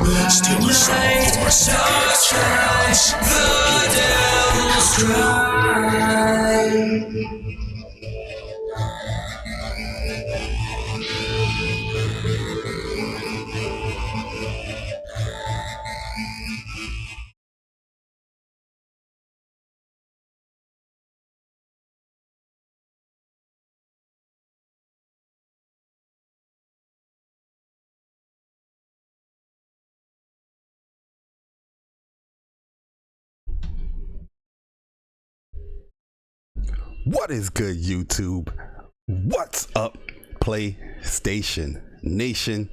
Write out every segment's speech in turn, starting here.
Still a sight for such the devil's cry. What is good, YouTube? What's up, PlayStation Nation?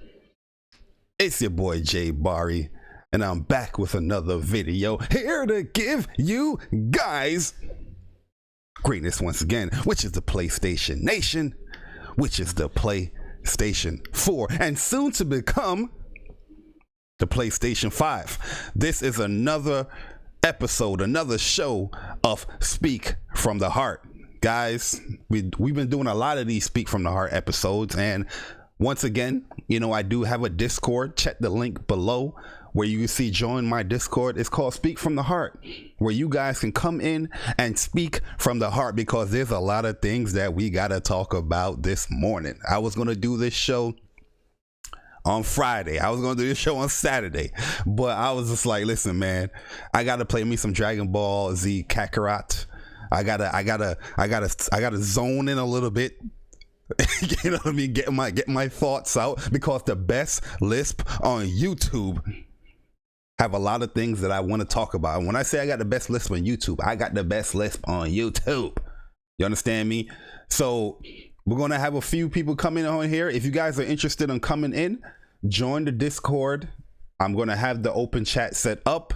It's your boy Jay Bari, and I'm back with another video here to give you guys greatness once again, which is the PlayStation Nation, which is the PlayStation 4, and soon to become the PlayStation 5. This is another episode, another show of Speak from the Heart. Guys, we've been doing a lot of these Speak from the Heart episodes, and once again, you know, I do have a Discord. Check the link below where you can see join my Discord. It's called Speak from the Heart, where you guys can come in and speak from the heart, because there's a lot of things that we gotta talk about this morning. I was gonna do this show on Friday. I was gonna do this show on Saturday, but I was just like, listen, man, I gotta play me some Dragon Ball Z Kakarot. I gotta zone in a little bit. You know what I mean? Get my thoughts out, because the best lisp on YouTube have a lot of things that I want to talk about. And when I say I got the best lisp on YouTube, I got the best lisp on YouTube. You understand me? So we're gonna have a few people coming on here. If you guys are interested in coming in, join the Discord. I'm gonna have the open chat set up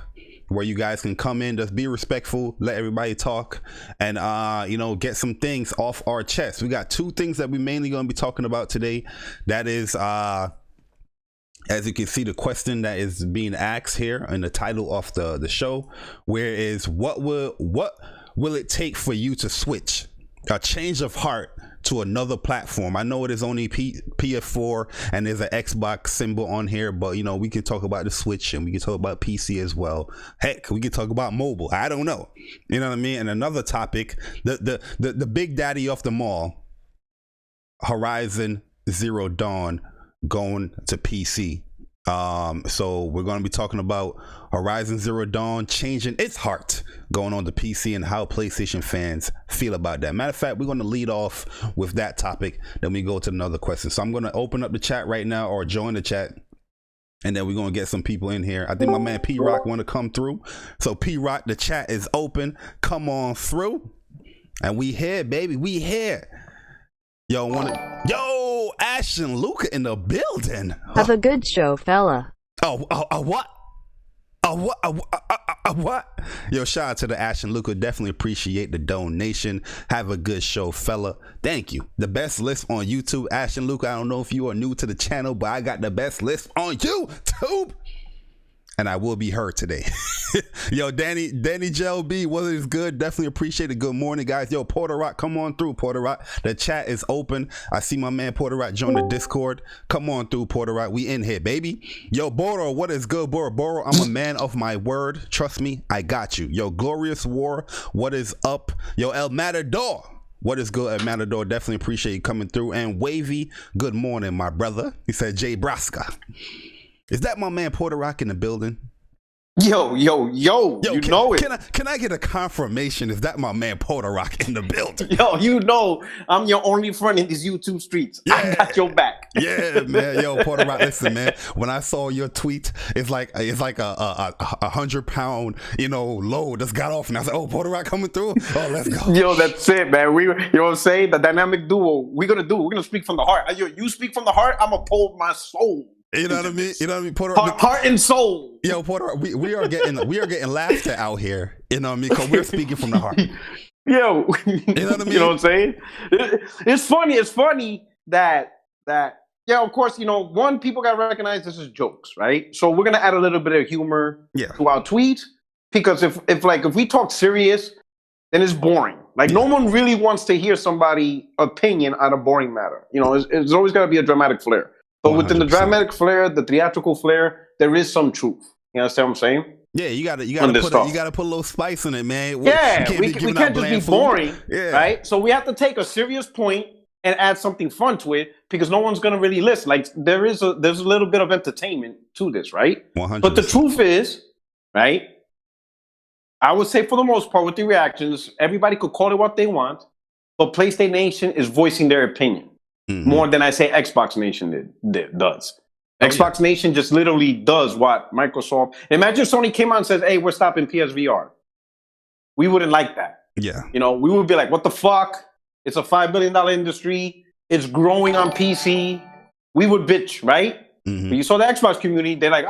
where you guys can come in. Just be respectful, let everybody talk, and you know, get some things off our chest. We got two things that we mainly going to be talking about today. That is, as you can see, the question that is being asked here in the title of the show, where is what will it take for you to switch a change of heart to another platform? I know it is only PS4 and there's an Xbox symbol on here, but you know, we can talk about the Switch and we can talk about PC as well. Heck, we can talk about mobile. I don't know, you know what I mean? And another topic, the big daddy of them all, Horizon Zero Dawn going to PC. So we're going to be talking about Horizon Zero Dawn changing its heart, going on to PC, and how PlayStation fans feel about that. Matter of fact, we're going to lead off with that topic, then we go to another question. So I'm going to open up the chat right now, or join the chat, and then we're going to get some people in here. I think my man P-Rock want to come through. So P-Rock, the chat is open. Come on through. And we here, baby. We here. Yo, Ash and Luca in the building. Have a good show, fella. What? What? Yo, shout out to the Ash and Luca. Definitely appreciate the donation. Have a good show, fella. Thank you. The best list on YouTube, Ash and Luca. I don't know if you are new to the channel, but I got the best list on YouTube. And I will be heard today. Yo, Danny Gel B, what is good? Definitely appreciate it. Good morning, guys. Yo, Porter Rock, come on through, Porter Rock. The chat is open. I see my man Porter Rock join the Discord. Come on through, Porter Rock. We in here, baby. Yo, Boro, what is good, Boro? Boro, I'm a man of my word. Trust me, I got you. Yo, Glorious War, what is up? Yo, El Matador, what is good, El Matador? Definitely appreciate you coming through. And Wavy, good morning, my brother. He said Jay Braska. Is that my man Porter Rock in the building? Yo, you know it. Can I get a confirmation? Is that my man Porter Rock in the building? Yo, you know I'm your only friend in these YouTube streets. Yeah. I got your back. Yeah, man. Yo, Porter Rock, listen, man. When I saw your tweet, it's like a 100-pound, you know, load just got off, and I was like, oh, Porter Rock coming through. Oh, let's go. Yo, that's it, man. You know what I'm saying? The dynamic duo. We're gonna speak from the heart. You speak from the heart. I'm gonna pour my soul. You know what I mean? You know what I mean? Porter, heart and soul. Yo, Porter, we are getting laughter out here. You know what I mean? Because we're speaking from the heart. Yo, you know what I mean? You know what I'm saying? It's funny. It's funny that yeah, of course, you know, one, people gotta recognize this is jokes, right? So we're gonna add a little bit of humor to our tweet, because if we talk serious, then it's boring. Like, no one really wants to hear somebody opinion on a boring matter. You know, it's always gotta be a dramatic flair. But within the dramatic flair, the theatrical flair, there is some truth. You understand what I'm saying? Yeah, you gotta put a little spice in it, man. Yeah, we can't just be boring, right? So we have to take a serious point and add something fun to it because no one's gonna really listen. Like there's a little bit of entertainment to this, right? 100%. But the truth is, right? I would say for the most part, with the reactions, everybody could call it what they want, but PlayStation Nation is voicing their opinion more than I say Xbox Nation does. Xbox Nation just literally does what Microsoft. Imagine Sony came out and says, "Hey, we're stopping PSVR." We wouldn't like that. Yeah. You know, we would be like, "What the fuck? It's a $5 billion industry. It's growing on PC." We would bitch, right? But you saw the Xbox community. They're like,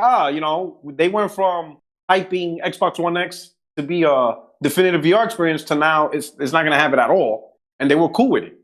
they went from hyping Xbox One X to be a definitive VR experience to now it's not going to have it at all. And they were cool with it.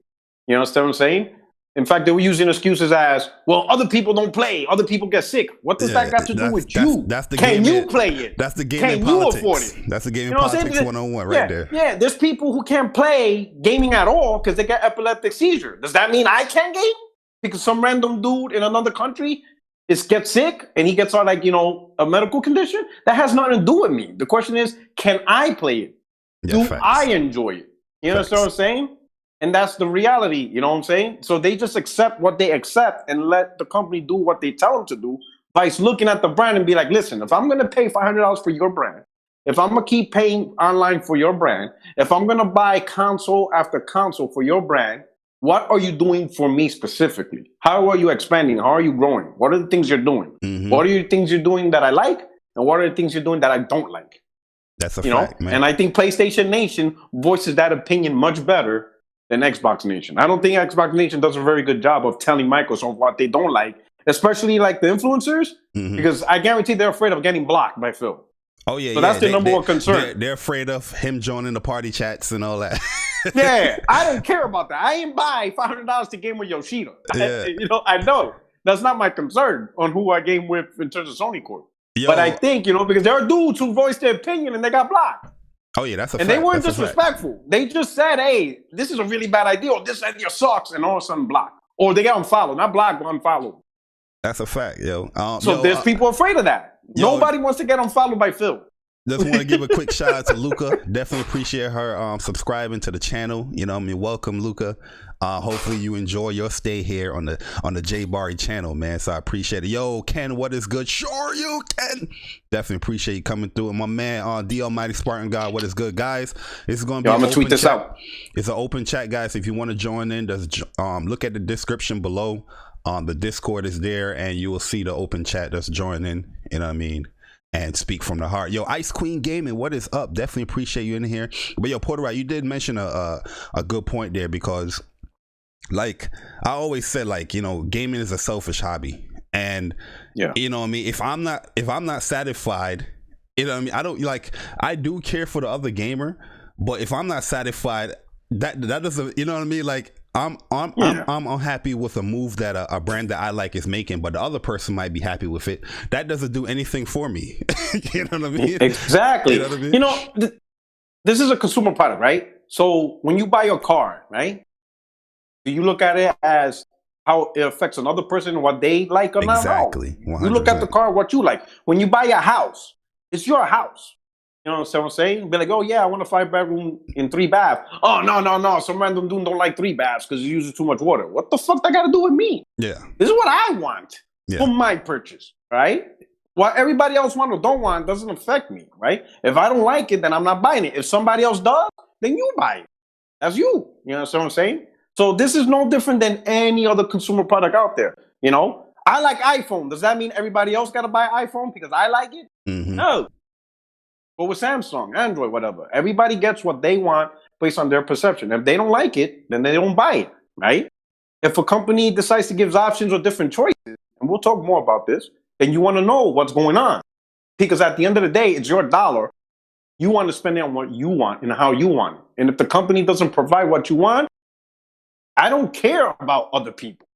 You understand what I'm saying? In fact, they were using excuses as, well, other people don't play. Other people get sick. What does that got to do with you? That's the Can game you play it? That's the game Can in politics. you afford it? That's the game in politics 101 right there. Yeah, there's people who can't play gaming at all because they get epileptic seizure. Does that mean I can't game? Because some random dude in another country gets sick and he gets on a medical condition? That has nothing to do with me. The question is, can I play it? Do I enjoy it? You understand what I'm saying? And that's the reality, you know what I'm saying? So they just accept what they accept and let the company do what they tell them to do by looking at the brand and be like, listen, if I'm going to pay $500 for your brand, if I'm going to keep paying online for your brand, if I'm going to buy console after console for your brand, what are you doing for me specifically? How are you expanding? How are you growing? What are the things you're doing? What are the things you're doing that I like? And what are the things you're doing that I don't like? That's a fact, man. And I think PlayStation Nation voices that opinion much better than Xbox Nation. I don't think Xbox Nation does a very good job of telling Microsoft what they don't like, especially like the influencers, because I guarantee they're afraid of getting blocked by Phil. Oh yeah, so that's their number one concern. They're afraid of him joining the party chats and all that. Yeah, I don't care about that. I ain't buy $500 to game with Yoshida. Yeah. I know that's not my concern on who I game with in terms of Sony Corp. But I think because there are dudes who voiced their opinion and they got blocked. Oh yeah, that's a fact. And they weren't disrespectful. They just said, "Hey, this is a really bad idea," or "This idea sucks," and all of a sudden blocked. Or they got unfollowed, not blocked, but unfollowed. That's a fact, yo. There's people afraid of that. Nobody wants to get unfollowed by Phil. Just want to give a quick shout out to Luca. Definitely appreciate her subscribing to the channel. Welcome, Luca. Hopefully you enjoy your stay here on the J Barry channel, man. So I appreciate it. Yo, Ken, what is good? Sure, you can. Definitely appreciate you coming through. And my man, the Almighty Spartan God, what is good, guys? This is going to be. I'm gonna tweet this out. It's an open chat, guys. If you want to join in, just look at the description below. The Discord is there, and you will see the open chat. Just join in. You know what I mean? And speak from the heart. Yo, Ice Queen Gaming, what is up? Definitely appreciate you in here. But yo, Porter, you did mention a good point there, because like I always said, gaming is a selfish hobby. And you know what I mean? If I'm not satisfied, you know what I mean? I do care for the other gamer, but if I'm not satisfied, that doesn't, you know what I mean? Like I'm unhappy with a move that a brand that I like is making, but the other person might be happy with it. That doesn't do anything for me. You know what I mean? Exactly. You know what I mean? This is a consumer product, right? So when you buy your car, right? Do you look at it as how it affects another person, what they like or not? Exactly. No. You look at the car, what you like. When you buy a house, it's your house. You know what I'm saying? Be like, oh yeah, I want a 5-bedroom in 3 baths. Oh no. Some random dude don't like 3 baths because he uses too much water. What the fuck that got to do with me? Yeah. This is what I want for my purchase, right? What everybody else want or don't want doesn't affect me, right? If I don't like it, then I'm not buying it. If somebody else does, then you buy it. That's you. You know what I'm saying? So this is no different than any other consumer product out there. I like iPhone. Does that mean everybody else got to buy iPhone because I like it? No. But with Samsung, Android, whatever, everybody gets what they want based on their perception. If they don't like it, then they don't buy it, right? If a company decides to give options or different choices, and we'll talk more about this, then you want to know what's going on. Because at the end of the day, it's your dollar. You want to spend it on what you want and how you want it. And if the company doesn't provide what you want, I don't care about other people.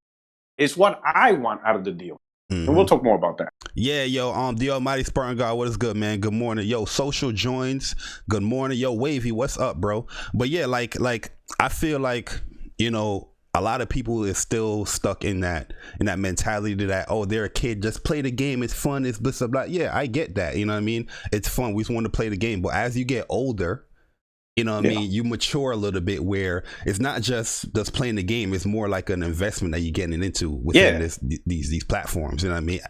It's what I want out of the deal. And we'll talk more about that. Yeah, yo, the Almighty Spartan God, what is good, man? Good morning. Yo, Social joins. Good morning. Yo, Wavy, what's up, bro? But yeah, like I feel like, a lot of people is still stuck in that mentality that, oh, they're a kid, just play the game, it's fun, it's blah, blah, blah. Yeah, I get that, you know what I mean? It's fun, we just want to play the game. But as you get older, you know what I mean, you mature a little bit, where it's not just playing the game, it's more like an investment that you're getting into within these platforms. You know what I mean?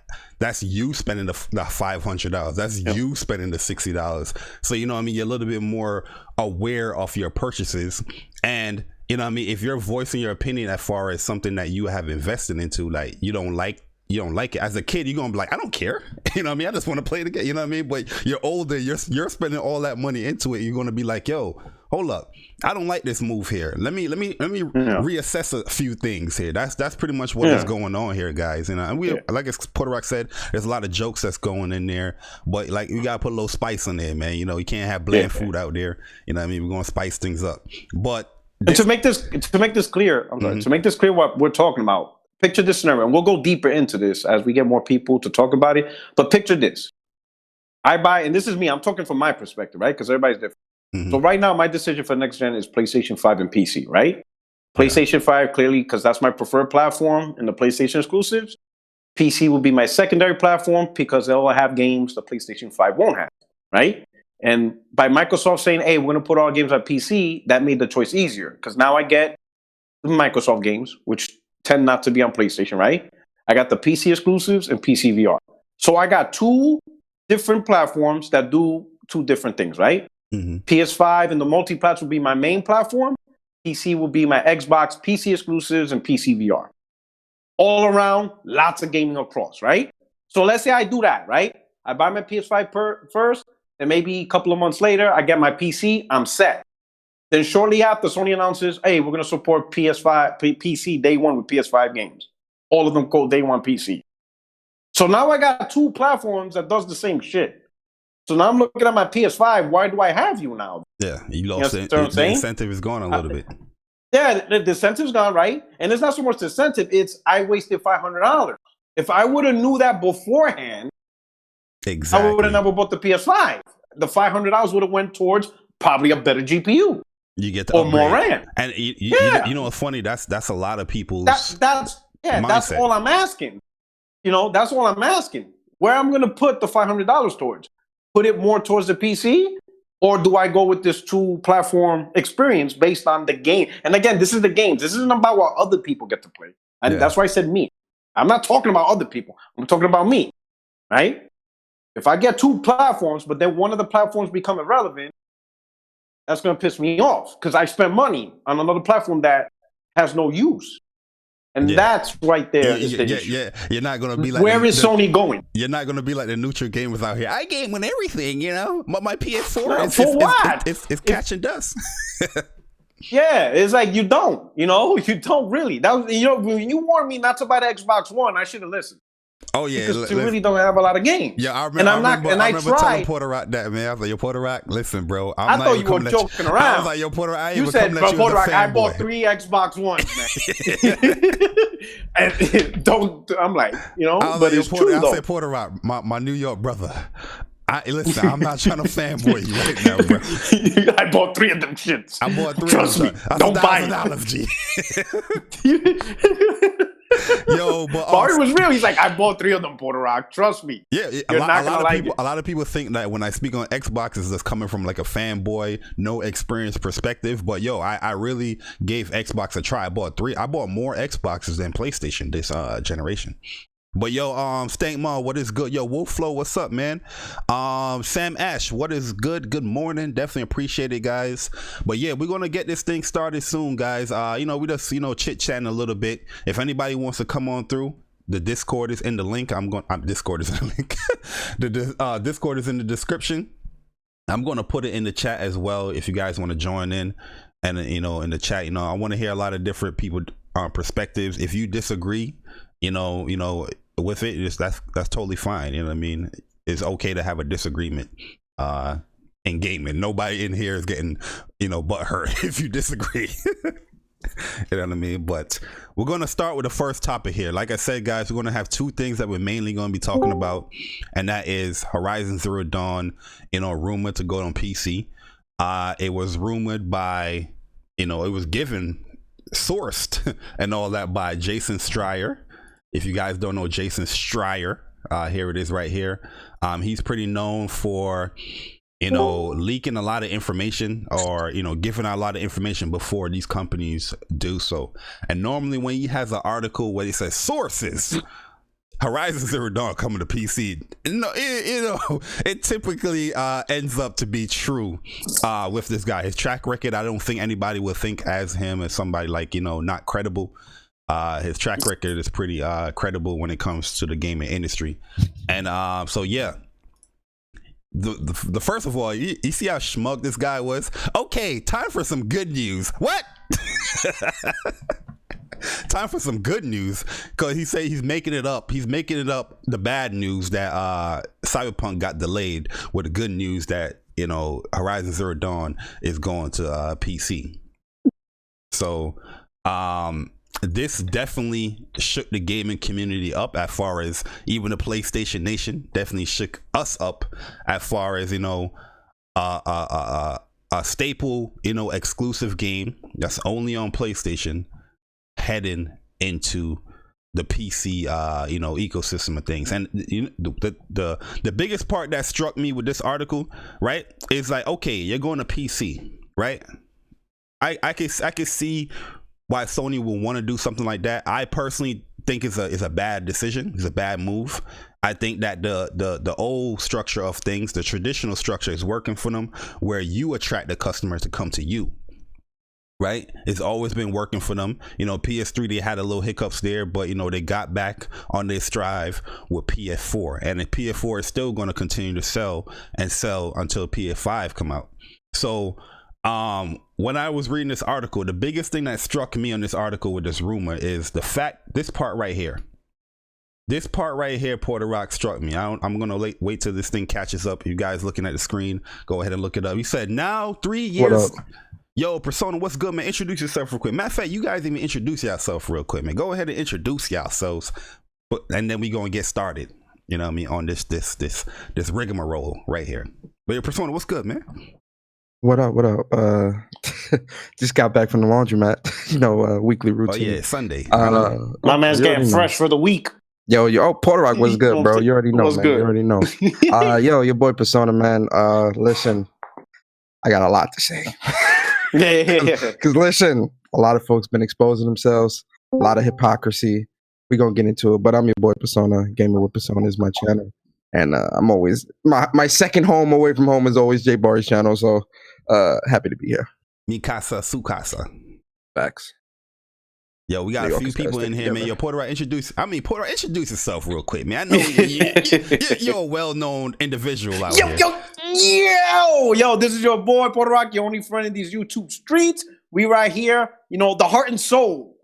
That's you spending the $500. That's you spending the $60. So, you know what I mean, you're a little bit more aware of your purchases. And you know what I mean, if you're voicing your opinion as far as something that you have invested into, like you don't like it as a kid, you're gonna be like, I don't care. You know what I mean? I just want to play the game. You know what I mean? But you're older, you're spending all that money into it. You're gonna be like, yo, hold up, I don't like this move here. Let me reassess a few things here. That's pretty much what is going on here, guys. You know, and we like as Puerto Rock said, there's a lot of jokes that's going in there, but like you gotta put a little spice in there, man. You know, you can't have bland food out there. You know what I mean? We're gonna spice things up. But to make this clear, to make this clear, what we're talking about. Picture this scenario, and we'll go deeper into this as we get more people to talk about it. But picture this. I buy, and this is me, I'm talking from my perspective, right? Because everybody's different. Mm-hmm. So right now, my decision for next gen is PlayStation 5 and PC, right? PlayStation 5, clearly, because that's my preferred platform and the PlayStation exclusives. PC will be my secondary platform because they'll have games the PlayStation 5 won't have, right? And by Microsoft saying, hey, we're going to put all games on PC, that made the choice easier. Because now I get Microsoft games, which tend not to be on PlayStation, right? I got the PC exclusives and PC VR. So I got two different platforms that do two different things, right? Mm-hmm. PS5 and the multi-plats will be my main platform. PC will be my Xbox, PC exclusives, and PC VR. All around, lots of gaming across, right? So let's say I do that, right? I buy my PS5 first, and maybe a couple of months later, I get my PC, I'm set. Then shortly after, Sony announces, hey, we're going to support PC day one with PS5 games. All of them go day one PC. So now I got two platforms that does the same shit. So now I'm looking at my PS5. Why do I have you now? Yeah, you lost it. The incentive is gone a little bit. Yeah, the incentive's gone, right? And it's not so much the incentive. It's I wasted $500. If I would have knew that beforehand, exactly, I would have never bought the PS5. The $500 would have went towards probably a better GPU. You get or more RAM, and you know what's funny? That's a lot of people's. That's all I'm asking. You know, that's all I'm asking. Where I'm going to put the $500 towards? Put it more towards the PC, or do I go with this two-platform experience based on the game? And again, this is the games. This isn't about what other people get to play. And that's why I said me. I'm not talking about other people. I'm talking about me, right? If I get two platforms, but then one of the platforms become irrelevant, that's going to piss me off because I spent money on another platform that has no use. And that's right there. You're not going to be like... Where is Sony going? You're not going to be like the neutral gamers out here. I game with everything, you know? But my PS4 it's catching dust. Yeah, it's like you don't really. That was, when you warned me not to buy the Xbox One, I should have listened. Oh yeah, because you really don't have a lot of games. Yeah, I remember telling Puerto Rock that, man. I was like, yo, Puerto Rock, listen, bro. I thought you were joking around. I was like, yo, Puerto Rock, I ain't you said, bro, Puerto Rock, I bought 3 Xbox Ones, man. And I'm like, but like, it's true though. I said, Puerto Rock, my New York brother. Listen, I'm not trying to fanboy you right now, bro. I bought 3 of them shits. I bought 3 Trust of them. me, don't buy $1,000, G. Yo, but Barry was real. He's like, I bought 3 of them, Puerto Rock. Trust me. Yeah, a lot of people think that when I speak on Xboxes, that's coming from like a fanboy, no experience perspective. But yo, I really gave Xbox a try. I bought more Xboxes than PlayStation this generation. But yo, Stank Mall, what is good? Yo, Wolf Flow, what's up, man? Sam Ash, what is good? Good morning. Definitely appreciate it, guys. But yeah, we're gonna get this thing started soon, guys. We just chit-chatting a little bit. If anybody wants to come on through, the Discord is in the link. Discord is in the link. The Discord is in the description. I'm gonna put it in the chat as well if you guys want to join in. And in the chat, I want to hear a lot of different people perspectives. If you disagree, with it, that's totally fine. You know what I mean? It's okay to have a disagreement in gaming. Nobody in here is getting butthurt if you disagree. You know what I mean? But we're going to start with the first topic here. Like I said, guys, we're going to have 2 things that we're mainly going to be talking about, and that is Horizon Zero Dawn, rumored to go on PC. It was rumored by, it was given sourced and all that by Jason Schreier. If you guys don't know Jason Schreier, here it is right here. He's pretty known for, you know, leaking a lot of information, or, you know, giving out a lot of information before these companies do so. And normally when he has an article where he says sources, Horizon Zero Dawn coming to PC, it typically ends up to be true with this guy. His track record, I don't think anybody would think as him as somebody like, you know, not credible. His track record is pretty credible when it comes to the gaming industry. And so yeah, the first of all, you see how smug this guy was? Okay, time for some good news. What? Time for some good news, because he say he's making it up. He's making it up the bad news that Cyberpunk got delayed with the good news that, you know, Horizon Zero Dawn is going to PC. So this definitely shook the gaming community up, as far as even the PlayStation Nation definitely shook us up, as far as, you know, a staple, you know, exclusive game that's only on PlayStation heading into the PC you know, ecosystem of things. And you know, the biggest part that struck me with this article, right, is like, okay, you're going to PC, right? I can see why Sony will want to do something like that. I personally think it's a bad decision. It's a bad move. I think that the old structure of things, the traditional structure, is working for them, where you attract the customers to come to you. Right, it's always been working for them. You know, PS3, they had a little hiccups there, but, you know, they got back on their strive with PS4, and the PS4 is still going to continue to sell until PS5 come out. So when I was reading this article, the biggest thing that struck me on this article with this rumor is the fact, this part right here, Porter Rock, struck me. I'm gonna wait till this thing catches up. You guys looking at the screen, go ahead and look it up. He said, now 3 years. Yo, Persona, what's good, man? Introduce yourself real quick. Matter of fact, you guys even introduce yourself real quick, man. Go ahead and introduce yourselves, and then we gonna get started. You know what I mean, on this rigmarole right here. But your Persona, what's good, man? What up? Just got back from the laundromat. You know, weekly routine. Oh yeah, Sunday. My man's getting fresh for the week. Yo, Porter Rock was good, bro. You already know, man. Good. You already know. Yo, your boy Persona, man. Listen, I got a lot to say. Because listen, a lot of folks been exposing themselves, a lot of hypocrisy. We're gonna get into it, but I'm your boy Persona. Gaming with Persona is my channel, and I'm always my second home away from home is always Jay Barry's channel. So happy to be here. Mikasa Sukasa. Facts. Yo, we got a few people in here, man. Yo, Porter, introduce yourself real quick, man. I know you're a well-known individual out here. Yo, this is your boy, Porter Rock, your only friend in these YouTube streets. We right here, you know, the heart and soul.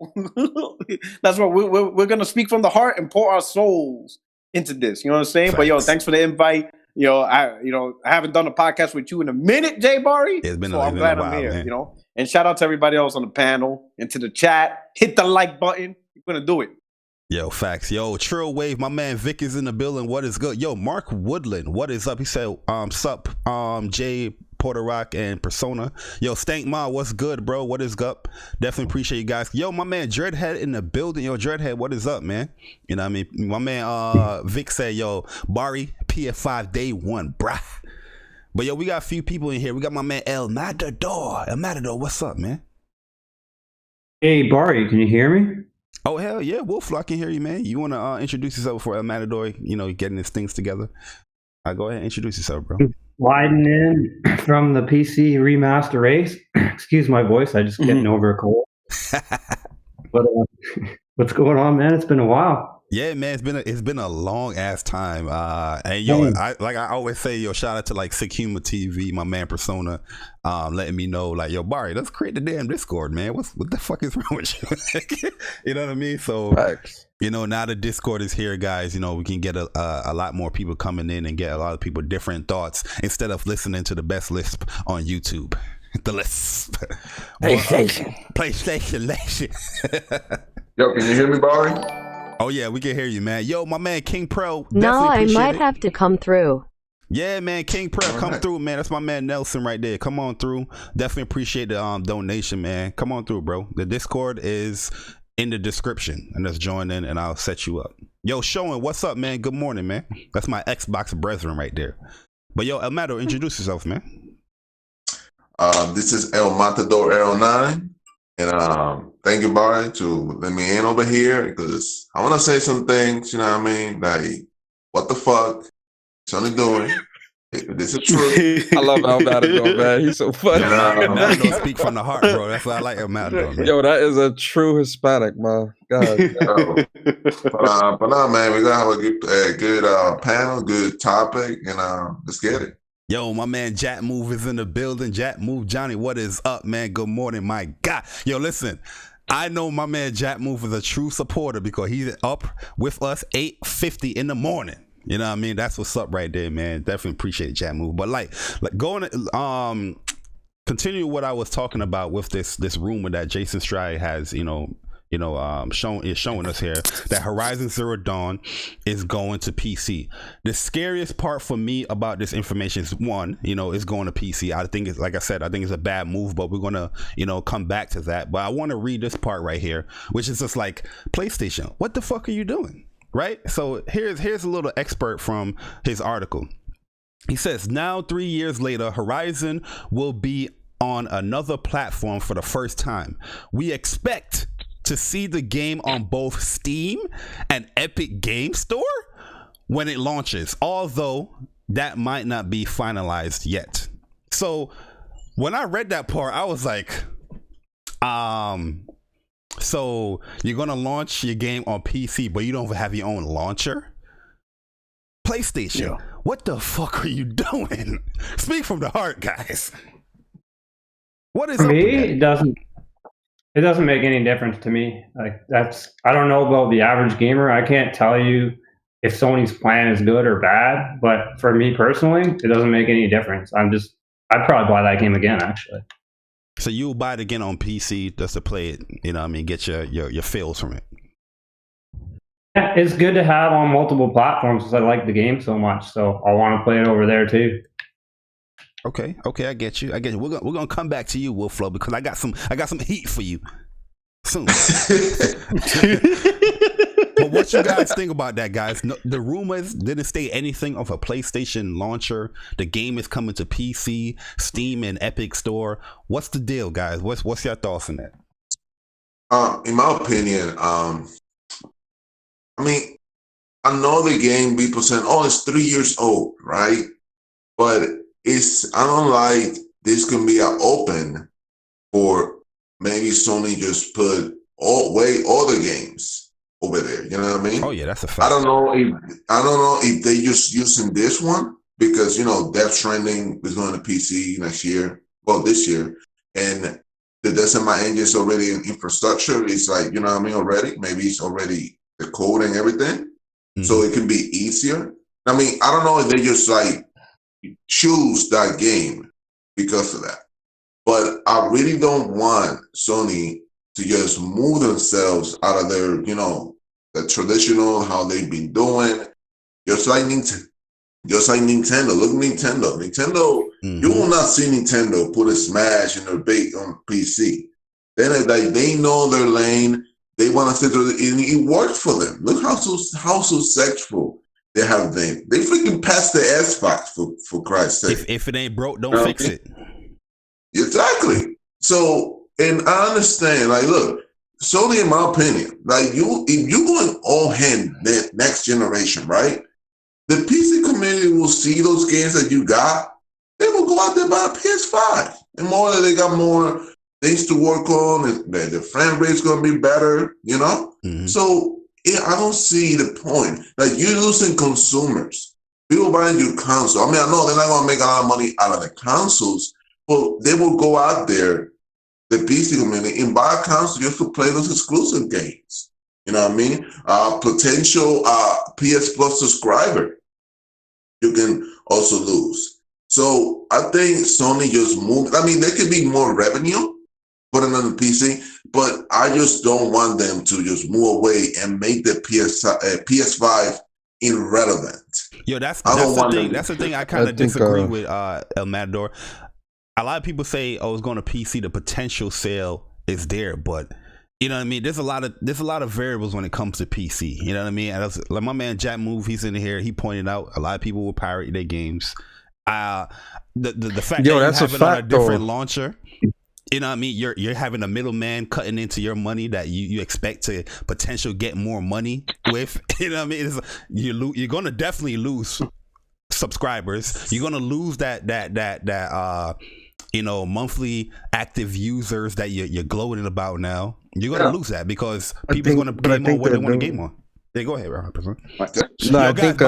That's what we're going to speak from the heart and pour our souls into this. You know what I'm saying? Thanks. But yo, thanks for the invite. I haven't done a podcast with you in a minute, Jay Barry. It's been I'm glad I'm here, man. You know. And shout out to everybody else on the panel and to the chat. Hit the like button. We're going to do it. Yo, facts. Yo, Trill Wave, my man Vic is in the building. What is good? Yo, Mark Woodland, what is up? He said, sup, Jay, Porter Rock, and Persona. Yo, Stank Ma, what's good, bro? What is up? Definitely appreciate you guys. Yo, my man Dreadhead in the building. Yo, Dreadhead, what is up, man? You know what I mean? My man Vic said, yo, Bari, PF5 day one, brah. But yo, we got a few people in here. We got my man El Matador. El Matador, what's up, man? Hey, Bari, can you hear me? Oh, hell yeah, Wolf, I can hear you, man. You want to introduce yourself before El Matador, getting his things together? Go ahead and introduce yourself, bro. Sliding in from the PC remaster race. Excuse my voice, I just getting over a cold. But what's going on, man? It's been a while. Yeah, man, it's been a long ass time. And yo, I always say, yo, shout out to like Sick Humor TV, my man Persona, letting me know, like, yo, Barry, let's create the damn Discord, man. What the fuck is wrong with you? You know what I mean? So, now the Discord is here, guys. We can get a lot more people coming in and get a lot of people different thoughts instead of listening to the best lisp on YouTube. The lisp. PlayStation. Yo, can you hear me, Barry? Oh yeah, we can hear you, man. Yo, my man King Pro. No, I might have to come through. Yeah, man, King Prayer, come through, man. That's my man Nelson right there. Come on through. Definitely appreciate the donation, man. Come on through, bro. The Discord is in the description, and let's join in, and I'll set you up. Yo, Showing, what's up, man? Good morning, man. That's my Xbox brethren right there. But yo, El Matador, introduce yourself, man. This is El Matador L9, and thank you, Barry, to let me in over here because I want to say some things. You know what I mean? Like, what the fuck? Sonny doing? This is true. I love El Matador, man. He's so funny. El Matador speak from the heart, bro. That's why I like El Matador, man. Yo, that is a true Hispanic, man. God. But no, man, we're gonna have a good panel, good topic, and let's get it. Yo, my man Jack Move is in the building. Jack Move, Johnny, what is up, man? Good morning, my God. Yo, listen, I know my man Jack Move is a true supporter because he's up with us 8:50 in the morning. You know what I mean? That's what's up right there, man. Definitely appreciate Jack Move. But like going continue what I was talking about with this rumor that Jason Stride has, showing us here that Horizon Zero Dawn is going to PC. The scariest part for me about this information is one, it's going to PC. I think it's, like I said, I think it's a bad move, but we're gonna, come back to that. But I want to read this part right here, which is just like, PlayStation, what the fuck are you doing? Right? So here's a little expert from his article. He says, now 3 years later, Horizon will be on another platform for the first time. We expect to see the game on both Steam and Epic Game Store when it launches, although that might not be finalized yet. So when I read that part, I was like, so you're gonna launch your game on PC, but you don't have your own launcher? PlayStation, What the fuck are you doing? Speak from the heart, guys. What is For up me? with that? It doesn't make any difference to me. Like I don't know about the average gamer. I can't tell you if Sony's plan is good or bad, but for me personally, it doesn't make any difference. I'd probably buy that game again, actually. So you'll buy it again on PC just to play it, get your feels from it. Yeah, it's good to have on multiple platforms because I like the game so much. So I want to play it over there too. Okay, I get you. We're gonna come back to you, Wolflow, because I got some heat for you soon. But what you guys think about that, guys? No, the rumors didn't state anything of a PlayStation launcher. The game is coming to PC, Steam, and Epic Store. What's the deal, guys? What's your thoughts on that? In my opinion, I know the game people saying, "Oh, it's 3 years old," right? But I don't like this can be an open for maybe Sony just put all the games over there. You know what I mean? Oh yeah, that's a fact. I don't know if they just using this one because Death Stranding is going to PC next year. Well, this year, and the Decima engine is already in infrastructure. It's like already. Maybe it's already the code and everything, so it can be easier. I don't know if they just like choose that game because of that. But I really don't want Sony to just move themselves out of their, the traditional, how they've been doing. Just like Nintendo. Look at Nintendo. You will not see Nintendo put a Smash in their bait on PC. Then they know their lane. They want to sit there, and it works for them. Look how successful they have been. They freaking passed the Xbox for Christ's sake. If it ain't broke, don't fix it. Exactly. So, and I understand. Like, look, Sony, in my opinion, like if you're going all hand next generation, right? The PC community will see those games that you got. They will go out there and buy a PS5, and more that they got more things to work on, and the frame rate's going to be better. So. Yeah, I don't see the point. Like, you're losing consumers. People buying your console. I know they're not going to make a lot of money out of the consoles, but they will go out there, the PC community, and buy a console just to play those exclusive games. You know what I mean? Potential PS Plus subscriber, you can also lose. So I think Sony just moved. There could be more revenue putting on the PC, but I just don't want them to just move away and make the PS5 irrelevant. Yo, that's the thing. That's the thing I kind of disagree with El Matador. A lot of people say, "Oh, it's going to PC." The potential sale is there, but you know what I mean. There's a lot of variables when it comes to PC. You know what I mean. And like my man Jack Move, he's in here. He pointed out a lot of people will pirate their games. The fact that you have it on a different launcher. You know what I mean? You're having a middleman cutting into your money that you expect to potentially get more money with. You know what I mean? You're gonna definitely lose subscribers. You're gonna lose that monthly active users that you're gloating about now. You're gonna lose that because people's gonna game on what they want to game on. Yeah, go ahead, Persona. No, I think.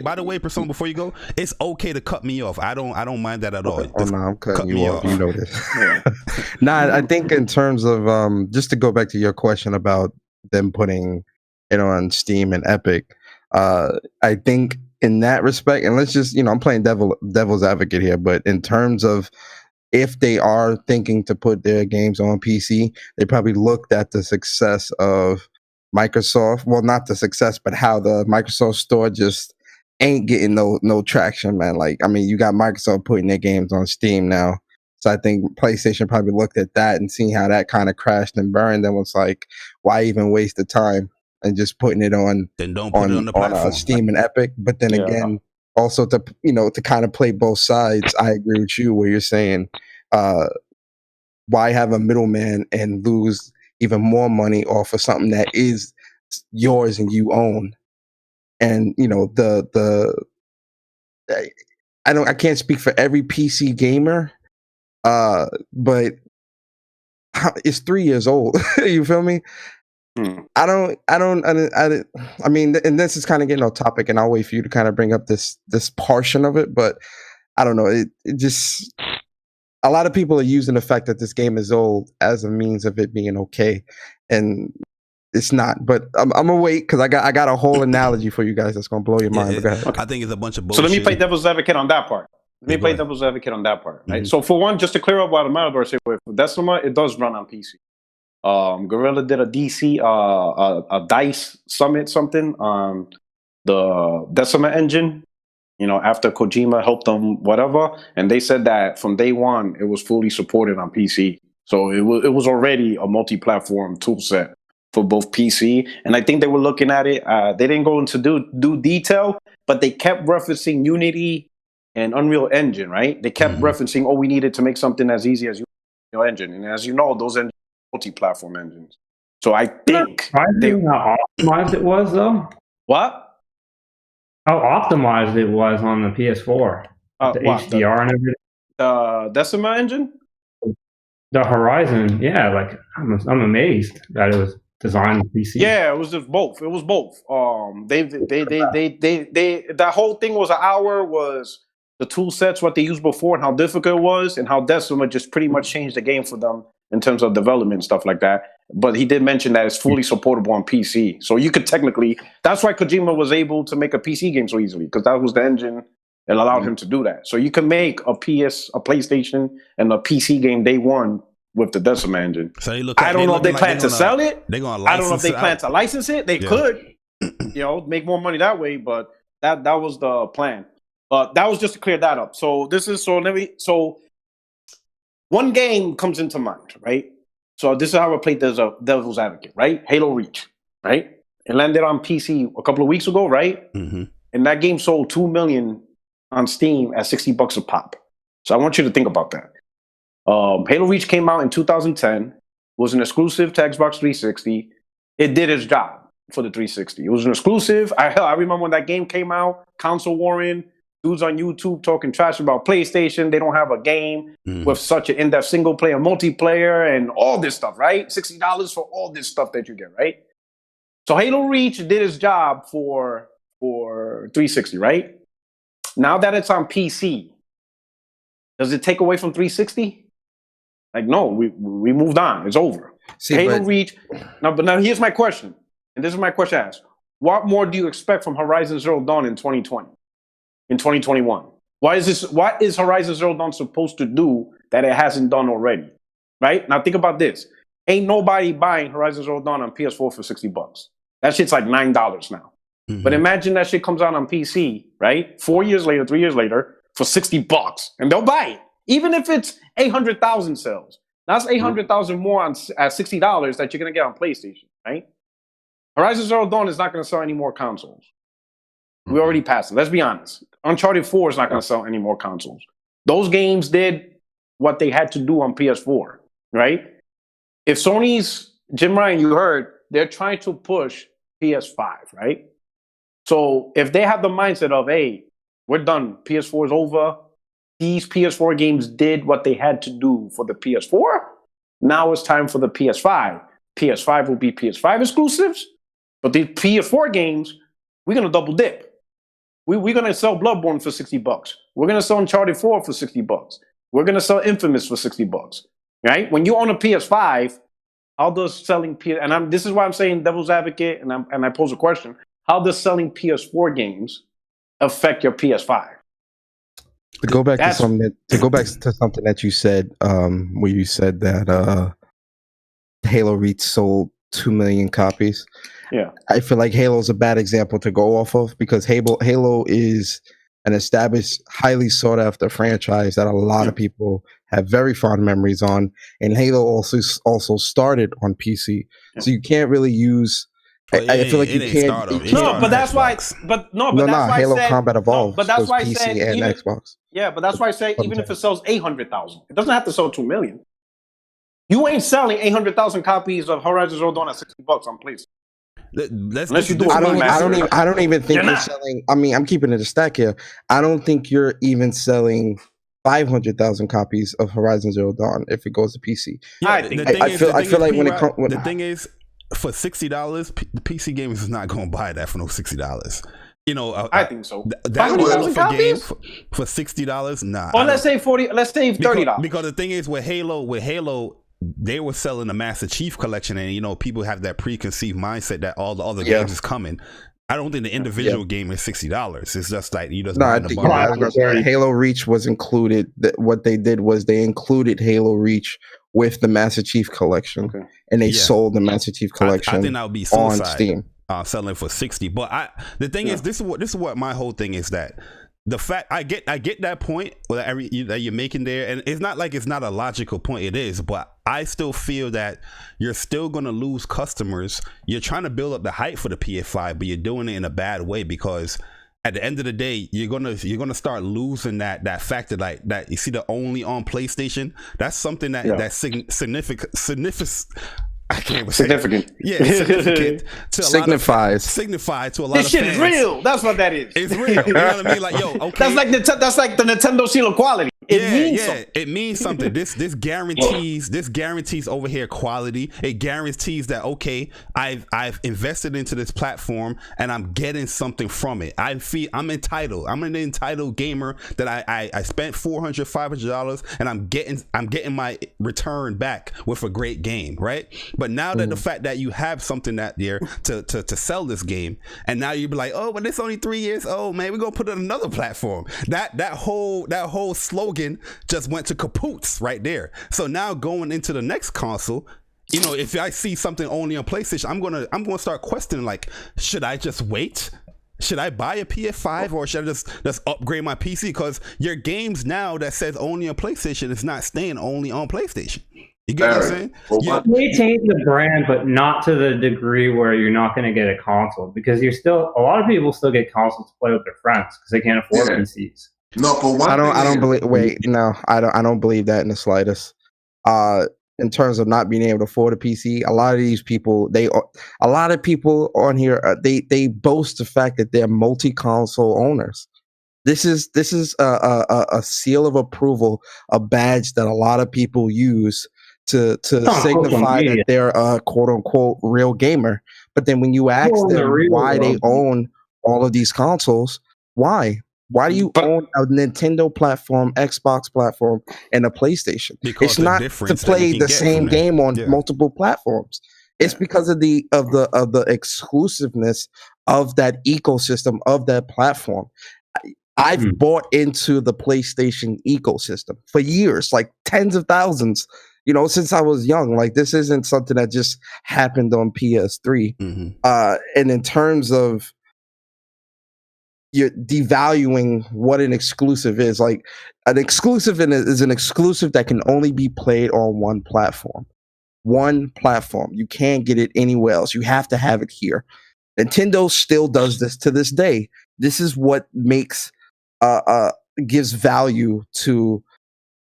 By the way, Persona. Before you go, it's okay to cut me off. I don't mind that at all. Oh no, I'm cutting you off. You know this. I think in terms of just to go back to your question about them putting it on Steam and Epic, I think in that respect, and let's just I'm playing devil's advocate here, but in terms of if they are thinking to put their games on PC, they probably looked at the success of Microsoft. Well, not the success, but how the Microsoft store just ain't getting no traction, man. Like, I mean, you got Microsoft putting their games on Steam now. So I think PlayStation probably looked at that and seeing how that kind of crashed and burned and was like, why even waste the time and just putting it on then don't put it on the platform. Steam and Epic. But then again, also to kind of play both sides, I agree with you where you're saying, why have a middleman and lose even more money off of something that is yours and you own. And I can't speak for every PC gamer, but it's 3 years old. You feel me? I mean, and this is kind of getting off topic, and I'll wait for you to kind of bring up this portion of it, but I don't know. It just, a lot of people are using the fact that this game is old as a means of it being okay, and it's not. But I'm gonna wait because I got a whole analogy for you guys that's gonna blow your mind. Go ahead. I think it's a bunch of So bullshit. let me play devil's advocate on that part. Right? Mm-hmm. So for one, just to clear up what Amador said with Decima, it does run on PC. Gorilla did a DICE summit something on the Decima engine. After Kojima helped them, whatever, and they said that from day one it was fully supported on PC. So it was already a multi-platform tool set for both PC, and I think they were looking at it. They didn't go into do detail, but they kept referencing Unity and Unreal Engine, right? They kept referencing, we needed to make something as easy as Unreal Engine, and as you know, those engines are multi-platform engines. So I think how optimized it was, though. What? How optimized it was on the PS4, the HDR and everything. The Decima engine, the Horizon, yeah. Like I'm amazed that it was designed with PC. Yeah, it was just both. It was both. That whole thing was an hour. Was the tool sets what they used before and how difficult it was, and how Decima just pretty much changed the game for them in terms of development and stuff like that. But he did mention that it's fully supportable on PC. So you could technically, that's why Kojima was able to make a PC game so easily, because that was the engine that allowed him to do that. So you can make a PlayStation, and a PC game day one with the Decima engine. So I don't know if they plan to sell it. They're gonna I don't know if they plan to license it. They could, make more money that way, but that was the plan. But that was just to clear that up. So one game comes into mind, right? So this is how I played Devil's Advocate, right? Halo Reach, right? It landed on PC a couple of weeks ago, right? Mm-hmm. And that game sold 2 million on Steam at $60 a pop. So I want you to think about that. Halo Reach came out in 2010, was an exclusive to Xbox 360. It did its job for the 360. It was an exclusive. I remember when that game came out, console warring, dudes on YouTube talking trash about PlayStation. They don't have a game with such an in-depth single-player, multiplayer, and all this stuff, right? $60 for all this stuff that you get, right? So Halo Reach did its job for 360, right? Now that it's on PC, does it take away from 360? Like, no, we moved on. It's over. Halo Reach. Now here's my question, and this is my question asked. What more do you expect from Horizon Zero Dawn in 2020? In 2021? What is Horizon Zero Dawn supposed to do that it hasn't done already? Right? Now think about this. Ain't nobody buying Horizon Zero Dawn on PS4 for $60. That shit's like $9 now. But imagine that shit comes out on PC, right? 4 years later, 3 years later, for $60, and they'll buy it, even if it's 800,000 sales. That's 800,000 more at $60 that you're gonna get on PlayStation, right? Horizon Zero Dawn is not gonna sell any more consoles. We already passed it. Let's be honest. Uncharted 4 is not gonna sell any more consoles. Those games did what they had to do on PS4, right? If Sony's, Jim Ryan, you heard, they're trying to push PS5, right? So if they have the mindset of, hey, we're done, PS4 is over, these PS4 games did what they had to do for the PS4, now it's time for the PS5. PS5 will be PS5 exclusives, but the PS4 games, we're going to double dip. We're going to sell Bloodborne for $60. We're going to sell Uncharted 4 for $60. We're going to sell Infamous for $60, right? When you own a PS5, how does selling this is why I'm saying devil's advocate, and I pose a question: how does selling PS4 games affect your PS5? To go back to something that you said, where you said that Halo Reach sold 2 million copies. Yeah, I feel like Halo's a bad example to go off of, because Halo is an established, highly sought after franchise that a lot of people have very fond memories on, and Halo also started on PC, so you can't really use. I feel like you can't. No, but that's why. But no, but that's why Halo I said, Combat Evolved. No, but that's why I PC said and even, Xbox. Yeah, but that's why I say even if it sells 800,000, it doesn't have to sell 2 million. You ain't selling 800,000 copies of Horizon Zero Dawn at $60 on PlayStation. Unless you do I don't even think you're selling. I mean, I'm keeping it a stack here. I don't think you're even selling 500,000 copies of Horizon Zero Dawn if it goes to PC. Yeah, I feel like when it comes, the thing is, for $60, the PC gamers is not going to buy that for no $60. You know, I think so. That game for $60, nah. Or let's say 40. Let's say $30. Because the thing is, with Halo, they were selling the Master Chief Collection, and you know, people have that preconceived mindset that all the other games is coming. I don't think the individual game is $60. It's just like you just buy the bundle. Halo Reach was included. What they did was they included Halo Reach with the Master Chief Collection, and they sold the Master Chief Collection. I think that would be on Steam, selling for $60. But the thing is, this is what my whole thing is, that the fact I get that point that you're making there, and it's not like it's not a logical point. It is, but I still feel that you're still gonna lose customers. You're trying to build up the hype for the PS5, but you're doing it in a bad way, because at the end of the day, you're gonna start losing that factor, like that. You see, the only on PlayStation. That's something that's significant. I can't even significant. Yeah, significant to signifies to a lot of this shit fans. is real. That's what that is. It's real. You know what I mean? Like, yo, okay. That's like the Nintendo seal of quality. It means something. It means something. This guarantees over here quality. It guarantees that, okay, I've invested into this platform and I'm getting something from it. I'm entitled. I'm an entitled gamer that I spent $400, $500 and I'm getting my return back with a great game, right? But now that the fact that you have something that there to sell this game, and now you be like, oh, but it's only 3 years old, man. We're gonna put it on another platform. That whole slogan just went to kapoots right there. So now going into the next console, you know, if I see something only on PlayStation, I'm gonna start questioning, like, should I just wait? Should I buy a PS5 or should I just upgrade my PC? Because your games now that says only on PlayStation is not staying only on PlayStation. You get what I'm saying? They change the brand, but not to the degree where you're not going to get a console, because a lot of people still get consoles to play with their friends because they can't afford PCs. No, but I don't believe that in the slightest. In terms of not being able to afford a PC, a lot of these people, a lot of people on here, they boast the fact that they're multi-console owners. This is a seal of approval, a badge that a lot of people use to signify that they're a quote unquote real gamer. But then when you ask them why they own all of these consoles, why do you own a Nintendo platform, Xbox platform, and a PlayStation? Because it's not to play the same game on multiple platforms. It's because of the exclusiveness of that ecosystem, of that platform. I've bought into the PlayStation ecosystem for years, like tens of thousands, you know, since I was young. Like, this isn't something that just happened on PS3. And in terms of you're devaluing what an exclusive is. Like an exclusive is an exclusive that can only be played on one platform. One platform. You can't get it anywhere else. You have to have it here. Nintendo still does this to this day. This is what makes gives value to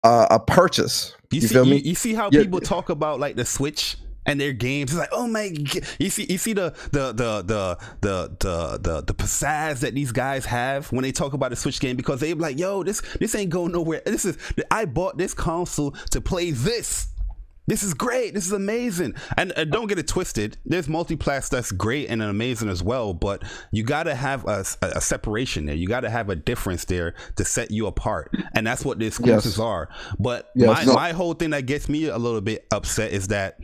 a purchase. You feel me? You see how people talk about like the Switch and their games. It's like, oh my God. You see the pizzazz that these guys have when they talk about the Switch game, because they're like, yo, this ain't going nowhere. I bought this console to play this. This is great. This is amazing. And don't get it twisted. There's multiplats that's great and amazing as well, but you got to have a separation there. You got to have a difference there to set you apart. And that's what the exclusives are. But my whole thing that gets me a little bit upset is that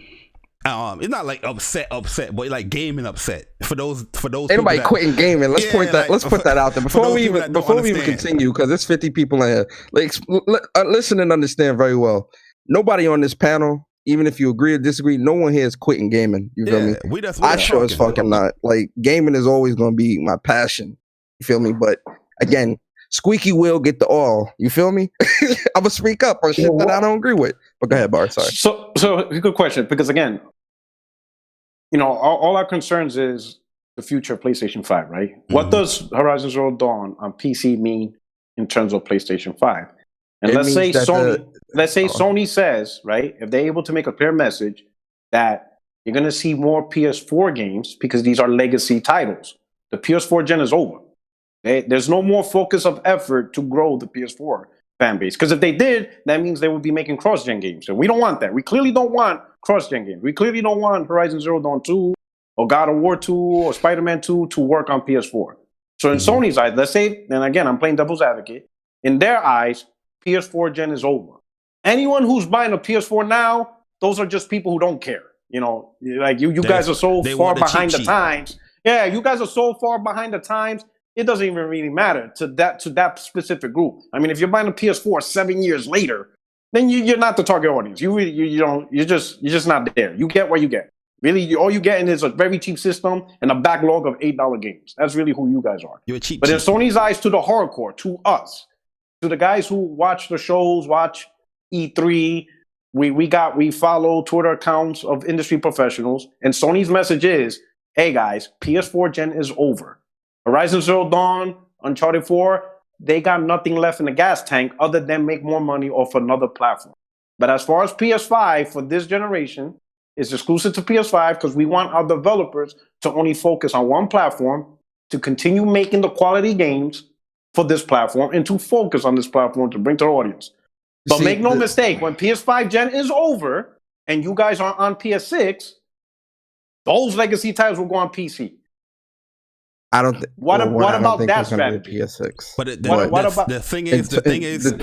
it's not like upset, but like gaming upset for those. Ain't nobody quitting gaming. Let's put that out there before we even continue, because there's 50 people in here. Like, listen and understand very well. Nobody on this panel, even if you agree or disagree, no one here is quitting gaming. You feel me? I sure as fucking not. Like, gaming is always going to be my passion. You feel me? But again, squeaky wheel get the oil. You feel me? I'm gonna speak up on shit that I don't agree with. But go ahead, Bar. Sorry. So good question, because again, all our concerns is the future of PlayStation 5, right? Mm-hmm. What does Horizon Zero Dawn on PC mean in terms of PlayStation 5? And let's say Sony says, right, if they're able to make a clear message that you're going to see more PS4 games because these are legacy titles. The PS4 gen is over. There's no more focus of effort to grow the PS4 fan base. Because if they did, that means they would be making cross-gen games. And we don't want that. We clearly don't want cross-gen games. We clearly don't want Horizon Zero Dawn 2 or God of War 2 or Spider-Man 2 to work on PS4. So in Sony's eyes, let's say, and again, I'm playing devil's advocate, in their eyes, PS4 gen is over. Anyone who's buying a PS4 now, those are just people who don't care. Like you guys are so far behind the times. Yeah, you guys are so far behind the times. It doesn't even really matter to that specific group. I mean, if you're buying a PS4 7 years later, then you're not the target audience. You're just not there. You get what you get. Really, all you're getting is a very cheap system and a backlog of $8 games. That's really who you guys are. You're cheap. But in Sony's eyes, to the hardcore, to us, to the guys who watch the shows, watch E3, we follow Twitter accounts of industry professionals, and Sony's message is, hey guys, PS4 gen is over. Horizon Zero Dawn, Uncharted 4, they got nothing left in the gas tank other than make more money off another platform. But as far as PS5 for this generation, it's exclusive to PS5 because we want our developers to only focus on one platform, to continue making the quality games for this platform, and to focus on this platform to bring to the audience. But make no mistake, when PS5 gen is over and you guys are on PS6, those legacy titles will go on PC. I don't think. What about that strategy? PS6. But the thing is,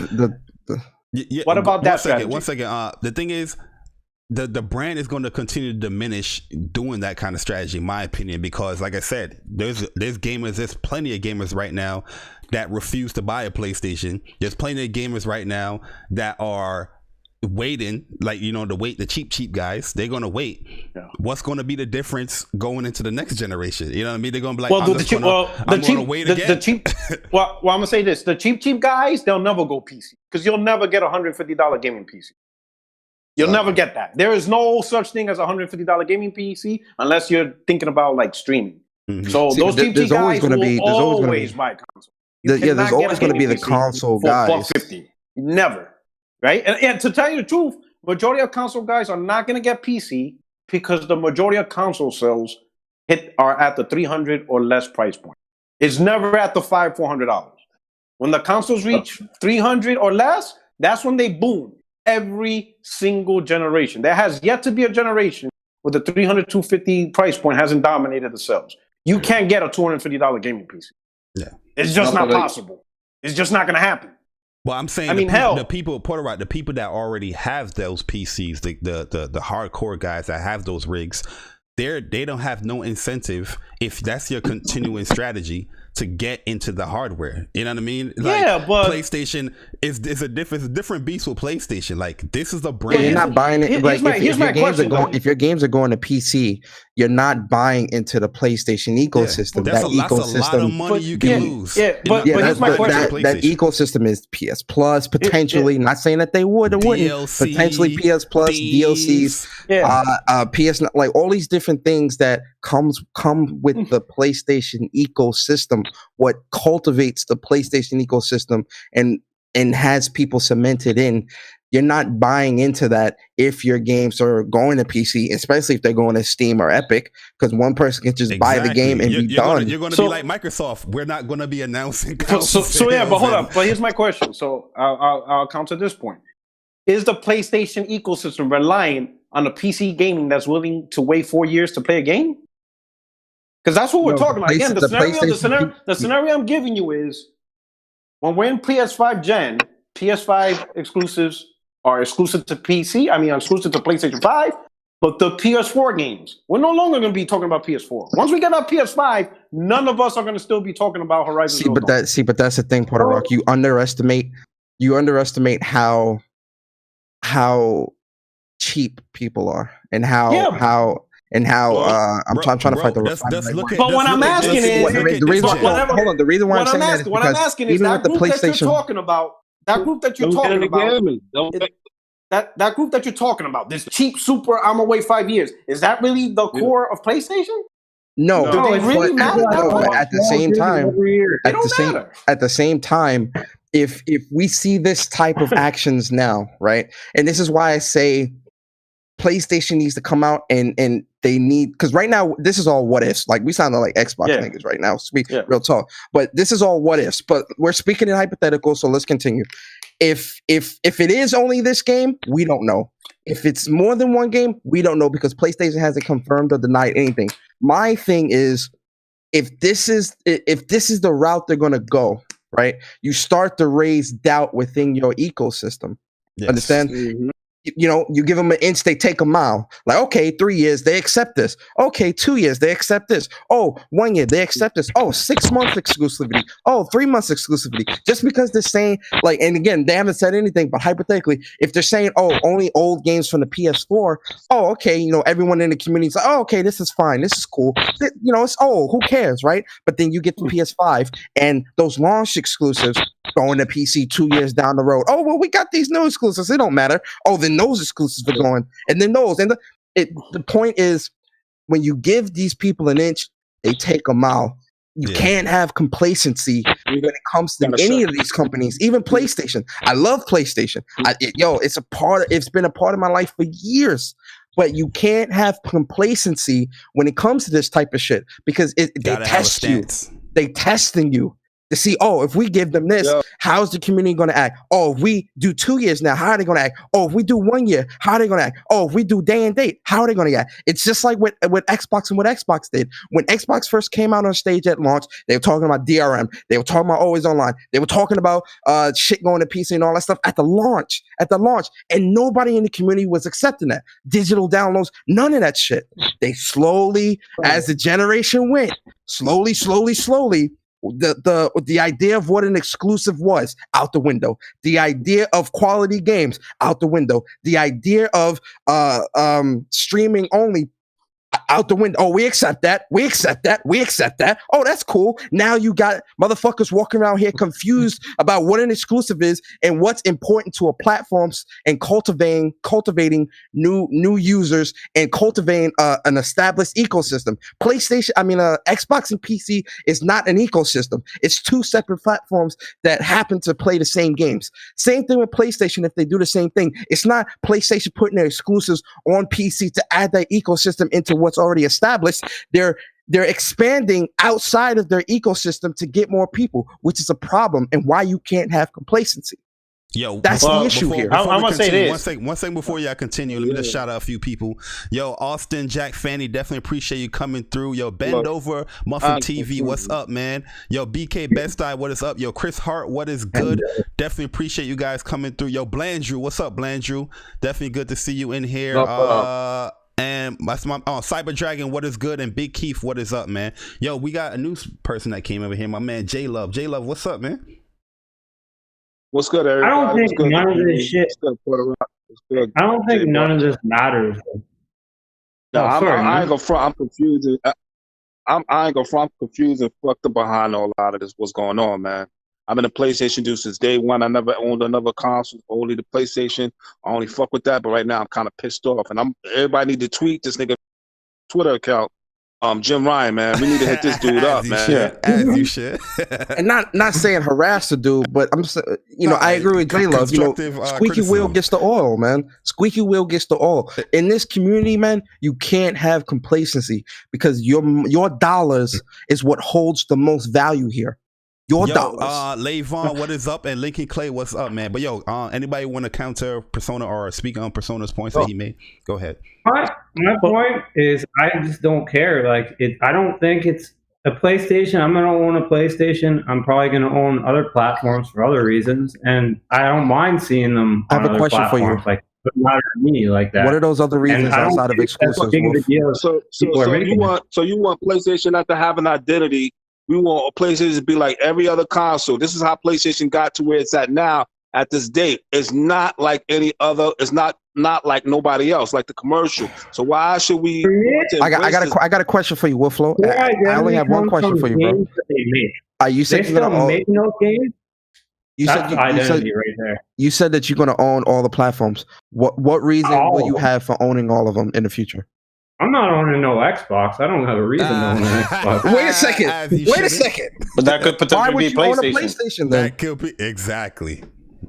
what about that strategy? One second. The thing is, the brand is going to continue to diminish doing that kind of strategy, in my opinion, because like I said, there's plenty of gamers right now that refuse to buy a PlayStation. There's plenty of gamers right now that are waiting, like, the cheap guys. They're going to wait. Yeah. What's going to be the difference going into the next generation? You know what I mean? They're going to be like, I'm going to wait again. I'm going to say this. The cheap guys, they'll never go PC because you'll never get a $150 gaming PC. You'll never get that. There is no such thing as a $150 gaming PC unless you're thinking about like streaming. Mm-hmm. So those cheap guys will always buy console. There's always going to be the console guys. $450. Never. Right? And to tell you the truth, majority of console guys are not going to get PC because the majority of console sales are at the $300 or less price point. It's never at the $400. When the consoles reach $300 or less, that's when they boom. Every single generation. There has yet to be a generation where the $300, $250 price point hasn't dominated the sales. You can't get a $250 gaming PC. Yeah. It's just not possible. It's just not going to happen. Well, I'm saying, the people that already have those PCs, the hardcore guys that have those rigs, they don't have no incentive, if that's your continuing strategy, to get into the hardware. You know what I mean? Yeah, but PlayStation is a different beast with PlayStation. Like, this is the brand. You're not buying it. Like, if your games are going to PC, you're not buying into the PlayStation ecosystem. That's a lot of money you can lose. But here's my question. That ecosystem is PS Plus, potentially. Not saying that they would or wouldn't. DLC, potentially PS Plus, DLCs, PS, like all these different things that come with the PlayStation ecosystem. What cultivates the PlayStation ecosystem and has people cemented in. You're not buying into that if your games are going to PC, especially if they're going to Steam or Epic, because one person can just buy the game and be done. You're going to be like Microsoft. We're not going to be announcing. So yeah, but hold up. But here's my question. So I'll counter this point. Is the PlayStation ecosystem relying on a PC gaming that's willing to wait 4 years to play a game? Because that's what we're talking about. Again, the scenario I'm giving you is when we're in PS5 gen, PS5 exclusives are exclusive to PC. I mean, exclusive to PlayStation 5. But the PS4 games, we're no longer going to be talking about PS4. Once we get our PS5, none of us are going to still be talking about Horizon Zero Dawn. But that's the thing, Puerto Rock. You underestimate how cheap people are and how I'm trying to fight the refinery. But what I'm asking is, the reason why I'm saying that is what I'm asking is that group that you're talking about. That group that you're talking about. That group that you're talking about, this cheap super, I'm gonna wait 5 years. Is that really the core of PlayStation? No, do they really matter? But at the same time, if we see this type of actions now, right? And this is why I say PlayStation needs to come out and they need, because right now this is all what ifs. Like, we sound like Xbox niggas right now. Real talk. But this is all what ifs. But we're speaking in hypothetical, so let's continue. If it is only this game, we don't know. If it's more than one game, we don't know, because PlayStation hasn't confirmed or denied anything. My thing is, if this is the route they're gonna go, right? You start to raise doubt within your ecosystem. Yes. Understand? Mm-hmm. You know, you give them an inch, they take a mile. Like, okay, 3 years, they accept this. Okay, 2 years, they accept this. Oh, 1 year, they accept this. Oh, 6 months exclusivity. Oh, 3 months exclusivity. Just because they're saying, like, and again, they haven't said anything, but hypothetically, if they're saying, oh, only old games from the PS4, oh, okay, you know, everyone in the community is like, oh, okay, this is fine. This is cool. You know, it's, oh, who cares, right? But then you get the PS5 and those launch exclusives going to PC 2 years down the road. Oh, well, we got these new exclusives. It don't matter. Oh, then those exclusives are going, and then those. And the point is, when you give these people an inch, they take a mile. You can't have complacency when it comes to any of these companies, even PlayStation. I love PlayStation. It's been a part of my life for years. But you can't have complacency when it comes to this type of shit, because they test you. They testing you to see, oh, if we give them this, how's the community going to act? Oh, if we do 2 years now, how are they going to act? Oh, if we do 1 year, how are they going to act? Oh, if we do day and date, how are they going to act? It's just like with Xbox and what Xbox did. When Xbox first came out on stage at launch, they were talking about DRM. They were talking about always online. They were talking about shit going to PC and all that stuff at the launch. And nobody in the community was accepting that. Digital downloads, none of that shit. They slowly, as the generation went, slowly, the idea of what an exclusive was out the window. The idea of quality games out the window. The idea of streaming only out the window. Oh, we accept that. Oh, that's cool. Now you got motherfuckers walking around here confused about what an exclusive is and what's important to a platforms, and cultivating new users and cultivating an established ecosystem. Xbox and PC is not an ecosystem. It's two separate platforms that happen to play the same games. Same thing with PlayStation. If they do the same thing, it's not PlayStation putting their exclusives on PC to add that ecosystem into what's already established. They're expanding outside of their ecosystem to get more people, which is a problem, and why you can't have complacency. Yo, that's the issue here. I'm gonna say this. One second before y'all continue. Let me just shout out a few people. Yo, Austin, Jack, Fanny, definitely appreciate you coming through. Yo, Bend Over, Muffin TV, what's up, man? Yo, BK Best Eye, what is up? Yo, Chris Hart, what is good? Definitely appreciate you guys coming through. Yo, Blandrew, what's up, Blandrew? Definitely good to see you in here. And that's my Cyber Dragon, what is good? And Big Keith, what is up, man? Yo, we got a new person that came over here, my man J Love. J Love, what's up, man? What's good, everybody? I don't think none of this shit. I don't think none of this matters. No, I ain't gonna front. I'm confused. I ain't gonna front. I'm confused and fucked up behind a lot of this. What's going on, man? I've been a PlayStation dude since day one. I never owned another console, only the PlayStation. I only fuck with that, but right now I'm kind of pissed off. And everybody need to tweet this nigga Twitter account. Jim Ryan, man, we need to hit this dude up, man. As you should. And not saying harass the dude, but I agree with J Love. Squeaky wheel gets the oil, man. Squeaky wheel gets the oil. In this community, man, you can't have complacency because your dollars is what holds the most value here. Your dollars. Levon, what is up? And Lincoln Clay, what's up, man? But yo, anybody want to counter Persona or speak on Persona's points that he made? Go ahead. My point is, I just don't care. Like, I don't think it's a PlayStation. I'm gonna own a PlayStation. I'm probably gonna own other platforms for other reasons, and I don't mind seeing them. I have a question for you. Like, it doesn't matter to me like that. What are those other reasons outside of exclusives? So you want PlayStation not to have an identity. We want PlayStation to be like every other console. This is how PlayStation got to where it's at now at this date. It's not like any other. It's not like nobody else, like the commercial. So why should we? I got a question for you, Wolflo. I only have one question for you, bro. You said you're gonna make no games. That's identity right there. You said that you're gonna own all the platforms. What reason will you have for owning all of them in the future? I'm not owning no Xbox. I don't have a reason to own an Xbox. Wait a second. But that could potentially be PlayStation. PlayStation. Own a PlayStation then? That could be exactly.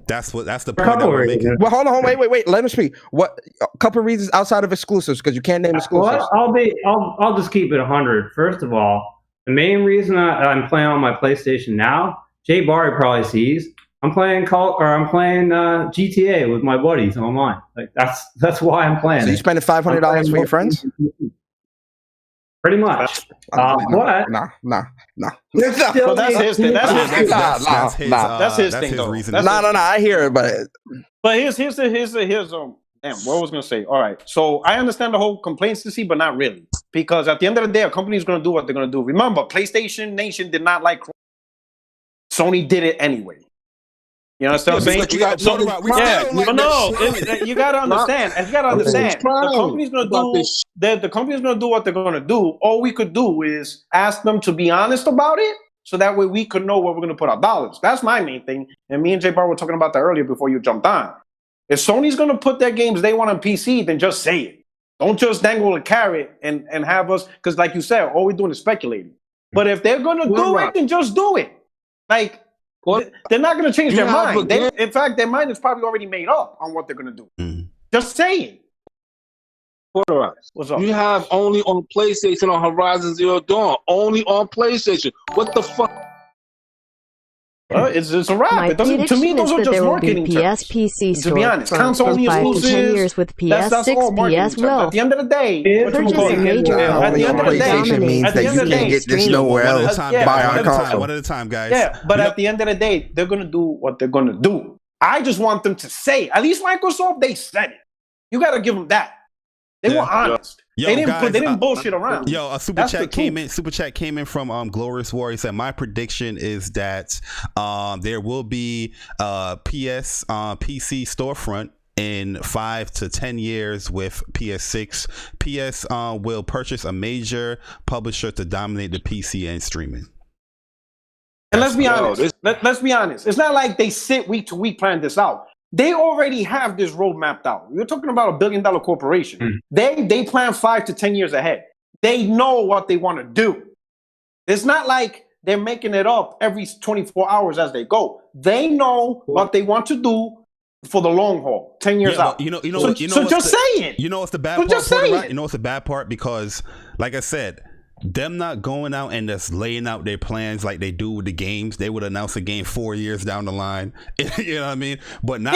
That's the point that we're making. Well, hold on, wait. Let me speak. What a couple of reasons outside of exclusives because you can't name exclusives. Well, I'll just keep it 100. First of all, the main reason I'm playing on my PlayStation now, Jay Barry probably sees. I'm playing GTA with my buddies online. Like that's why I'm playing. So you spending $500 for your friends? Pretty much. Nah. But that's his thing. That's his thing. No. I hear it, but here's damn, what was gonna say? All right, so I understand the whole complacency, but not really, because at the end of the day, a company's gonna do what they're gonna do. Remember, PlayStation Nation did not like Sony did it anyway. You understand what I'm saying? You gotta understand. The company's gonna do what they're gonna do. All we could do is ask them to be honest about it, so that way we could know where we're gonna put our dollars. That's my main thing. And me and Jay Bar were talking about that earlier before you jumped on. If Sony's gonna put their games they want on PC, then just say it. Don't just dangle a carrot and have us, because like you said, all we're doing is speculating. But if they're gonna do it, then just do it. Like, they're not going to change their mind. In fact, their mind is probably already made up on what they're going to do. Just say it. What's up? You have only on PlayStation on Horizon Zero Dawn. Only on PlayStation. What the fuck? It's a wrap. It doesn't, to me, those are just marketing terms. PC to be honest, console only exclusives. 10 years with PS6, that's all marketing PS will. At the end of the day, PlayStation means that you can't get this nowhere else. Buy our console. One at a time, guys. Yeah, but at the end of the day, they're gonna do what they're gonna do. I just want them to say. At least Microsoft, they said it. You got to give them that. They were honest. Yo, they didn't bullshit around. Yo, a super chat came in. Super chat came in from Glorious War. He said, "My prediction is that there will be PC storefront in 5 to 10 years with PS6. PS will purchase a major publisher to dominate the PC and streaming." And let's be honest. Let's be honest. It's not like they sit week to week plan this out. They already have this road mapped out. You're talking about $1 billion corporation. They plan 5 to 10 years ahead. They know what they want to do. It's not like they're making it up every 24 hours as they go. They know what they want to do for the long haul, 10 years out. So just say it. You know what's the bad part? Just say it. You know what's the bad part? Because, like I said, them not going out and just laying out their plans like they do with the games. They would announce a game 4 years down the line. You know what I mean? But not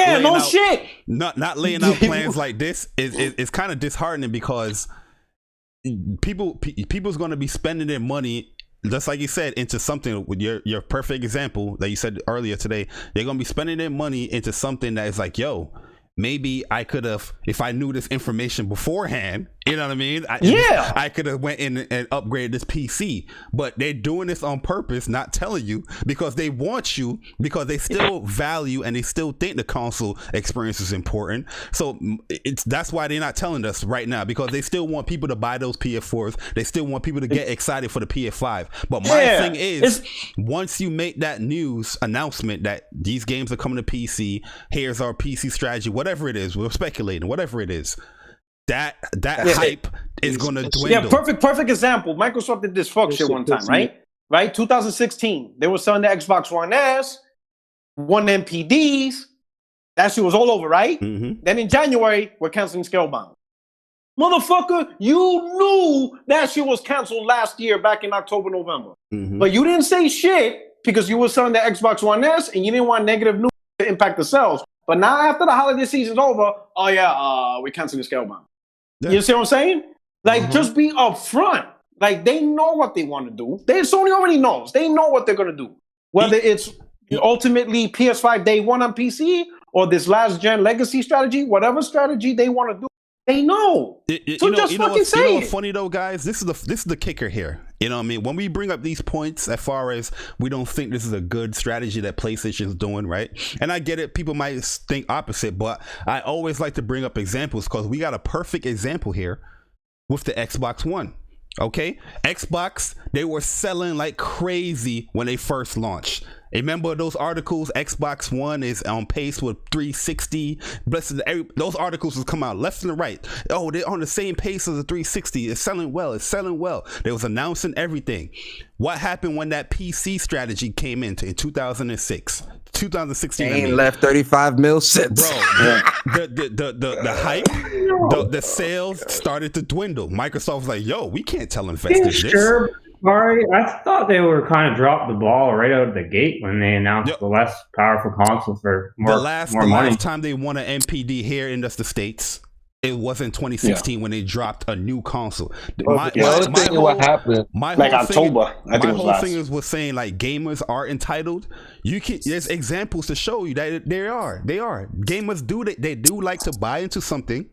not laying out plans like this is kind of disheartening, because people's going to be spending their money, just like you said, into something. With your perfect example that you said earlier today, they're going to be spending their money into something that is like, yo, maybe I could have, if I knew this information beforehand, You know what I mean? I could have went in and upgraded this PC, but they're doing this on purpose, not telling you, because they want you, because they still value and they still think the console experience is important. So that's why they're not telling us right now, because they still want people to buy those PS4s. They still want people to get excited for the PS5. But my thing is, once you make that news announcement that these games are coming to PC, here's our PC strategy, whatever it is, we're speculating, whatever it is. That hype is going to dwindle. Yeah, perfect example. Microsoft did this fuck shit one time, right? Right? 2016, they were selling the Xbox One S, one MPDs. That shit was all over, right? Mm-hmm. Then in January, we're canceling Scalebound. Motherfucker, you knew that shit was canceled last year back in October, November. Mm-hmm. But you didn't say shit because you were selling the Xbox One S and you didn't want negative news to impact the sales. But now after the holiday season's over, we're canceling Scalebound. Yeah. You see what I'm saying? Like, just be upfront. Like, they know what they want to do. Sony already knows. They know what they're going to do. Whether it's ultimately PS5 day one on PC or this last gen legacy strategy, whatever strategy they want to do, they know. So just fucking say it. You know what's funny though, guys? This is the kicker here. You know what I mean? When we bring up these points as far as we don't think this is a good strategy that PlayStation's doing, right? And I get it. People might think opposite, but I always like to bring up examples because we got a perfect example here with the Xbox One. Okay? Xbox, they were selling like crazy when they first launched. Remember those articles? Xbox One is on pace with 360. Those articles will come out left and right. Oh, they're on the same pace as the 360. It's selling well. It's selling well. They was announcing everything. What happened when that PC strategy came in 2006? 2016. Ain't left 35 mil since. Bro, the hype, the sales started to dwindle. Microsoft was like, yo, we can't tell investors this. Sure. Sorry, I thought they were kind of dropped the ball right out of the gate when they announced the less powerful console for more money. The last time they won an MPD here in the States, it was in 2016 when they dropped a new console. What happened? October. My whole thing was saying like gamers are entitled. There's examples to show you that they are. Gamers they do like to buy into something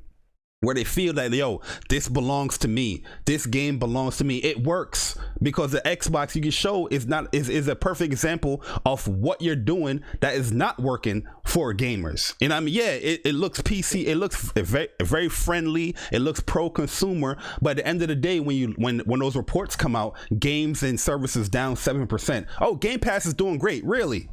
where they feel that, yo, this belongs to me. This game belongs to me. It works because the Xbox you can show is a perfect example of what you're doing that is not working for gamers. And I mean, it looks PC. It looks very, very friendly. It looks pro-consumer. But at the end of the day, when those reports come out, games and services down 7%. Oh, Game Pass is doing great. Really?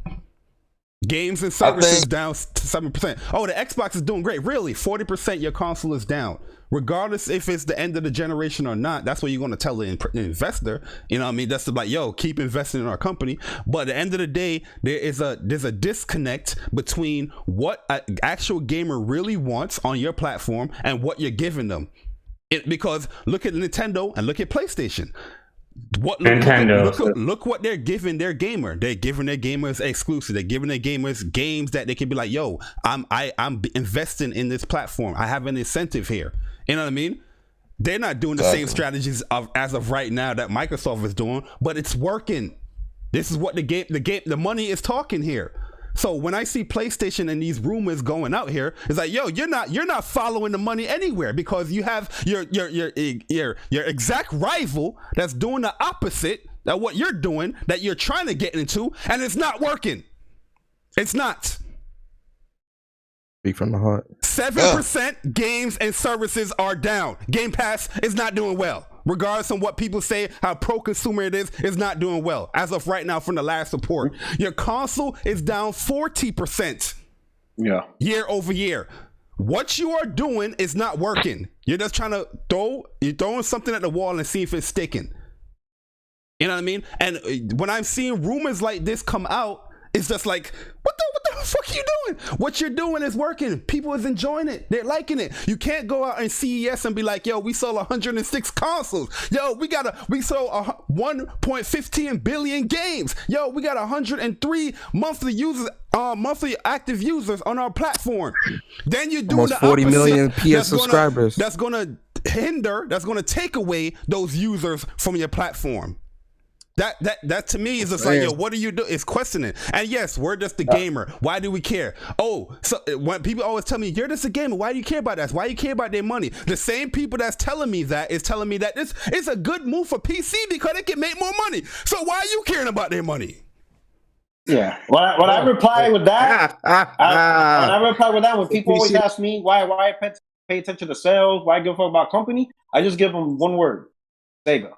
Games and services down 7%. Oh, the Xbox is doing great. Really? 40% your console is down. Regardless if it's the end of the generation or not, that's what you're going to tell the investor. You know what I mean? That's like, yo, keep investing in our company. But at the end of the day, there's a disconnect between what an actual gamer really wants on your platform and what you're giving them. Because look at Nintendo and look at PlayStation. Look what they're giving their gamer. They're giving their gamers exclusive. They're giving their gamers games that they can be like, yo, I'm investing in this platform. I have an incentive here. You know what I mean? They're not doing the same strategies as of right now that Microsoft is doing, but it's working. This is what the money is talking here. So when I see PlayStation and these rumors going out here, it's like, yo, you're not following the money anywhere because you have your exact rival that's doing the opposite of what you're doing, that you're trying to get into, and it's not working. It's not. Speak from the heart. 7% games and services are down. Game Pass is not doing well. Regardless of what people say, how pro-consumer it is, it's not doing well. As of right now, from the last report, your console is down 40%. Yeah, year over year. What you are doing is not working. You're just trying to you're throwing something at the wall and see if it's sticking. You know what I mean? And when I'm seeing rumors like this come out, it's just like, what the fuck are you doing? What you're doing is working. People is enjoying it. They're liking it. You can't go out and CES and be like, yo, we sold 106 consoles. Yo, we sold 1.15 billion games. Yo, we got 103 monthly active users on our platform. Then you're doing almost 40 million PS subscribers. That's gonna take away those users from your platform. That to me is just like, yo, what do you do? It's questioning. And yes, we're just the gamer. Why do we care? Oh, so when people always tell me, you're just a gamer, why do you care about that? Why do you care about their money? The same people that's telling me that is telling me that this is a good move for PC because it can make more money. So why are you caring about their money? Yeah. When I reply with that, when people always ask me why I pay attention to sales, why I give a fuck about company, I just give them one word: Sega.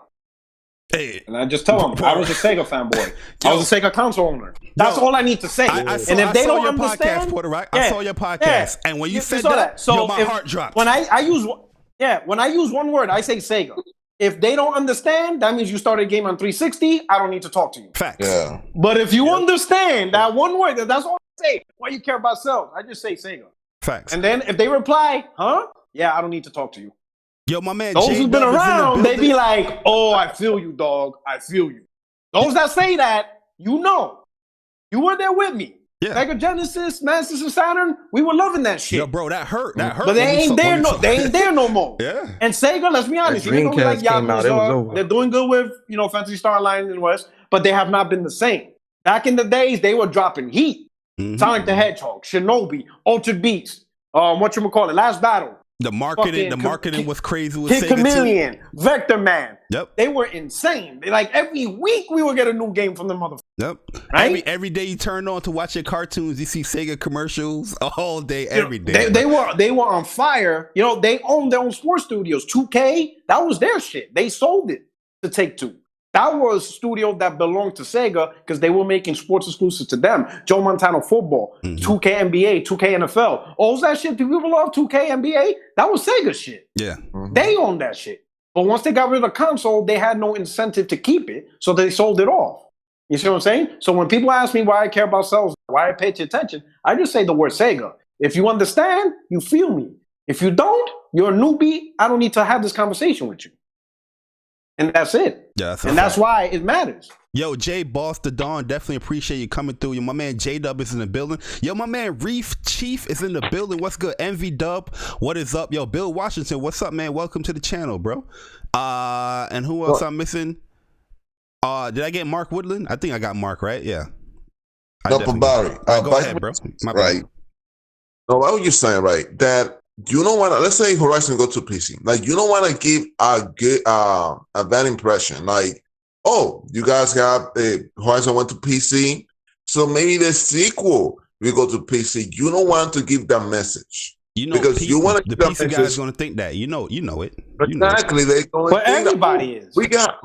Hey, and I just tell them I was a Sega fanboy. I was a Sega console owner. That's all I need to say. And if they don't understand, Puerto Rico, I saw your podcast, and when you said that, so my heart dropped. When I use one word, I say Sega. If they don't understand, that means you started a game on 360. I don't need to talk to you. Facts. Yeah. But if you understand that one word, that's all I say. Why you care about sales? I just say Sega. Facts. And then if they reply, huh? Yeah, I don't need to talk to you. Yo, my man. Those who've been around, they be like, "Oh, I feel you, dog. I feel you." Those that say that, you were there with me. Yeah. Sega Genesis, Master System, Saturn, we were loving that shit. Yo, bro, that hurt. But they ain't there no more. Yeah. And Sega, let's be honest, even though we like Yakuza, they're doing good with Phantasy Star Line and West, but they have not been the same. Back in the days, they were dropping heat. Mm-hmm. Sonic the Hedgehog, Shinobi, Altered Beast, Last Battle. The marketing was crazy with Kid Sega Chameleon, Vector Man. Yep. They were insane. Every week we would get a new game from the motherfucker. Yep. Right? Every day you turn on to watch your cartoons, you see Sega commercials all day, every day. They were on fire. They owned their own sports studios. 2K, that was their shit. They sold it to Take-Two. That was a studio that belonged to Sega because they were making sports exclusives to them. Joe Montana football, 2K NBA, 2K NFL. All that shit, do people love 2K NBA? That was Sega shit. Yeah. Mm-hmm. They owned that shit. But once they got rid of the console, they had no incentive to keep it, so they sold it off. You see what I'm saying? So when people ask me why I care about sales, why I pay attention, I just say the word Sega. If you understand, you feel me. If you don't, you're a newbie. I don't need to have this conversation with you. And that's it. Yeah, that's why it matters. Yo, Jay Boss the Dawn, definitely appreciate you coming through. Yo, my man J Dub is in the building. Yo, my man Reef Chief is in the building. What's good? MV Dub, what is up? Yo, Bill Washington, what's up, man? Welcome to the channel, bro. And who else I'm missing? Did I get Mark Woodland? I think I got Mark, right? Yeah. Double Barry. Go ahead, bro. Right. No, what were you saying, right? That you don't want to, let's say Horizon go to PC. Like, you don't want to give a good, a bad impression. Like, oh, you guys got Horizon went to PC, so maybe the sequel will go to PC. You don't want to give that message. Because you want the PC guy is going to think that. You know it. Exactly. They're going but everybody is. We got.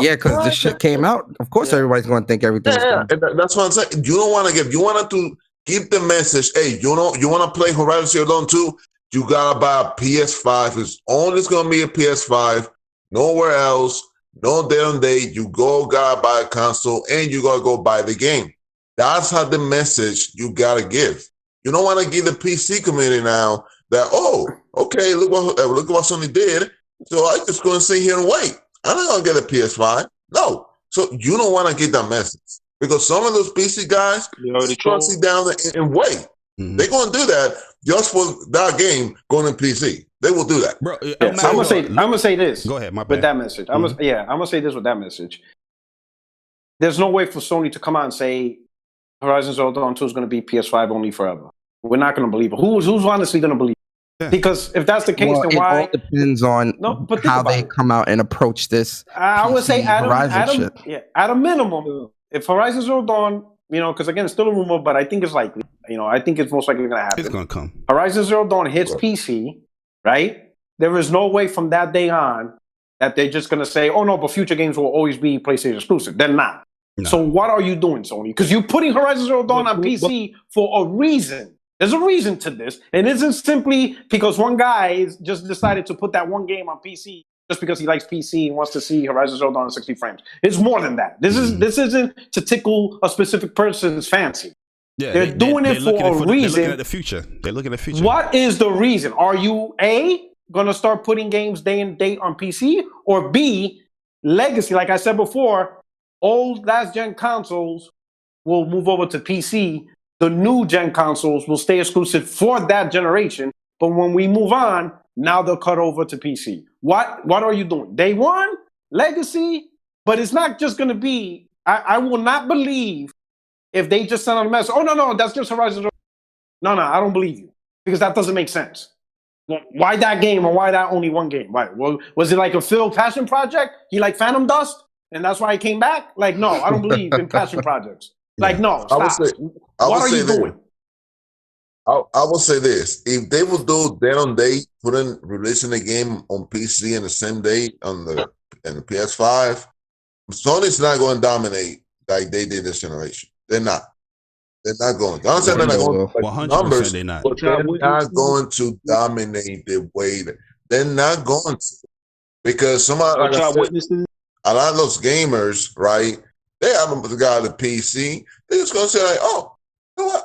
Yeah, because this shit came out. Of course, everybody's going to think everything's and that's what I'm saying. You don't want to give. You want to give the message. Hey, you want to play Horizon Zero Dawn 2? You gotta buy a PS5. It's only going to be a PS5. Nowhere else. No day on day. You gotta buy a console, and you gotta go buy the game. That's how the message you gotta give. You don't want to give the PC community now that, oh, okay, look what Sony did. So I just go and sit here and wait. I'm not going to get a PS5. No. So you don't want to get that message because some of those PC guys sit down and wait. Mm-hmm. They're going to do that just for that game going to PC. They will do that. Bro, I'm gonna say this. Go ahead, my bad. With that message. I'm gonna say this with that message. There's no way for Sony to come out and say Horizon Zero Dawn 2 is going to be PS5 only forever. We're not going to believe it. Who's honestly going to believe it? Yeah. Because if that's the case, then why? It all depends on how they come out and approach this. I would say at a minimum, if Horizon Zero Dawn, because again, it's still a rumor, but I think it's likely. I think it's most likely going to happen. It's going to come. Horizon Zero Dawn hits PC, right? There is no way from that day on that they're just going to say, oh no, but future games will always be PlayStation exclusive. They're not. No. So what are you doing, Sony? Because you're putting Horizon Zero Dawn on PC for a reason. There's a reason to this. And it isn't simply because one guy just decided to put that one game on PC just because he likes PC and wants to see Horizon Zero Dawn in 60 frames. It's more than that. This isn't to tickle a specific person's fancy. Yeah, they're doing it for a reason. They're looking at the future. They're looking at the future. What is the reason? Are you A, going to start putting games day and date on PC? Or B, legacy, like I said before, old last-gen consoles will move over to PC. The new-gen consoles will stay exclusive for that generation. But when we move on, now they'll cut over to PC. What are you doing? Day one, legacy, But it's not just going to be. I will not believe if they just send out a message. Oh no, that's just Horizon. No, I don't believe you because that doesn't make sense. Why that game or why that only one game? Why? Well, was it like a Phil passion project? He like Phantom Dust, and that's why he came back. Like, no, I don't believe in passion projects. Like, no, stop. What are you doing? I will say this: if they will do day on day, releasing the game on PC in the same day on the PS5, Sony's not going to dominate like they did this generation. They're not. They're not going. I'm saying they're not going. 100%, they're not. But they're not going to dominate the way they're not going to, because somebody like I said, a lot of those gamers, right? They haven't got a PC. They're just gonna say like, "Oh, you know what?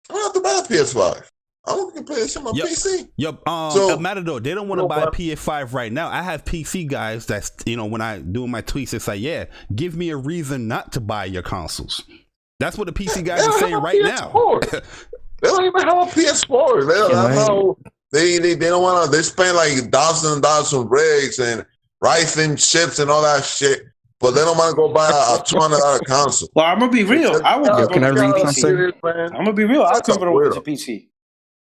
I'm gonna have to buy a PS5. I'm gonna play this on my PC." Yep. So, Matador, they don't want to buy a PS5 right now. I have PC guys that's, when I do my tweets, it's like, yeah, give me a reason not to buy your consoles. That's what the PC guys are saying right now. They don't even have a PS4. They don't want to. They spend like thousands and thousands of rigs and rifling chips and all that shit, but they don't want to go buy a $200 console. Well, I'm gonna be real. I would. Can I read something? I'm gonna be real. I'll convert over to PC.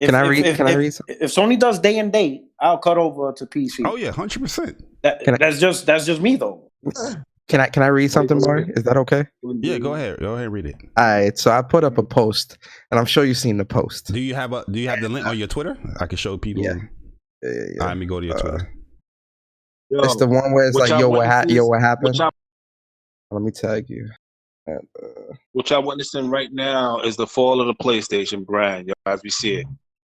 Can I read something? If Sony does day and date, I'll cut over to PC. Oh yeah, 100%. That's just me though. Can I read something, Barry? Is that okay? Yeah, go ahead. Go ahead and read it. All right. So I put up a post, and I'm sure you've seen the post. Do you have the link on your Twitter? I can show people. Yeah. Let me go to your Twitter. It's the one where it's like, what happened? Let me tag you. What y'all witnessing right now is the fall of the PlayStation brand, yo, as we see it.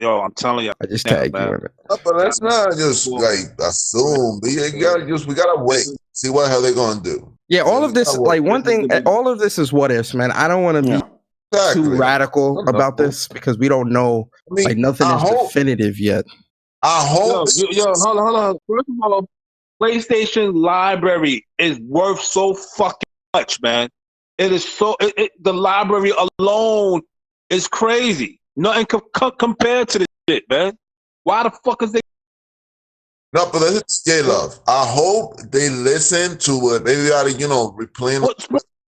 Yo, I'm telling you. I just tagged you in it. But let's not just assume. We gotta wait, see what hell they're gonna do. Yeah, all of this, like one thing, all of this is what ifs, man. I don't want to be too radical about this because we don't know. Like nothing is definitive yet. I hope. Yo, hold on. First of all, PlayStation library is worth so fucking much, man. It is so. The library alone is crazy. Nothing compared to this shit, man. Why the fuck is they? No, but it's love. I hope they listen to what they gotta, replaying.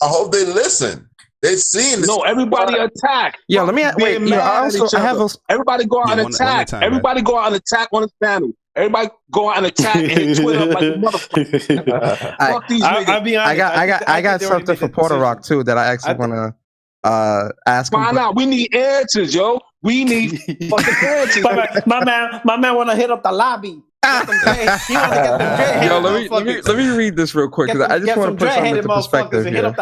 I hope they listen. They've seen this. No, everybody attack. Yeah, let me wait. Everybody go out and attack. Everybody go out and attack on the channel. Everybody go out and attack and hit Twitter like a motherfucker. Fuck these niggas. I got something for Porter Rock too that I actually want to ask. Find out. We need answers, yo. We need fucking answers. my man want to hit up the lobby. Yo, let me read this real quick because I just want to put something into perspective here.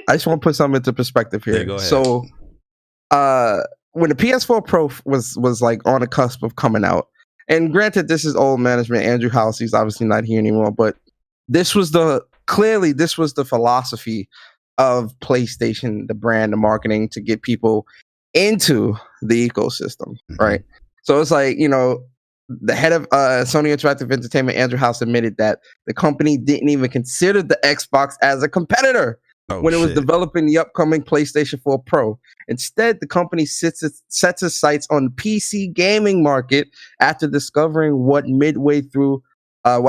I just want to put something into perspective here. Yeah, so, when the PS4 Pro was like on the cusp of coming out, and granted, this is old management. Andrew House, he's obviously not here anymore, but this was the philosophy of PlayStation, the brand, the marketing to get people into the ecosystem, right? So it's like, the head of Sony Interactive Entertainment, Andrew House, admitted that the company didn't even consider the Xbox as a competitor when it was developing the upcoming PlayStation 4 Pro. Instead, the company sets its sights on the PC gaming market after discovering what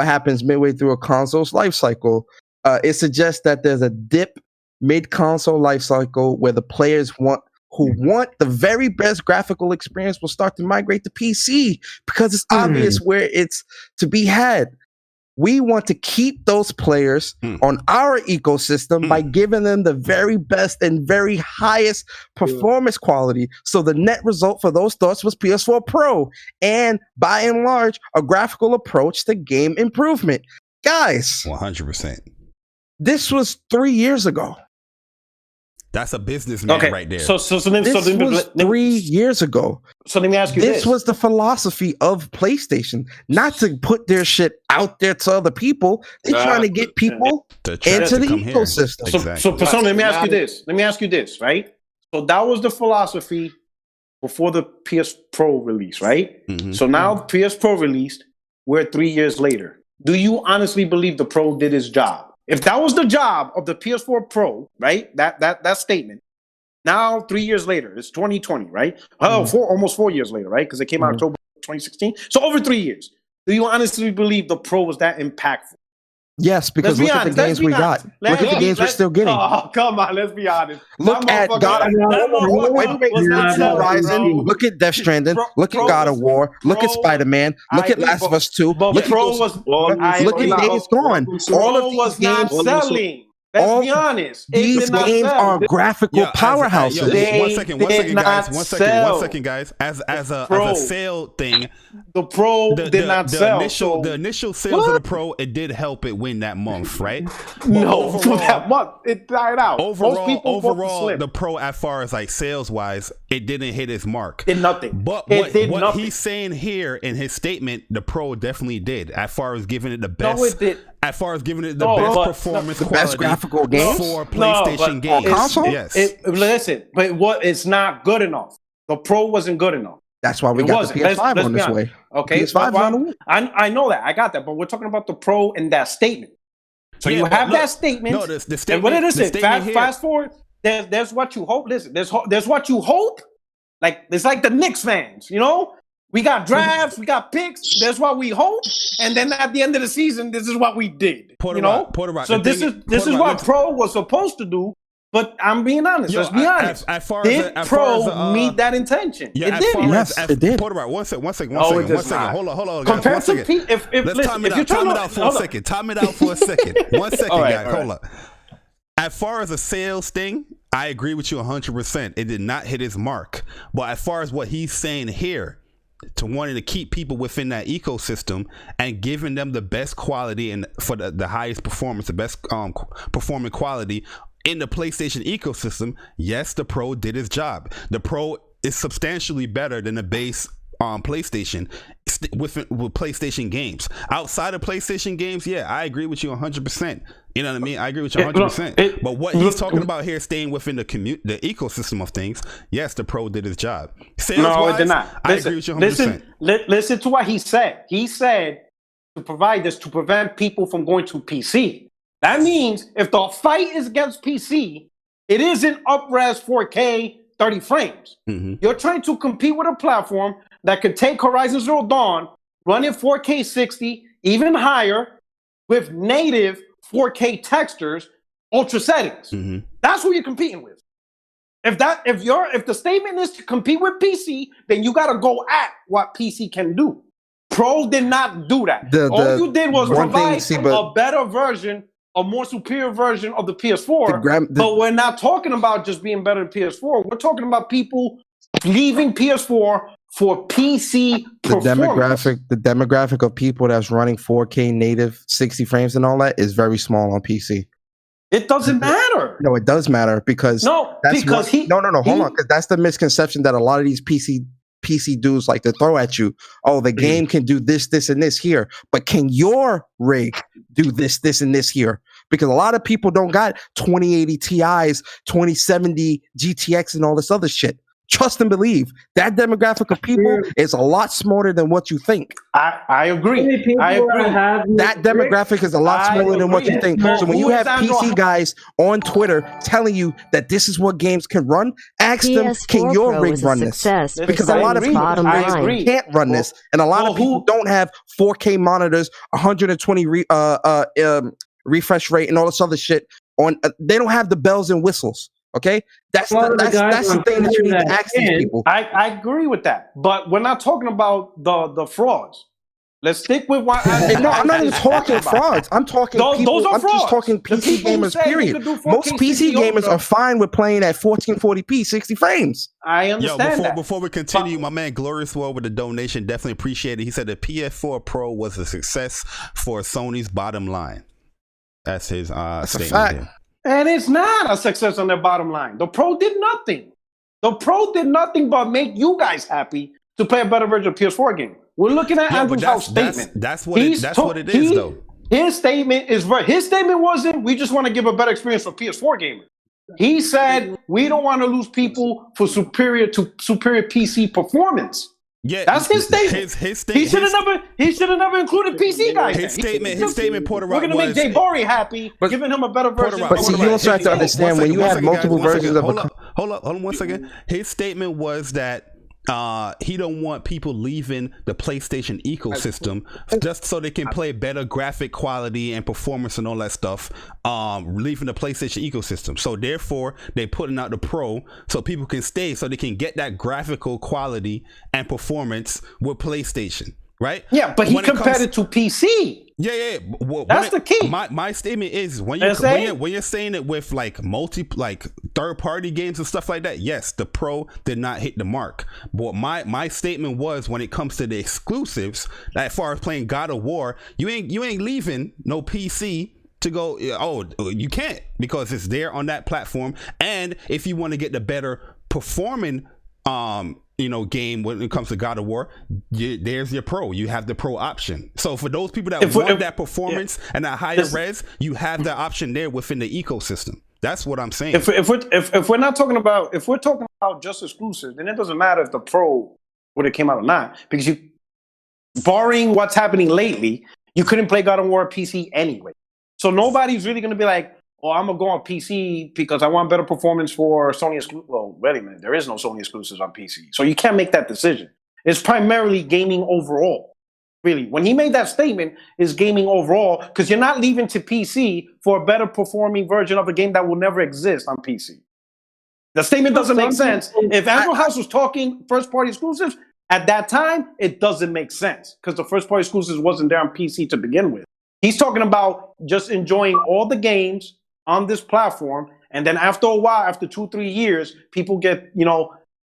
happens midway through a console's life cycle. It suggests that there's a dip mid-console life cycle where the players who want the very best graphical experience will start to migrate to PC because it's obvious where it's to be had. We want to keep those players on our ecosystem by giving them the very best and very highest performance quality. So the net result for those thoughts was PS4 Pro and, by and large, a graphical approach to game improvement. Guys, 100%. This was 3 years ago. That's a businessman right there. This was 3 years ago. So let me ask you this. This was the philosophy of PlayStation, not to put their shit out there to other people. They're trying to get people into the ecosystem. So let me ask you this, right? So that was the philosophy before the PS Pro release, right? Mm-hmm. So now PS Pro released, we're 3 years later. Do you honestly believe the Pro did its job? If that was the job of the PS4 Pro, right? That statement. Now, 3 years later, it's 2020, right? Almost 4 years later, right? Because it came out October 2016. So over 3 years. Do you honestly believe the Pro was that impactful? Yes, because look at the games we got. Look at the games we're still getting. Oh, come on, let's be honest. Look at God of War. Horizon. Look at Death Stranding. Look at God of War. Look at Spider-Man. Look at Last of Us 2. Look at Days Gone. All of these games selling. Let's be honest. These games are graphical powerhouses. One second, guys. As a sale thing, the Pro did not sell. The initial sales of the Pro, it did help it win that month, right? No, for that month it died out. Overall, the Pro, as far as like sales wise, it didn't hit its mark. Did nothing. But what he's saying here in his statement, the Pro definitely did. As far as giving it the best. No, it did. As far as giving it the best performance, the best graphical games for PlayStation games. Console? Yes. Listen, but it's not good enough. The Pro wasn't good enough. That's why we got the PS5 on this way. Okay, PS5 on the way. I know that. I got that. But we're talking about the Pro in that statement. So you have that statement. No, the statement. And what it is, fast forward. There's what you hope. Listen, there's what you hope. Like it's like the Knicks fans, you know. We got drafts, we got picks. That's what we hope, and then at the end of the season, this is what we did. So this is what Pro was supposed to do. But I'm being honest. Let's be honest. Did Pro meet that intention? Yeah, it did. Yes, it did. One second. Hold on. Compared to let's time it out for a second. Time it out for a second. 1 second, guys. Hold up. As far as a sales thing, I agree with you 100%. It did not hit its mark. But as far as what he's saying here, to wanting to keep people within that ecosystem and giving them the best quality and for the highest performance, the best performing quality in the PlayStation ecosystem, yes, the Pro did its job. The Pro is substantially better than the base PlayStation with PlayStation games. Outside of PlayStation games, yeah, I agree with you 100%. You know what I mean? I agree with you 100%. But what he's talking about here, staying within the ecosystem of things, yes, the Pro did his job. No, it did not. I agree with you 100%. Listen to what he said. He said to provide this to prevent people from going to PC. That means if the fight is against PC, it isn't up-res 4K 30 frames. Mm-hmm. You're trying to compete with a platform that could take Horizon Zero Dawn, run in 4K 60, even higher, with native 4K textures, ultra settings. Mm-hmm. That's what you're competing with. If the statement is to compete with PC, then you got to go at what PC can do. Pro did not do that. All you did was provide a better version, a more superior version of the PS4. But we're not talking about just being better than PS4. We're talking about people leaving PS4 for PC performance. The demographic of people that's running 4K native 60 frames and all that is very small on PC. It doesn't matter. No, it does matter because hold on, because that's the misconception that a lot of these PC dudes like to throw at you. Oh, the game can do this, and this here, but can your rig do this, and this here? Because a lot of people don't got 2080 Ti's, 2070 GTX, and all this other shit. Trust and believe that demographic of people is a lot smarter than what you think. I agree. That demographic is a lot smaller than what you think. So when you have PC guys on Twitter telling you that this is what games can run, ask them, can your rig run this? Because a lot of people can't run this, and a lot of people don't have 4K monitors, 120 refresh rate, and all this other shit on. They don't have the bells and whistles. Okay, that's the thing that you need to ask these people. I agree with that, but we're not talking about the frauds. Let's stick with what. I'm not even talking frauds. I'm talking people. Those are I'm frauds. just talking PC gamers. Period. Most PC gamers are fine with playing at 1440p 60 frames. I understand that. Before we continue, my man Glorious World with the donation, definitely appreciate it. He said the PS4 Pro was a success for Sony's bottom line. That's his statement. Fact. There. And it's not a success on their bottom line. The Pro did nothing. The Pro did nothing but make you guys happy to play a better version of PS4 game. We're looking at Andrew Howe's statement. That's what it is, though. His statement wasn't, we just want to give a better experience for PS4 gamers. He said, we don't want to lose people for superior PC performance. Yeah, that's his statement. His statement. He should have never included PC guys. His statement, Porter. We're gonna make Jay Bari happy, giving him a better version. But see, you also have to understand when you have multiple versions of. Hold up, 1 second. His statement was that he don't want people leaving the PlayStation ecosystem just so they can play better graphic quality and performance and all that stuff. Leaving the PlayStation ecosystem, so therefore they putting out the Pro so people can stay, so they can get that graphical quality and performance with PlayStation. Right? Yeah, but he compared it to PC. Yeah. Well, that's the key. My statement is when you're saying it with like third party games and stuff like that. Yes, the Pro did not hit the mark. But my statement was when it comes to the exclusives, as far as playing God of War, you ain't leaving no PC to go. Oh, you can't, because it's there on that platform. And if you want to get the better performing game when it comes to God of War, there's your Pro. You have the Pro option. So for those people that want that performance and that higher res, you have that option there within the ecosystem. That's what I'm saying. If we're talking about just exclusives, then it doesn't matter if the Pro would have came out or not, because barring what's happening lately, you couldn't play God of War PC anyway. So nobody's really going to be like, oh, I'm going to go on PC because I want better performance for Sony exclusives. Well, wait a minute. There is no Sony exclusives on PC. So you can't make that decision. It's primarily gaming overall. Really, when he made that statement, is gaming overall, because you're not leaving to PC for a better performing version of a game that will never exist on PC. The statement doesn't make sense. If Andrew House was talking first-party exclusives, at that time, it doesn't make sense, because the first-party exclusives wasn't there on PC to begin with. He's talking about just enjoying all the games on this platform, and then after a while, after 2-3 years, people get,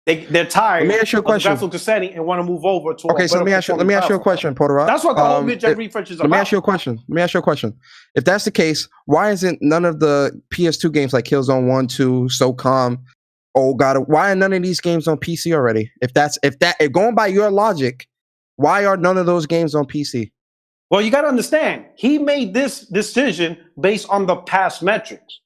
they're tired. Let me ask you a question. Of graphical setting and want to move over to. Okay, so let me ask you a question, Porter. That's what the whole mid-gen refresh is about. Let me ask you a question. If that's the case, why isn't none of the PS2 games like Killzone 1, 2, SOCOM, why are none of these games on PC already? If going by your logic, why are none of those games on PC? Well, you got to understand, he made this decision based on the past metrics.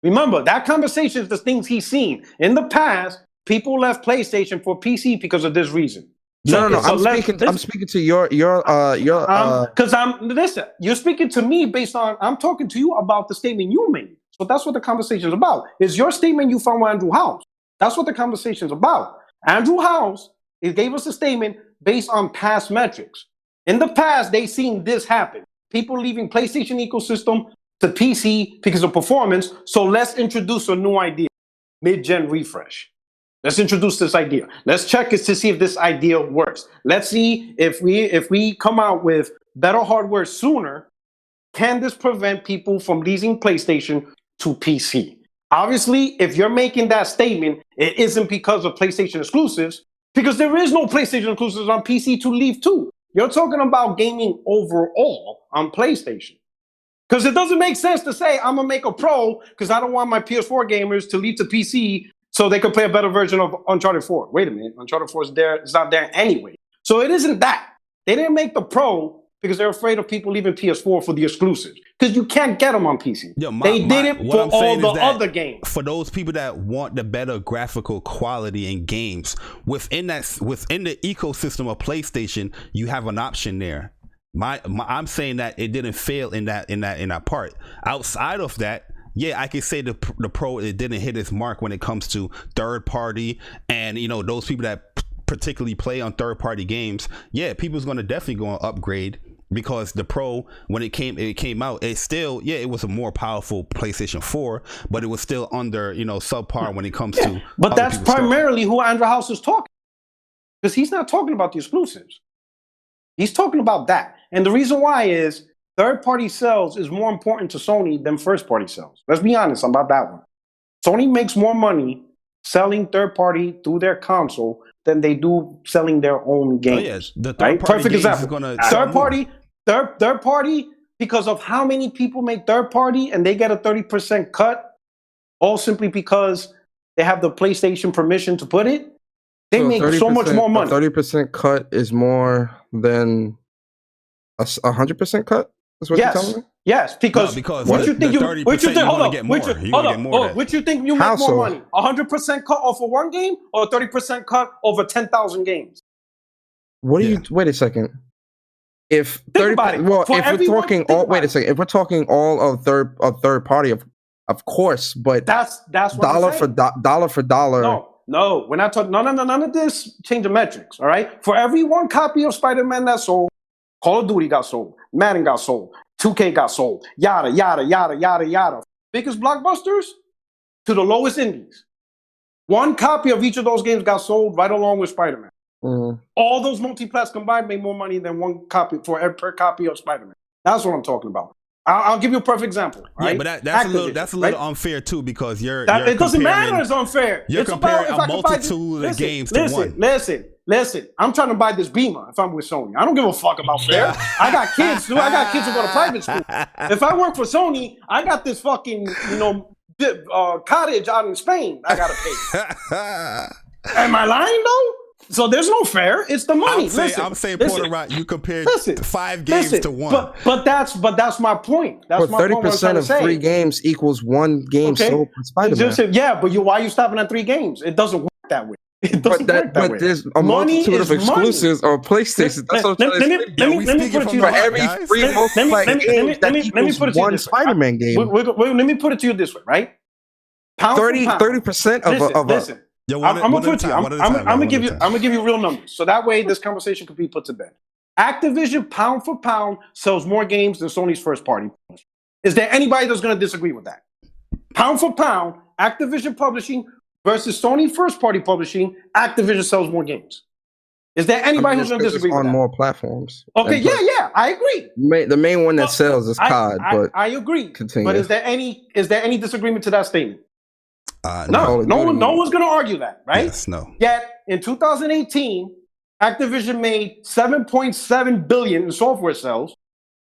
Remember, that conversation is the things he's seen. In the past, people left PlayStation for PC because of this reason. No. I'm speaking to your. Because listen, you're speaking to me based on. I'm talking to you about the statement you made. So that's what the conversation is about. It's your statement you found with Andrew House. That's what the conversation is about. Andrew House, he gave us a statement based on past metrics. In the past, they seen this happen. People leaving PlayStation ecosystem to PC because of performance. So let's introduce a new idea. Mid-gen refresh. Let's introduce this idea. Let's check it to see if this idea works. Let's see if we come out with better hardware sooner, can this prevent people from leasing PlayStation to PC? Obviously, if you're making that statement, it isn't because of PlayStation exclusives, because there is no PlayStation exclusives on PC to leave to. You're talking about gaming overall on PlayStation. Because it doesn't make sense to say, I'm going to make a Pro because I don't want my PS4 gamers to leave to PC so they can play a better version of Uncharted 4. Wait a minute. Uncharted 4 is there. It's not there anyway. So it isn't that. They didn't make the Pro because they're afraid of people leaving PS4 for the exclusives. Because you can't get them on PC. They did it for all the other games. For those people that want the better graphical quality in games, within the ecosystem of PlayStation, you have an option there. I'm saying that it didn't fail in that part. Outside of that, yeah, I could say the Pro, it didn't hit its mark when it comes to third party, and those people that particularly play on third party games. Yeah, people's gonna definitely go and upgrade, because the Pro, when it came out, it still, it was a more powerful PlayStation 4, but it was still under subpar when it comes to. But that's primarily who Andrew House is talking, because he's not talking about the exclusives. He's talking about that, and the reason why is third-party sales is more important to Sony than first-party sales. Let's be honest about that one. Sony makes more money selling third-party through their console than they do selling their own games. Oh, yes. The third-party perfect example. Third-party, because of how many people make third-party and they get a 30% cut, all simply because they have the PlayStation permission to put it, they make so much more money. 30% cut is more than a 100% cut? That's what you're telling me? Yes, because what you think you make more money? 100% cut off of one game or 30% cut over 10,000 games? What do you wait a second. If 30 well, if we're talking all if we're talking all of third party, of course, but that's dollar for dollar. No, No, we're not talking. None of this change of metrics. All right. For every one copy of Spider-Man that sold, Call of Duty got sold, Madden got sold, 2K got sold, yada yada yada yada yada. Biggest blockbusters to the lowest indies. One copy of each of those games got sold right along with Spider-Man. All those multiplats combined made more money than one copy per copy of Spider-Man. That's what I'm talking about. I'll give you a perfect example. Right? Yeah, but that's a little unfair too, because it doesn't matter. It's unfair. You're comparing a multitude of games to one. Listen. I'm trying to buy this Beamer if I'm with Sony. I don't give a fuck about fair. I got kids, dude. I got kids who go to private school. If I work for Sony, I got this fucking cottage out in Spain I gotta pay. Am I lying though? So there's no fair. It's the money. I'm saying Porter Rock. You compared 5 games to one. But that's my point. That's my 30% of 3 games equals 1 game sold for Spider-Man. Yeah, but why are you stopping at 3 games? It doesn't work that way. It doesn't work that way. But there's a multitude of exclusives on PlayStation. That's what I'm saying. Let me put it to you. For every 3 multiplayer games, that equals 1 Spider-Man game. Let me put it to you this way, right? 30% of listen. I'm gonna give you real numbers, so that way this conversation could be put to bed. Activision, pound for pound, sells more games than Sony's first party. Is there anybody that's going to disagree with that? Pound for pound, Activision publishing versus Sony first party publishing, Activision sells more games. Is there anybody who's going to disagree with that? On more platforms. Okay, yeah, I agree. The main one that sells is COD, but I agree. Continue. But is there any disagreement to that statement? No one's going to argue that, right? Yes, no. Yet in 2018, Activision made $7.7 billion in software sales.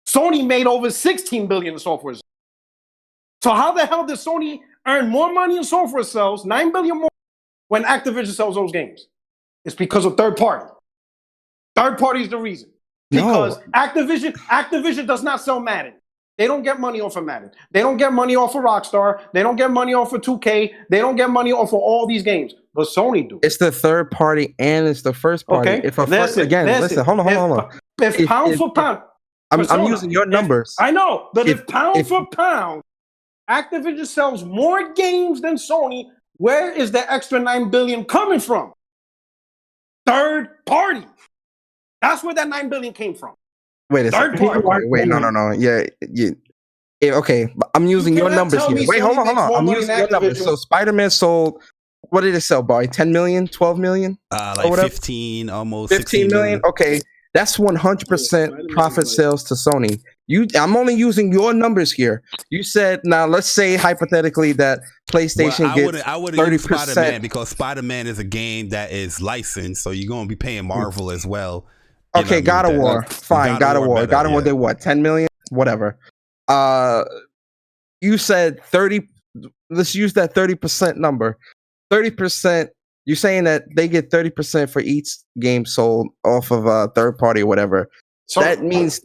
Sony made over $16 billion in software sales. So how the hell did Sony earn more money in software sales, $9 billion more, when Activision sells those games? It's because of third party. Third party is the reason. Because Activision does not sell Madden. They don't get money off of Madden. They don't get money off of Rockstar. They don't get money off of 2K. They don't get money off of all these games. But Sony do. It's the third party and it's the first party. Okay. Listen, hold on. If pound for pound. I'm using your numbers. I know, but if pound for pound, Activision sells more games than Sony, where is the extra $9 billion coming from? Third party. That's where that $9 billion came from. Wait a second. Wait, no. Yeah, okay, I'm using your numbers here. Wait, hold on. I'm using your numbers. So Spider-Man sold, what did it sell, Barry? 10 million, 12 million? Like 15, almost 15 million. Okay, that's 100% profit sales to Sony. I'm only using your numbers here. You said, now let's say hypothetically that PlayStation gets 30%. I wouldn't use Spider-Man because Spider-Man is a game that is licensed, so you're going to be paying Marvel as well. Okay, God of War. Fine, God of War. God of War did what? 10 million? Whatever. You said 30. Let's use that 30% number. 30%. You're saying that they get 30% for each game sold off of a third party or whatever. So that means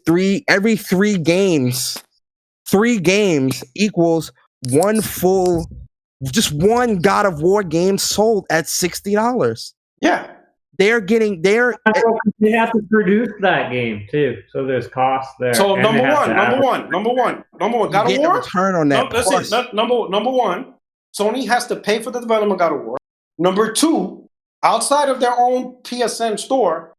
every 3 games equals just one God of War game sold at $60. Yeah. They have to produce that game too, so there's costs there. So number one, God of War. Return on that. Number one, Sony has to pay for the development of God of War. Number 2, outside of their own PSN store,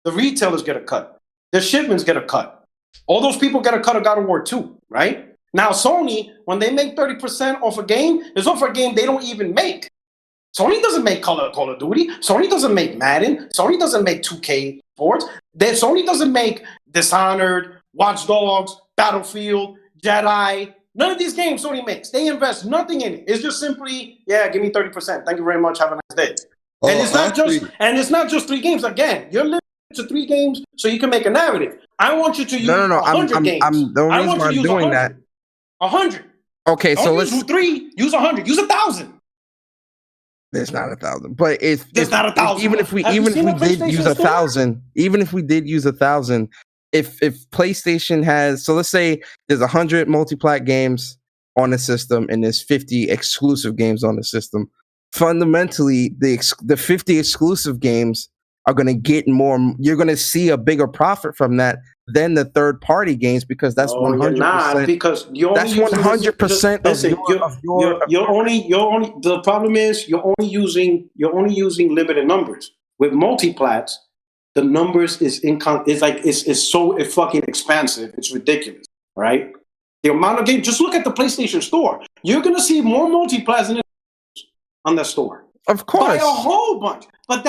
the retailers get a cut. The shipments get a cut. All those people get a cut of God of War 2, right? Now Sony, when they make 30% off a game, it's off a game they don't even make. Sony doesn't make Call of Duty. Sony doesn't make Madden. Sony doesn't make 2K Sports. Sony doesn't make Dishonored, Watch Dogs, Battlefield, Jedi. None of these games Sony makes. They invest nothing in it. It's just simply, give me 30%. Thank you very much. Have a nice day. And it's not just 3 games. Again, you're limited to 3 games so you can make a narrative. I want you to use 100 games. The reason why I'm doing that. 100. Okay, so let's use 3. Use 100. Use 1,000. There's not 1,000, but it's not 1,000. Even if we did use 1,000, if PlayStation has, so let's say there's 100 multi-plat games on the system and there's 50 exclusive games on the system. Fundamentally, the 50 exclusive games are going to get more. You're going to see a bigger profit from that than the third party games because that's 100%. Because that's 100% of your. You're only. The problem is you're only using limited numbers. With multiplats, the numbers is it's so fucking expansive. It's ridiculous, right? The amount of games. Just look at the PlayStation Store. You're gonna see more multiplats on the store. Of course, by a whole bunch. But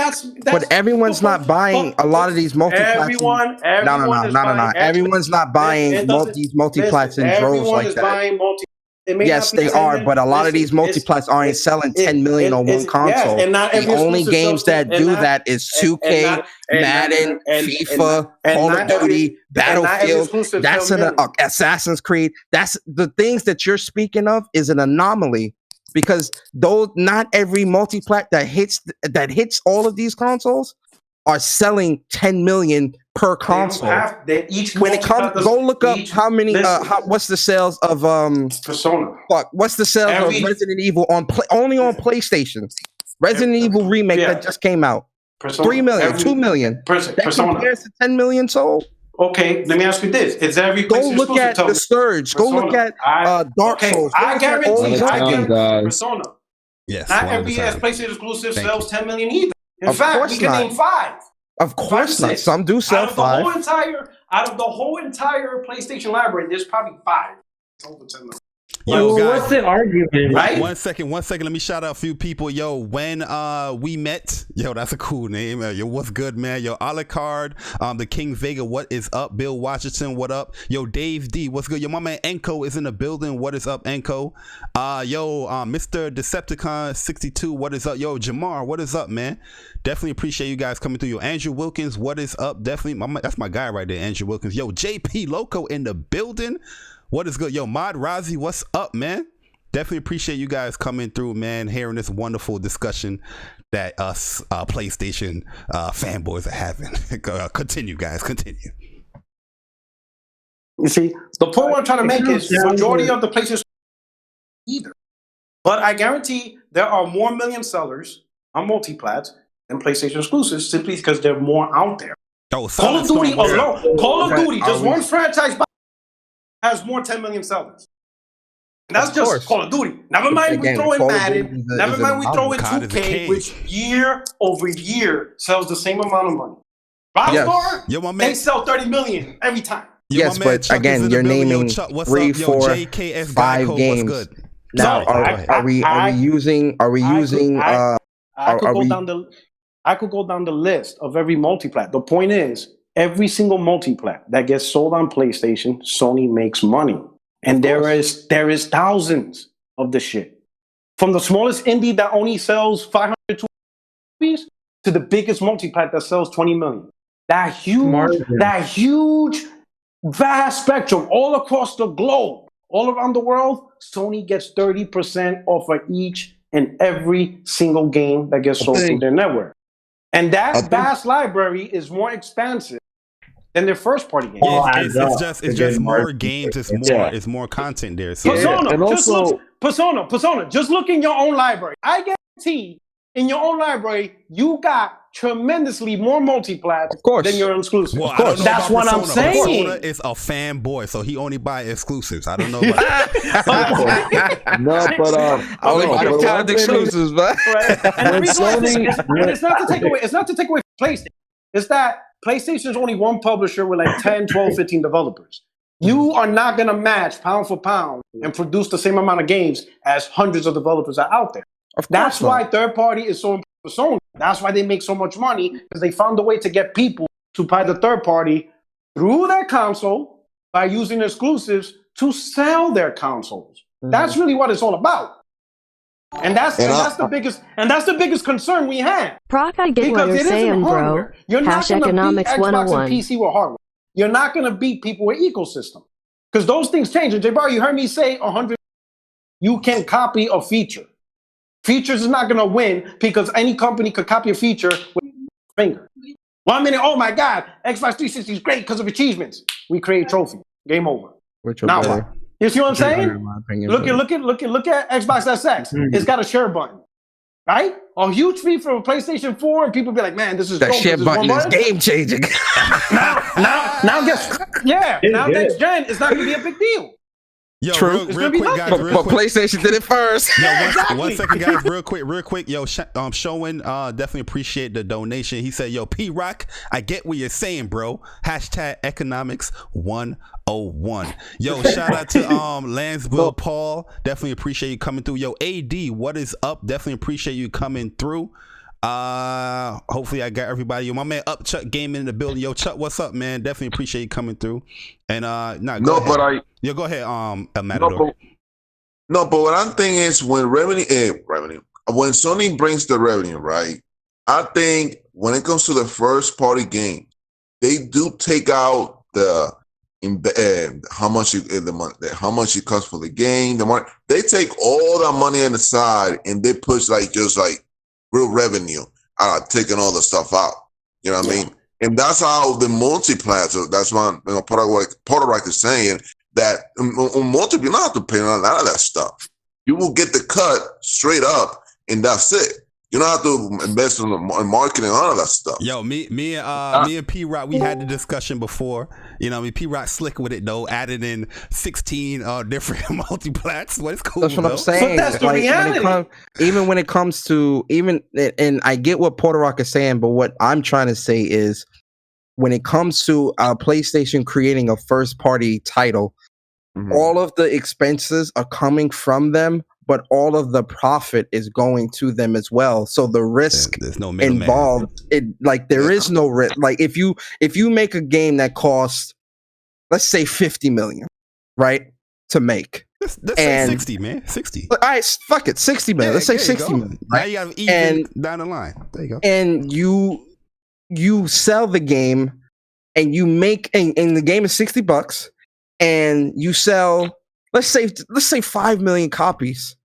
but everyone's not buying a lot of these multiplats. Everyone no. Everyone's not buying these multiplats in droves like that. Yes, they are, but a lot of these multiplats aren't selling 10 million on one console. The only games that do that is 2K, Madden, FIFA, Call of Duty, Battlefield. That's an Assassin's Creed. That's the things that you're speaking of is an anomaly. Because though not every multiplat that hits all of these consoles are selling 10 million per console. When it comes, go look up how many. What's the sales of Persona? What's the sales of Resident Evil only on PlayStation? Resident Evil remake that just came out. Persona. 3 million, 2 million. That compares to 10 million sold. Okay, let me ask you this: is every go look at the Surge? Go look at Dark Souls. I guarantee Persona. Yes, not every PlayStation exclusive sells 10 million either. In fact, we can name 5. Of course not. Some do sell 5. Out of the whole entire PlayStation library, there's probably 5. Over 10 million. Yo, guys, what's the argument? Right? One second. Let me shout out a few people. Yo, when we met, yo, that's a cool name. Yo, what's good, man? Yo, Alucard, the King Vega, what is up? Bill Washington, what up? Yo, Dave D, what's good? Yo, my man Enko is in the building. What is up, Enko? Mr. Decepticon 62, what is up? Yo, Jamar, what is up, man? Definitely appreciate you guys coming through. Yo, Andrew Wilkins, what is up? Definitely, that's my guy right there, Andrew Wilkins. Yo, JP Loco in the building. What is good? Yo, Mod Razi, what's up, man? Definitely appreciate you guys coming through, man, hearing this wonderful discussion that us PlayStation fanboys are having. Continue, guys, continue. You see, the point I'm trying to make is the majority of the PlayStation either. But I guarantee there are more million sellers on multiplats than PlayStation exclusives simply because they're more out there. Oh, Call of Duty alone. Call of Duty, just one franchise has more 10 million sellers. And that's just Call of Duty. Never mind we throw in Madden. Never mind we throw in 2K, which year over year sells the same amount of money. Rockstar, they sell 30 million every time. Yes, but again, you're naming 3, 4, 5 games. Now, are we using? I could go down the list of every multiplat. The point is, every single multiplat that gets sold on PlayStation, Sony makes money. And there is thousands of the shit. From the smallest indie that only sells 500 copies to the biggest multiplat that sells 20 million. That huge, vast spectrum all across the globe, all around the world, Sony gets 30% off of each and every single game that gets sold through their network. And that vast library is more expansive than their first party game. It's just more games. It's more content there. So. Persona. Just look in your own library. I guarantee in your own library you got tremendously more multiplats than your exclusives. Well, of course, that's what I'm saying. Persona is a fanboy, so he only buy exclusives. I don't know about that. No, but only count exclusives, but and the reason why it's not to take away. It's not to take away from PlayStation. It's that PlayStation is only one publisher with like 10, 12, 15 developers. You are not going to match pound for pound and produce the same amount of games as hundreds of developers are out there. That's why third party is so important for Sony. That's why they make so much money, because they found a way to get people to buy the third party through their console by using exclusives to sell their consoles. That's really what it's all about. And that's the biggest concern we have. Proc, I get what you're saying, bro. You're not going to beat Economics Xbox 101. and PC with hardware. You're not going to beat people with ecosystem, because those things change. And J-Bar, you heard me say 100. You can copy a feature. Features is not going to win because any company could copy a feature with a finger. 1 minute, oh my God, Xbox 360 is great because of achievements. We create trophy. Game over. Now what? You see what I'm saying? Look at Xbox SX. It's got a share button, right? a huge fee for a PlayStation 4, and people be like, "Man, this is that dope. share button is game changing." now next gen is not gonna be a big deal. Yo, True. real quick, guys. But PlayStation did it first. Yo, one second, guys. Real quick. Yo, Showing, definitely appreciate the donation. He said, "Yo, P Rock, I get what you're saying, bro. Hashtag economics 101." Yo, shout out to Lansville Paul. Definitely appreciate you coming through. Yo, AD, what is up? Definitely appreciate you coming through. Hopefully I got everybody. Yo, my man Up Chuck Gaming in the building. Yo, Chuck, what's up, man? Definitely appreciate you coming through. And go ahead. Matador. But what I'm thinking is when when Sony brings the revenue, right? I think when it comes to the first party game, they do take out how much how much it costs for the game, the money. They take all that money on the side and they push just real revenue, taking all the stuff out. You know what I mean? And that's how the multiplayer. That's why Puerto Rico is saying that on multi, you don't have to pay a lot of that stuff. You will get the cut straight up, and that's it. You don't have to invest in marketing, all of that stuff. Yo, me and P Rock, we had the discussion before. You know, P Rock slick with it though, added in 16 different multiplats. What is cool? That's what I'm saying. But that's the reality. Even when it comes to and I get what Puerto Rock is saying, but what I'm trying to say is, when it comes to PlayStation creating a first party title, all of the expenses are coming from them, but all of the profit is going to them as well. So the risk there's no involved, there is no risk. Like if you make a game that costs, let's say $50 million, right, to make. Let's say 60, man. 60. All right, fuck it, 60 million. Let's say 60 million. Right? Now you got even down the line. There you go. And you sell the game, and you make, and the game is $60, and you sell, let's say 5 million copies,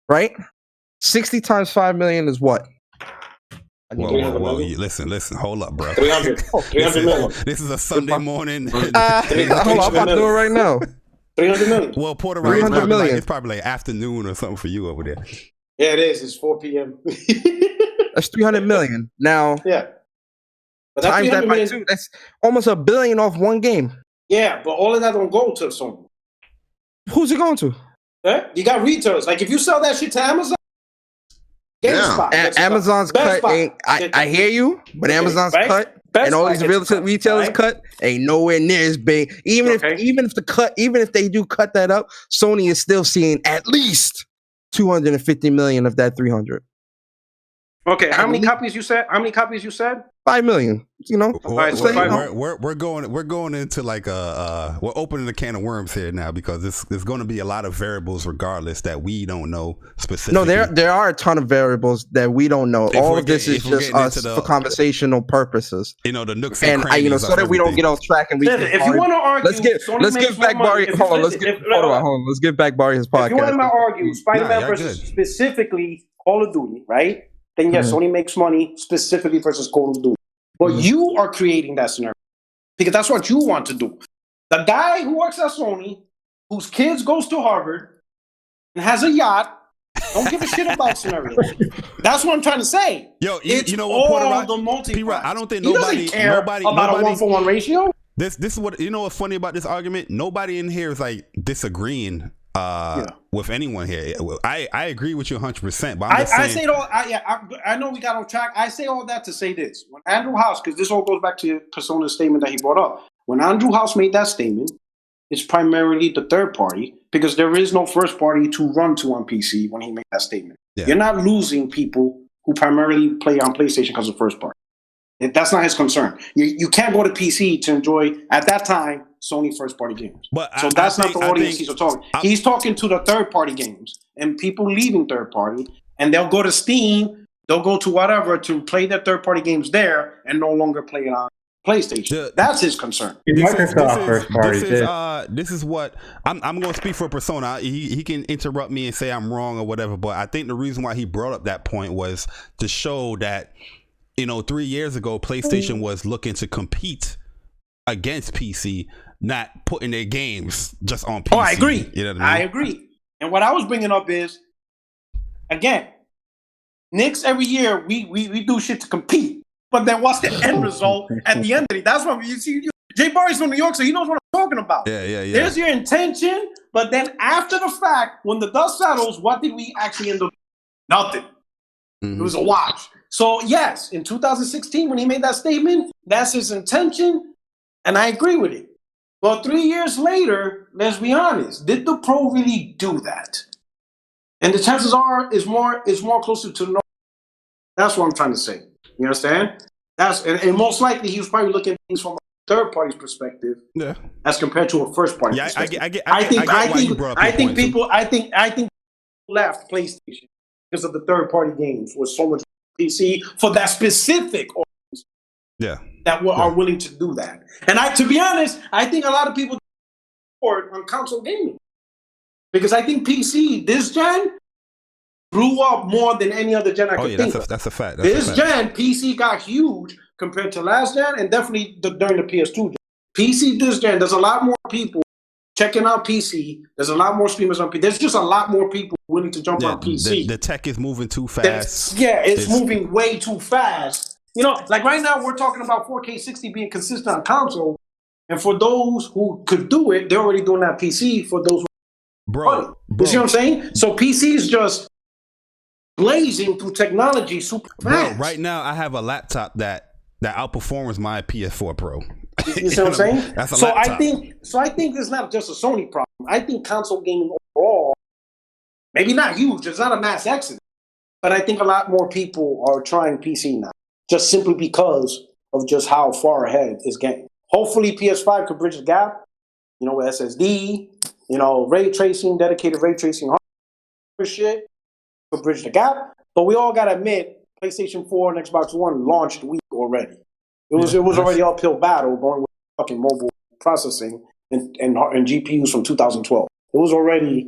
right? 60 times 5 million is what? Whoa. Listen. Hold up, bro. 300 million. This is a Sunday morning. Hold on, I'm about to do it right now. 300 million. Well, Puerto Rico, 300 million. It's probably like afternoon or something for you over there. Yeah, it is. It's 4 p.m. That's 300 million. Now, yeah. But times that by two, that's almost $1 billion off one game. Yeah, but all of that don't go to Sony. Who's it going to? You got retailers. Like if you sell that shit to Amazon, Amazon's cut ain't. I hear you, but Amazon's cut and all these retailers cut ain't nowhere near as big. Even if they do cut that up, Sony is still seeing at least 250 million of that 300. Okay, how many copies you said? 5 million. You know, we're going into like we're opening a can of worms here now, because there's going to be a lot of variables regardless that we don't know specifically. No, there are a ton of variables that we don't know. All of this is just us for conversational purposes. You know, the nooks and crannies, so that we don't get off track. And if you want to argue, let's give back Barry. Hold on, let's give back Barry his podcast. If you want to argue Spider-Man versus specifically Call of Duty, right? Then yes, Sony makes money specifically versus Call of Duty. But you are creating that scenario because that's what you want to do. The guy who works at Sony, whose kids goes to Harvard and has a yacht, don't give a shit about scenarios. That's what I'm trying to say. Yo, it's you know what, all the multi. I don't think nobody care about a 1-for-1 ratio. This is what, you know what's funny about this argument? Nobody in here is like disagreeing with anyone here. I agree with you 100%, but I say it all. I know we got on track. I say all that to say this: when Andrew House, because this all goes back to Persona's statement that he brought up. When Andrew House made that statement, it's primarily the third party, because there is no first party to run to on PC. When he made that statement, you're not losing people who primarily play on PlayStation because of first party. That's not his concern. You can't go to PC to enjoy, at that time, Sony first-party games. So that's not the audience he's talking. He's talking to the third-party games and people leaving third-party, and they'll go to Steam, they'll go to whatever to play their third-party games there and no longer play it on PlayStation. That's his concern. This is what I'm going to speak for Persona. He can interrupt me and say I'm wrong or whatever, but I think the reason why he brought up that point was to show that, you know, 3 years ago, PlayStation was looking to compete against PC, not putting their games just on PC. Oh, I agree. You know what I agree. And what I was bringing up is, again, Knicks every year we do shit to compete, but then what's the end result at the end of it? That's what you see. Jay Barry's from New York, so he knows what I'm talking about. Yeah. There's your intention, but then after the fact, when the dust settles, what did we actually end up? Nothing. It was a wash. So yes, in 2016, when he made that statement, that's his intention, and I agree with it. But 3 years later, let's be honest, did the pro really do that? And the chances are is more closer to no. That's what I'm trying to say. You understand? And most likely he was probably looking at things from a third party's perspective, as compared to a first party. Yeah, perspective. I think people left PlayStation because of the third party games was so much PC for that specific audience. That are willing to do that. And to be honest, I think a lot of people on console gaming. Because I think PC this gen blew up more than any other gen I could think of. That's a fact. This gen, PC got huge compared to last gen, and definitely during the PS2 gen. PC this gen, there's a lot more people checking out PC. There's a lot more streamers on PC. There's just a lot more people willing to jump on PC. The tech is moving too fast. It's moving way too fast. You know, like right now we're talking about 4K 60 being consistent on console, and for those who could do it, they're already doing that PC. For those who Bro. You see what I'm saying? So PC is just blazing through technology super fast. Bro, right now I have a laptop that outperforms my PS4 Pro. You see what I'm saying? That's a laptop. I think it's not just a Sony problem. I think console gaming overall, maybe not huge, it's not a mass exodus, but I think a lot more people are trying PC now, just simply because of just how far ahead is getting. Hopefully PS5 could bridge the gap, you know, with SSD, you know, ray tracing, dedicated ray tracing hardware shit to bridge the gap. But we all gotta admit, PlayStation 4 and Xbox One launched weak already. It was already an uphill battle going with fucking mobile processing and GPUs from 2012. It was already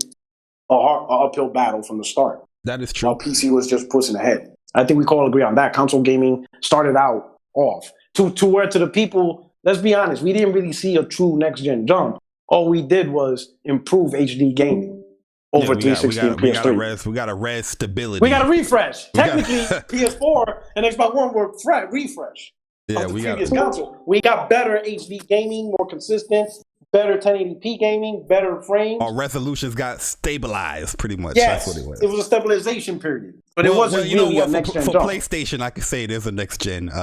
a uphill battle from the start. That is true. While PC was just pushing ahead. I think we can all agree on that. Console gaming started out off to where to the people. Let's be honest, we didn't really see a true next gen jump. All we did was improve HD gaming over 360 and PS3. We got a res stability. We got a refresh. Technically, PS4 and Xbox One were refresh. Yeah, of the previous console. We got better HD gaming, more consistent, better 1080p gaming, better frames. Our resolutions got stabilized pretty much. Yes, that's what it was. It was a stabilization period. But it wasn't really a next gen for jump. PlayStation, I could say there's a next gen leap.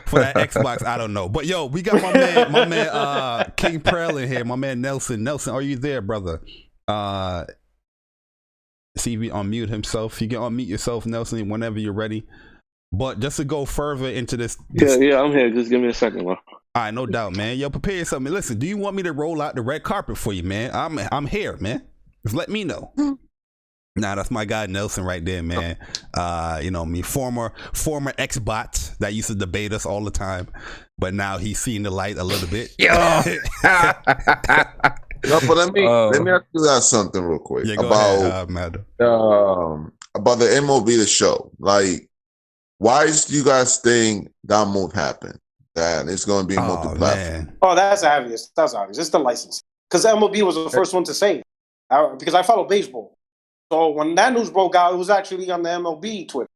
For that Xbox, I don't know. But yo, we got my man King Prell in here, my man Nelson. Nelson, are you there, brother? See if he unmute himself. You can unmute yourself, Nelson, whenever you're ready. But just to go further into this. Yeah, I'm here. Just give me a second, bro. All right, no doubt, man. Yo, prepare yourself. Listen, do you want me to roll out the red carpet for you, man? I'm here, man. Just let me know. Nah, that's my guy Nelson right there, man. You know me, former X-bot that used to debate us all the time, but now he's seeing the light a little bit. No, but let me ask you guys something real quick about the MLB the show. Like, why do you guys think that move happened? That it's going to be multi-platform. Oh, that's obvious. That's obvious. It's the license. Because MLB was the first one to say it. Because I follow baseball. So when that news broke out, it was actually on the MLB Twitter.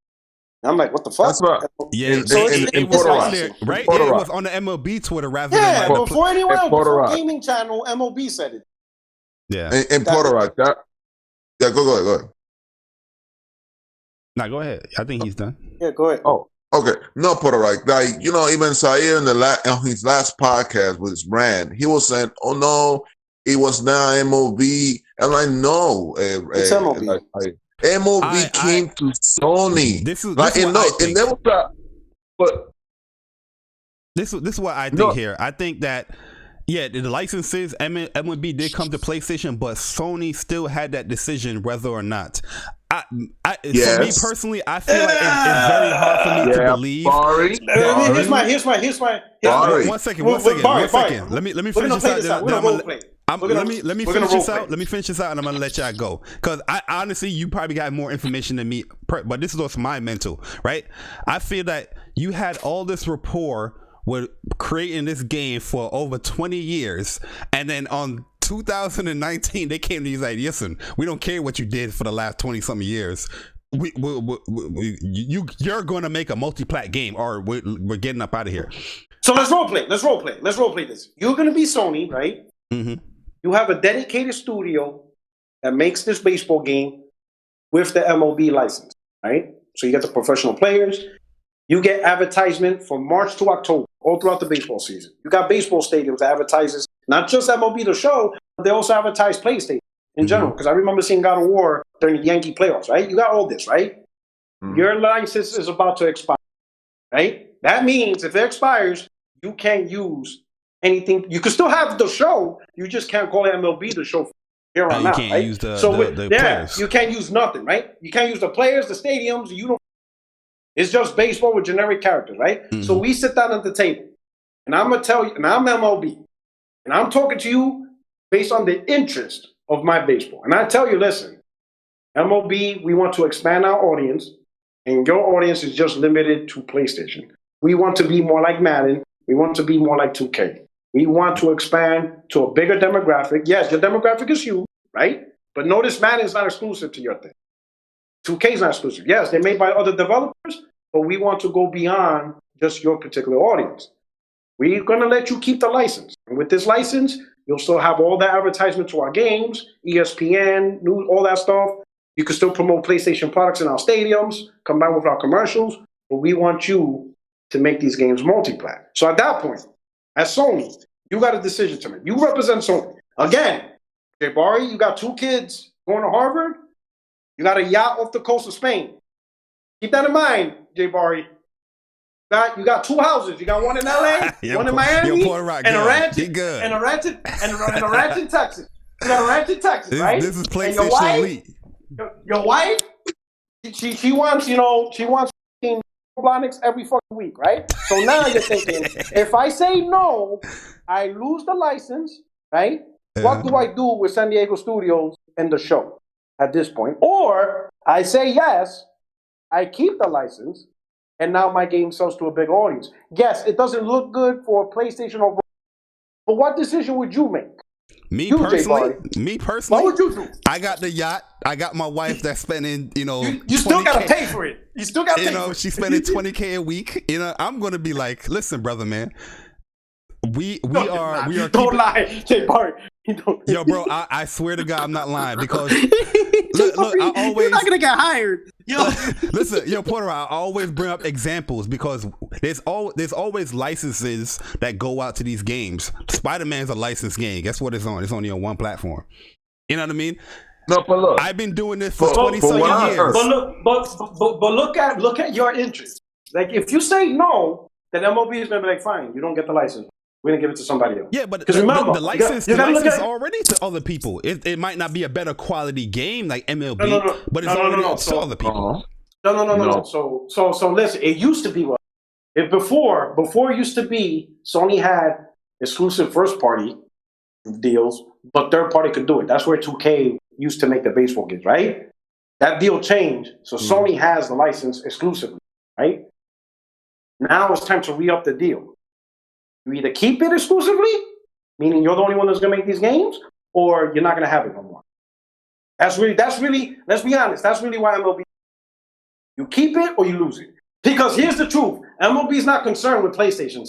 And I'm like, what the fuck? That's right. Yeah, it was on there, right? Yeah, it was on the MLB Twitter rather than like before anyone else, before gaming channel, MLB said it. Yeah. In Puerto Rico. Go ahead. Nah, go ahead. I think he's done. Yeah, go ahead. Oh, okay. No, Puerto Rico. Like, you know, even Sayer on his last podcast with his brand, he was saying, "Oh no, it was not MLB." And I know it's MLB. MLB came to Sony. This is like, this is what I think here. I think that the licenses MLB did come to PlayStation, but Sony still had that decision whether or not. For me personally, I feel like it's very hard for me to believe. Here's my. One second. Let me finish this out. Let me finish this out, and I'm gonna let y'all go. Because I honestly, you probably got more information than me. But this is what's my mental, right? I feel that you had all this rapport with creating this game for over 20 years, and then on 2019 they came to you like, listen, we don't care what you did for the last 20 something years. you're going to make a multi-plat game, or we're getting up out of here. So let's role play. Let's role play this. You're going to be Sony, right? Mm-hmm. You have a dedicated studio that makes this baseball game with the MLB license, right? So you get the professional players. You get advertisement from March to October, all throughout the baseball season. You got baseball stadiums that advertises not just MLB The Show, but they also advertise PlayStation in general. Because I remember seeing God of War during the Yankee playoffs, right? You got all this, right? Your license is about to expire, right? That means if it expires, you can't use anything. You can still have the show. You just can't call it MLB The Show here on out, can't right? use the players. You can't use nothing, right? You can't use the players, the stadiums. You don't. It's just baseball with generic characters, right? So we sit down at the table, and I'm gonna tell you, and I'm MLB, and I'm talking to you based on the interest of my baseball, and I tell you, listen, MLB, we want to expand our audience, and your audience is just limited to PlayStation. We want to be more like Madden. We want to be more like 2K. We want to expand to a bigger demographic. Yes, your demographic is huge, right? But notice Madden is not exclusive to your thing. 2K is not exclusive. Yes, they're made by other developers, but we want to go beyond just your particular audience. We're going to let you keep the license. And with this license, you'll still have all the advertisement to our games, ESPN, news, all that stuff. You can still promote PlayStation products in our stadiums, combined with our commercials, but we want you to make these games multi-plat. So at that point, as Sony, you got a decision to make. You represent Sony. Again, Jay Barry, you got 2 kids going to Harvard. You got a yacht off the coast of Spain. Keep that in mind, Jay Barry. You got 2 houses. You got one in LA, one in Miami, and a ranch in Texas. You got a ranch in Texas, right? This is PlayStation Elite. Your wife, she wants, she wants Blonics every fucking week, right? So now you're thinking, if I say no, I lose the license, right? What do I do with San Diego Studios and the show at this point? Or I say yes, I keep the license, and now my game sells to a big audience. Yes, it doesn't look good for PlayStation overall, but what decision would you make? Me personally, what would you do? I got the yacht. I got my wife that's spending, you still gotta pay for it. You still gotta pay for it. She's spending $20K a week. I'm gonna be like, listen, brother, man. We are. Don't lie, Jay Bart. Yo, bro, I swear to God, I'm not lying because look, you're not gonna get hired. Yo, listen, Porter, I always bring up examples because there's always licenses that go out to these games. Spider-Man's a licensed game. Guess what it's on? It's only on one platform. You know what I mean? No, but look, I've been doing this for 20-something years. But look at your interest. Like if you say no, then MLB is gonna be like, fine, you don't get the license. We're gonna give it to somebody else. Yeah, but remember, the license already to other people. It might not be a better quality game like MLB, but it's already to other people. No. So listen, it used to be what? Before it used to be Sony had exclusive first party deals, but third party could do it. That's where 2K used to make the baseball games, right? That deal changed, so Sony has the license exclusively, right? Now it's time to re-up the deal. You either keep it exclusively, meaning you're the only one that's going to make these games, or you're not going to have it no more. That's really, let's be honest, that's really why MLB, you keep it or you lose it. Because here's the truth, MLB is not concerned with PlayStation.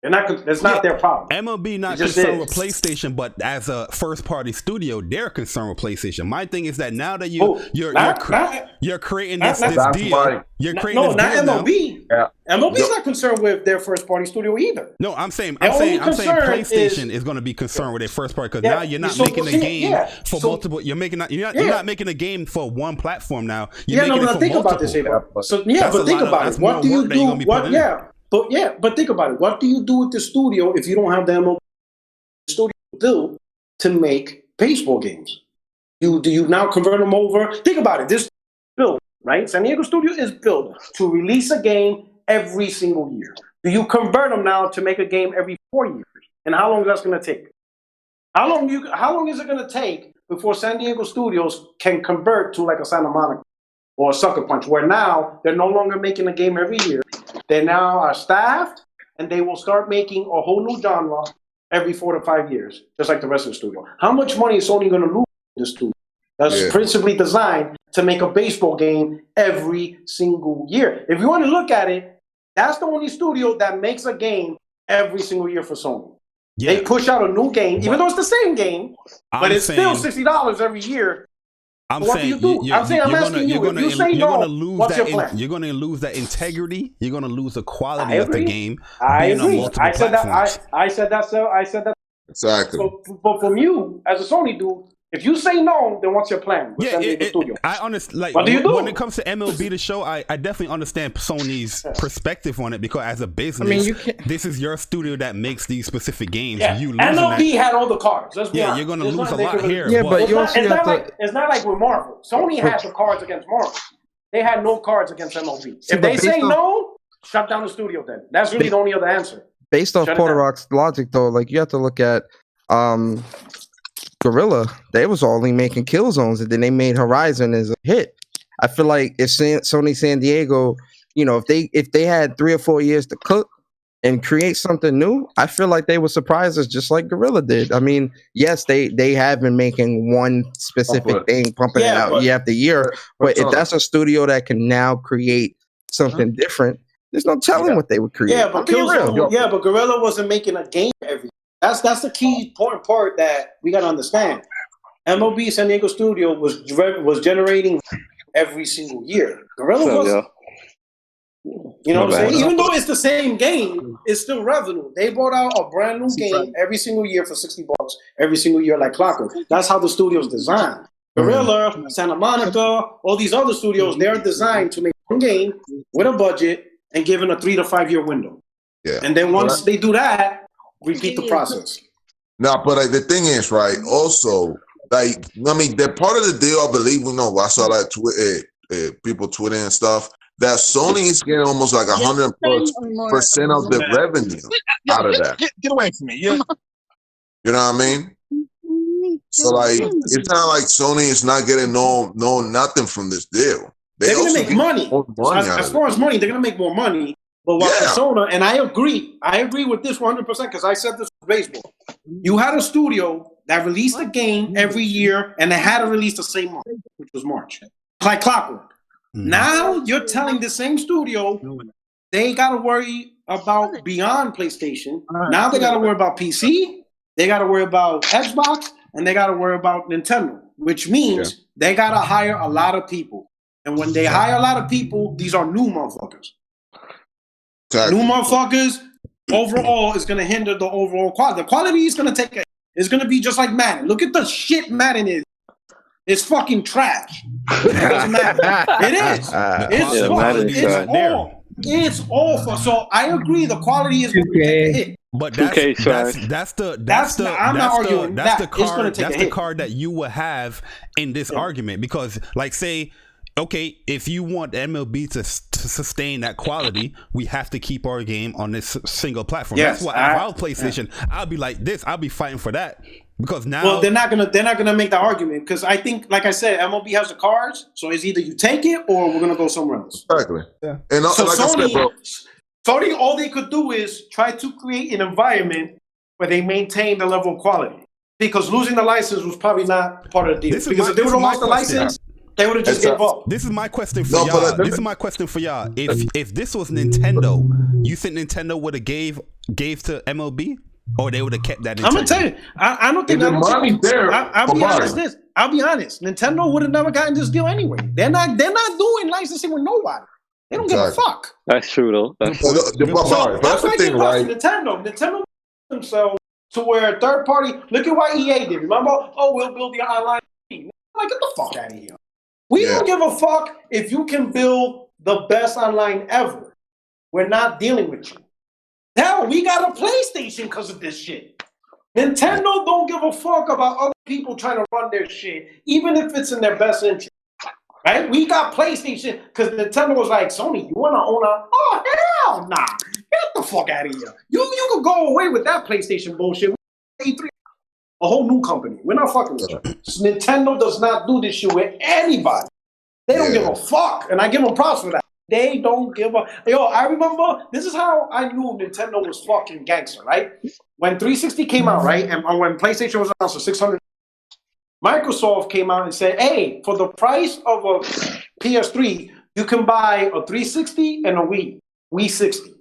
It's not their problem. MLB not concerned with PlayStation, but as a first-party studio, they're concerned with PlayStation. My thing is that now that you're creating this deal, not MLB. Yeah. MLB's not concerned with their first-party studio either. No, I'm saying PlayStation is going to be concerned with their first party because now you're not making a game for multiple. You're not making a game for one platform now. You're making it for think multiple. About this, but think about it. What do you do? But think about it. What do you do with the studio if you don't have the MLB studio built to make baseball games? Do you now convert them over? Think about it. This built, right? San Diego Studio is built to release a game every single year. Do you convert them now to make a game every 4 years? And how long is that going to take? How long is it going to take before San Diego Studios can convert to like a Santa Monica or a Sucker Punch, where now they're no longer making a game every year? They now are staffed, and they will start making a whole new genre every 4 to 5 years, just like the rest of the studio. How much money is Sony going to lose in this studio? That's principally designed to make a baseball game every single year. If you want to look at it, that's the only studio that makes a game every single year for Sony. Yeah. They push out a new game, even though it's the same game, but it's still $60 every year. I'm what saying, do you do? I'm asking you. If you say no, what's your plan? You're going to lose that integrity. You're going to lose the quality of the game. I agree. I said that. I said that. So I said that. Exactly. But from you, as a Sony dude, if you say no, then what's your plan? I honestly like. What do you do? When it comes to MLB The Show, I definitely understand Sony's perspective on it because as a business, this is your studio that makes these specific games. Yeah. You MLB had all the cards. You're going to lose a lot here. Yeah, but you also it's not like with Marvel. Sony had the cards against Marvel. They had no cards against MLB. If they say no, shut down the studio. Then that's really the only other answer. Based off Porter Rock's logic, though, like you have to look at Guerrilla. They was only making kill zones, and then they made Horizon as a hit. I feel like if Sony San Diego, if they had 3 or 4 years to cook and create something new, I feel like they would surprise us just like Guerrilla did. I mean, yes, they have been making one specific thing, pumping it out year after year, but if that's a studio that can now create something different, there's no telling what they would create. Yeah, but Guerrilla wasn't making a game every. That's the key important part that we got to understand. MLB San Diego Studio was generating every single year. Guerrilla was. You know what I'm saying? Even though it's the same game, it's still revenue. They brought out a brand new game every single year for $60 every single year, like clockwork. That's how the studio's designed. Guerrilla, Santa Monica, all these other studios, they're designed to make one game with a budget and given a 3 to 5 year window. Yeah. And then once they do that, repeat the process. Now, but the thing is, right? Also, the part of the deal, I believe I saw that people tweeting and stuff that Sony is getting almost like 100%+ of the revenue out of that. Get away from me! Yeah. You know what I mean? So it's not like Sony is not getting no nothing from this deal. They're gonna make money. As far as money, they're gonna make more money. But while Persona, and I agree with this 100% because I said this with baseball. You had a studio that released a game every year and they had to release the same month, which was March. Like clockwork. Now you're telling the same studio they got to worry about beyond PlayStation. Now they got to worry about PC, they got to worry about Xbox, and they got to worry about Nintendo, which means they got to hire a lot of people. And when they hire a lot of people, these are new motherfuckers. Exactly. New motherfuckers, overall, is going to hinder the overall quality. The quality is going to it's going to be just like Madden. Look at the shit Madden is. It's fucking trash. It doesn't matter. It is. It's awful. So I agree. The quality is going to take a hit. But that's the card that you will have in this argument because, like, say. Okay, if you want MLB to sustain that quality, we have to keep our game on this single platform. Yes, that's why if I was PlayStation, I'll be like this. I'll be fighting for that because now. Well, they're not gonna make the argument because I think, like I said, MLB has the cards, so it's either you take it or we're gonna go somewhere else. Exactly. Yeah. And so like Sony, all they could do is try to create an environment where they maintain the level of quality because losing the license was probably not part of the deal. Because if they would have lost the license. They would have just gave up. This is my question for y'all. This is my question for y'all. If this was Nintendo, you think Nintendo would have gave to MLB, or they would have kept that? I'm gonna tell you, I don't think. I'll be honest. I'll be honest. Nintendo would have never gotten this deal anyway. They're not doing licensing with nobody. They don't give a fuck. That's true though. That's true. So that's the thing, right? Nintendo themselves to where a third party. Look at what EA did. Remember? Oh, we'll build the online. Like, get the fuck out of here. We don't give a fuck if you can build the best online ever. We're not dealing with you. Hell, we got a PlayStation because of this shit. Nintendo don't give a fuck about other people trying to run their shit, even if it's in their best interest. Right? We got PlayStation because Nintendo was like, Sony, you want to own a... Oh, hell nah. Get the fuck out of here. You could go away with that PlayStation bullshit. E3. A whole new company. We're not fucking with you. Nintendo does not do this shit with anybody. They don't give a fuck. And I give them props for that. They don't give a... Yo, I remember, this is how I knew Nintendo was fucking gangster, right? When 360 came out, right? And when PlayStation was announced for $600, Microsoft came out and said, "Hey, for the price of a PS3, you can buy a 360 and a Wii 60."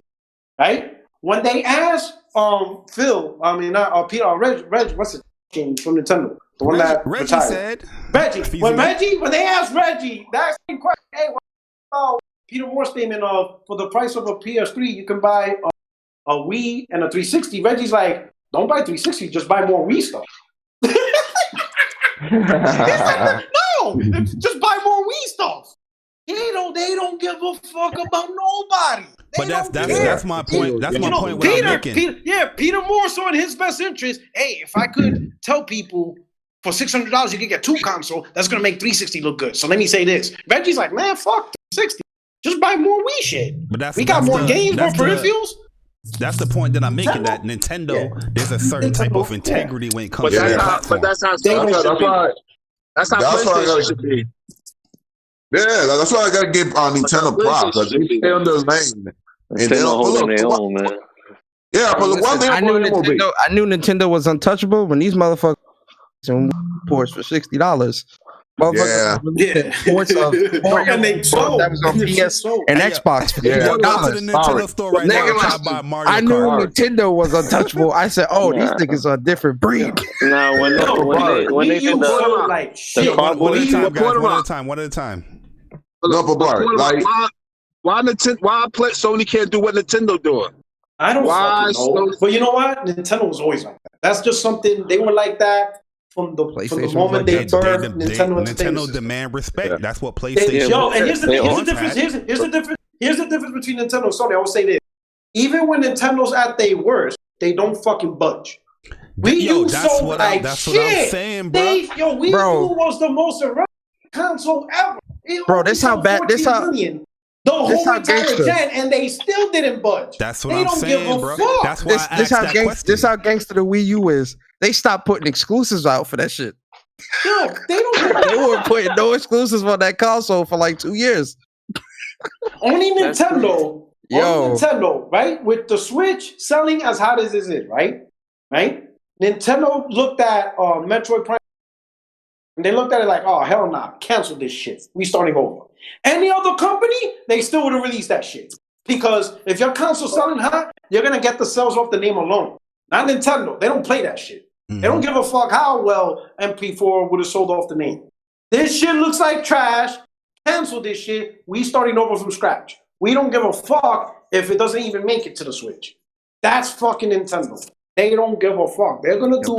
Right? When they asked Phil, not Peter, Reg, what's it from Nintendo? The one that Reggie retired. said. When they asked Reggie, that's the question. Hey, what about Peter Moore's statement of for the price of a PS3, you can buy a Wii and a 360? Reggie's like, don't buy 360, just buy more Wii stuff. No, just buy more Wii stuff. They don't give a fuck about nobody. But that's my point. That's my point. Peter Moore saw in his best interest. Hey, if I could tell people for $600 you can get 2 consoles, that's gonna make 360 look good. So let me say this. Reggie's like, man, fuck 360. Just buy more Wii shit. But we got more games, more peripherals. That's the point that I'm making. That Nintendo, there's a certain type of integrity when it comes to their platform. But that's how PlayStation should be. Yeah, that's why I gotta give Nintendo props. Like, they stay on their lane. And they don't hold their own, man. Yeah, but the one thing I knew Nintendo was untouchable when these motherfuckers ports for $60. Yeah. Ports of that was on PS and Xbox for $4. Nintendo store right now. I knew Nintendo was untouchable. I said, "Oh, these niggas are a different breed." Nah, when they did the one at a time. No, but like, why Sony can't do what Nintendo doing? I don't know. But you know what? Nintendo was always like that. That's just something they were like that. From the moment they birthed Nintendo demand respect. That's what PlayStation. And here's the difference. Here's the difference between Nintendo and Sony. I will say this: even when Nintendo's at their worst, they don't fucking budge. That's what I'm saying, bro. Wii U was the most irrelevant console ever. Bro, this how bad. This how. The whole entire gen, and they still didn't budge. That's what I'm saying, bro. That's why I asked that question. This how gangster the Wii U is. They stopped putting exclusives out for that shit. No, they don't. They weren't putting no exclusives on that console for like 2 years. Only Nintendo. Nintendo, right? With the Switch selling as hot as it is, right? Nintendo looked at Metroid Prime, and they looked at it like, oh, hell nah, cancel this shit. We starting over. Any other company, they still would have released that shit. Because if your console's selling hot, you're going to get the sales off the name alone. Not Nintendo. They don't play that shit. Mm-hmm. They don't give a fuck how well MP4 would have sold off the name. This shit looks like trash. Cancel this shit. We starting over from scratch. We don't give a fuck if it doesn't even make it to the Switch. That's fucking Nintendo. They don't give a fuck. They're going to do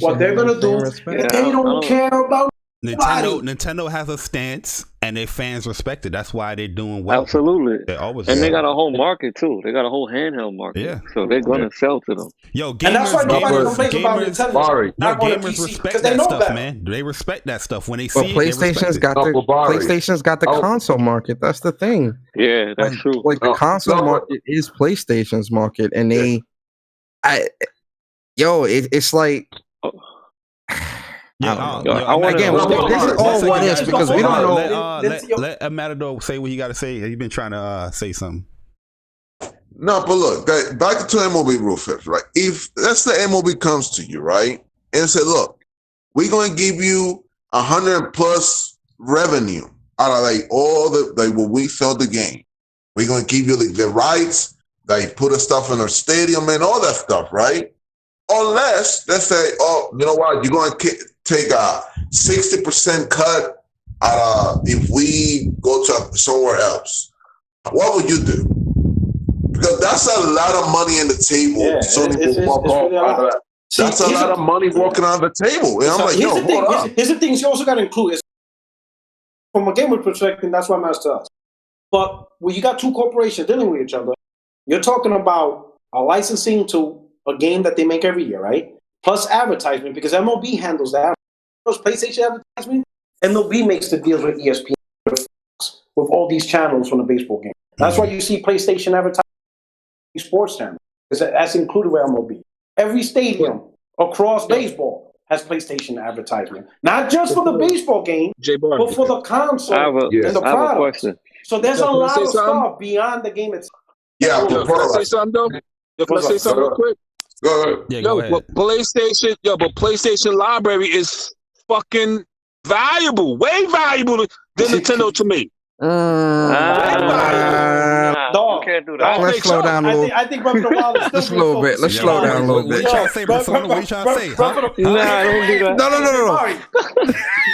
what they're going to do. They don't care about Nintendo has a stance, and their fans respect it. That's why they're doing well. Absolutely. They always they got a whole market too. They got a whole handheld market. Yeah. So they're gonna sell to them. Yo, gamers respect that stuff, man. They respect that stuff when they see it. PlayStation's got the console market. That's the thing. Yeah, that's true. Like the console market is PlayStation's market, and it's like. This is all what is because we don't know. Let Matador say what he got to say. He's been trying to say something. No, but look, back to MOB rule first, right? If let's say MOB comes to you, right, and say, look, we're going to give you 100+ revenue out of all the what we sell the game. We're going to give you the rights, put the stuff in our stadium and all that stuff, right? Unless, let's say, oh, you know what, you're going to take a 60% cut if we go to somewhere else. What would you do? Because that's a lot of money on the table. Yeah, that's a lot of money walking on the table. And I'm like, yo, hold up. Here's the things you also got to include. From a gamer perspective, that's what matters to us. But when you got two corporations dealing with each other, you're talking about a licensing to a game that they make every year, right? Plus advertisement, because MLB handles that. PlayStation advertisement, MLB makes the deals with ESPN, with all these channels from the baseball game. That's why you see PlayStation advertising sports channel, because that's included with MLB. Every stadium across baseball has PlayStation advertisement, not just for the baseball game, but for the console and the product. So there's a lot of stuff beyond the game itself. Yeah, can I say something though? Can I say something real quick? Go ahead. Yeah, go ahead. But PlayStation library is fucking valuable, way valuable than Nintendo to me. You can't do that. Let's slow down a little. I think Breath of the Wild is still Just a little bit. Let's slow down a little bit. What you trying to say, Persona? What you trying to say? Nah, don't do that. No.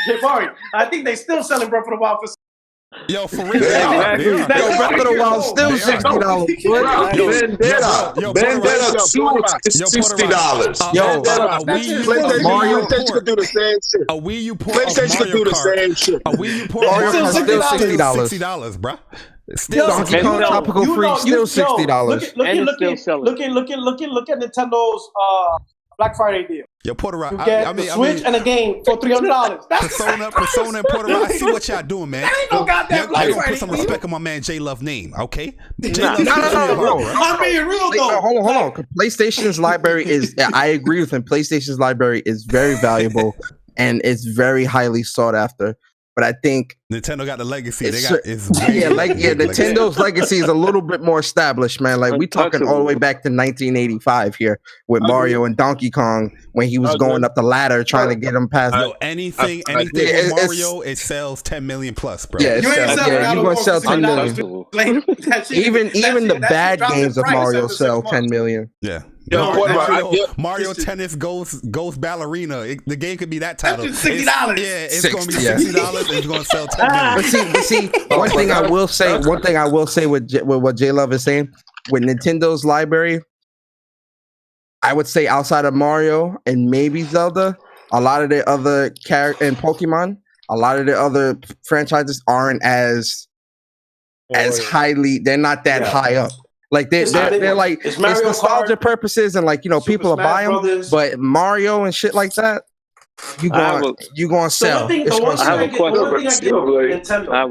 Jabari, I think they still selling Breath of the Wild for. Yo, for real. Yo, Breath of the Wild still $60. Vendetta 2 is $60. Yo, PlayStation could do the same shit. A Wii U port. PlayStation could do the same shit. A Wii U port. Mario Kart still $60, bro. Still Donkey Kong Tropical Freeze still $60. Look at Nintendo's Black Friday deal. Yo, Puerto Rico. You get the Switch and a game for $300. Persona and Puerto Rico. I see what y'all doing, man. That ain't no goddamn Black Friday. Put some respect on my man J Love name, okay? No, bro. I'm being real though. Hold on. PlayStation's library is. I agree with him. PlayStation's library is very valuable and it's very highly sought after. But I think Nintendo got the legacy. Nintendo's legacy is a little bit more established, man. Like we talking all the way back to 1985 here with Mario and Donkey Kong when he was going up the ladder trying to get him past. Anything with Mario, it sells 10 million plus, bro. Yeah, you're gonna sell 10 million. Even the bad games of Mario sell 10 million. Yeah. Mario Tennis Ghost Ballerina. The game could be that title. $60. It's going to be $60. And it's going to sell 10 million. But see, one thing I will say with what J Love is saying with Nintendo's library, I would say outside of Mario and maybe Zelda, a lot of the other characters and Pokemon, a lot of the other franchises aren't as highly. They're not that high up. Like they're like it's nostalgia purposes and like people are buying them, but Mario and shit like that, you gonna sell. I have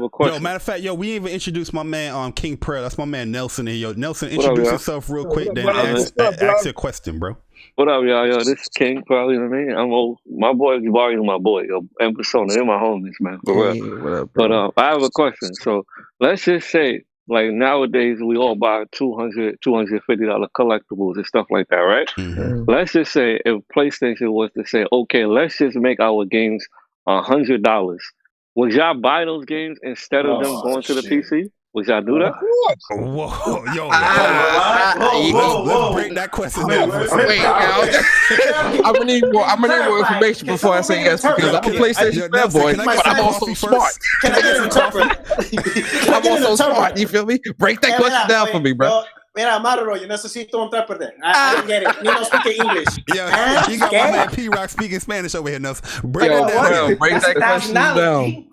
a question. Yo, matter of fact, we even introduced my man King Prayer. That's my man Nelson here. Yo, Nelson, introduce yourself real quick, then ask your question, bro. What up, y'all? Yo, this is King, probably. You know what I mean? I'm old. My boy Jabari is my boy, and Persona. They're my homies, man. For real. What up, but I have a question. So let's just say, like nowadays, we all buy $200, $250 collectibles and stuff like that, right? Mm-hmm. Let's just say if PlayStation was to say, okay, let's just make our games $100. Would y'all buy those games instead of them going to the PC? Would y'all do that? Whoa, yo, let's break that question down. I'm gonna need more information before I say yes because I'm a PlayStation fanboy, but I'm also smart. Can I get some tougher? I'm also smart. You feel me? Break that question down for me, bro. Mira, Marro, yo necesito un perder. I don't get it. You don't speak English. Yo, you got my man P-Rock speaking Spanish over here, Nelson. Break that question down.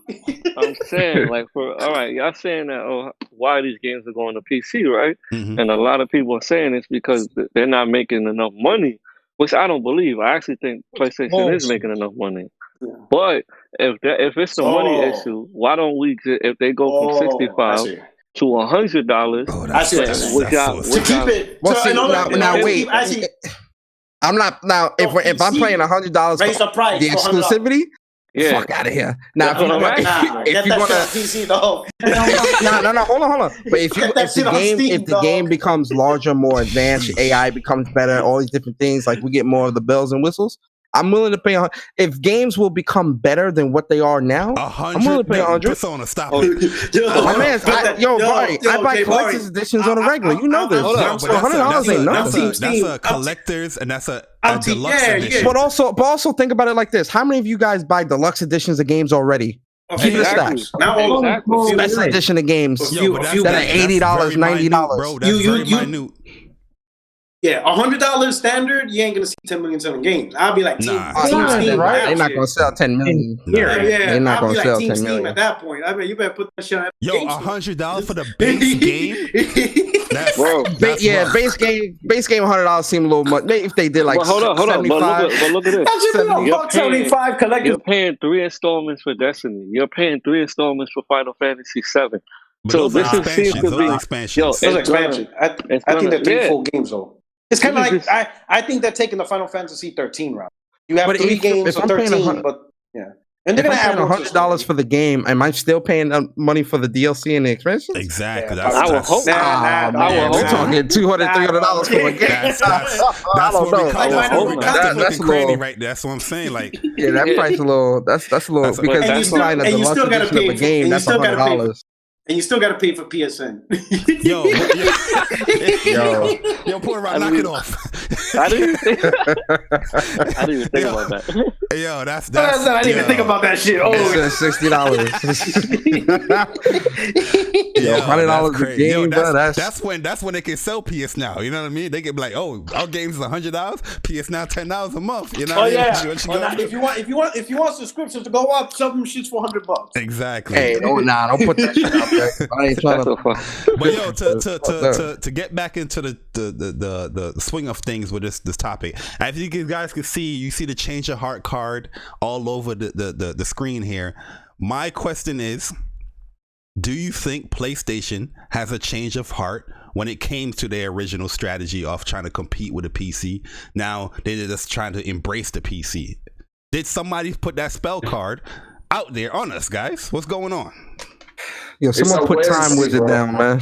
I'm saying, like, all right, y'all saying that, why these games are going to PC, right? Mm-hmm. And a lot of people are saying it's because they're not making enough money, which I don't believe. I actually think PlayStation is making enough money. But if it's the money issue, why don't we, if they go from 65 to $100, would y'all keep it? Now wait. I'm not now. If I'm playing $100, raise the price. The exclusivity. Yeah. Fuck out of here. Now, if you're gonna PC though. No, hold on. But if the game becomes larger, more advanced, AI becomes better, all these different things, like we get more of the bells and whistles. I'm willing to pay. If games will become better than what they are now, I'm willing to pay $100. Persona, stop it. My man, I buy collector's editions on a regular. You know this. $100 ain't nothing. That's a collector's, and that's a deluxe edition. But also think about it like this: how many of you guys buy deluxe editions of games already? Keep it stacks. Special edition of games that are $80, $90. Bro, that's very minute. Yeah, $100 standard, you ain't gonna see 10 million selling games. I'll be like, Team Steam, right? They're not gonna sell 10 million. They're not gonna sell 10 million at that point. I mean, you better put that shit on. Yo, $100 for the base game. Base game $100 seem a little much. Maybe if they did like, hold on. But look at this. $75 collective. You're paying 3 installments for Destiny. You're paying 3 installments for Final Fantasy 7. So this seems to be expansions. Expansion. I think they're 3 full games though. It's kind of like I think they're taking the Final Fantasy 13 route. You have 3 games of 13, but yeah. And they're if gonna I'm paying $100 for the game, am I still paying money for the DLC and the expansions? Exactly. I would hope. We're talking $200, $300 for a game. That's where we that's a little right there. That's what I'm saying. Like, yeah, that price a little. That's a little because and you still got to pay for a game. That's $100. And you still got to pay for PSN. yo, poor Rob, knock it off. I didn't even think about that. Yo, that's I didn't even think about that shit. Oh, $60. Yo, $100 a game, bro. That's when they can sell PS Now. You know what I mean? They can be like, oh, our game's $100, PS Now $10 a month. You know? Oh yeah. If you want subscriptions to go up, some of them shits for $100. Exactly. Hey, don't put that shit out there. I ain't trying to. But yo, to get back into the swing of things with this topic, as you guys can see, you see the change of heart card all over the screen here. My question is, do you think PlayStation has a change of heart when it came to their original strategy of trying to compete with the PC? Now they're just trying to embrace the PC. Did somebody put that spell card out there on us, guys? What's going on? Yo, someone put Time Wizard down, man.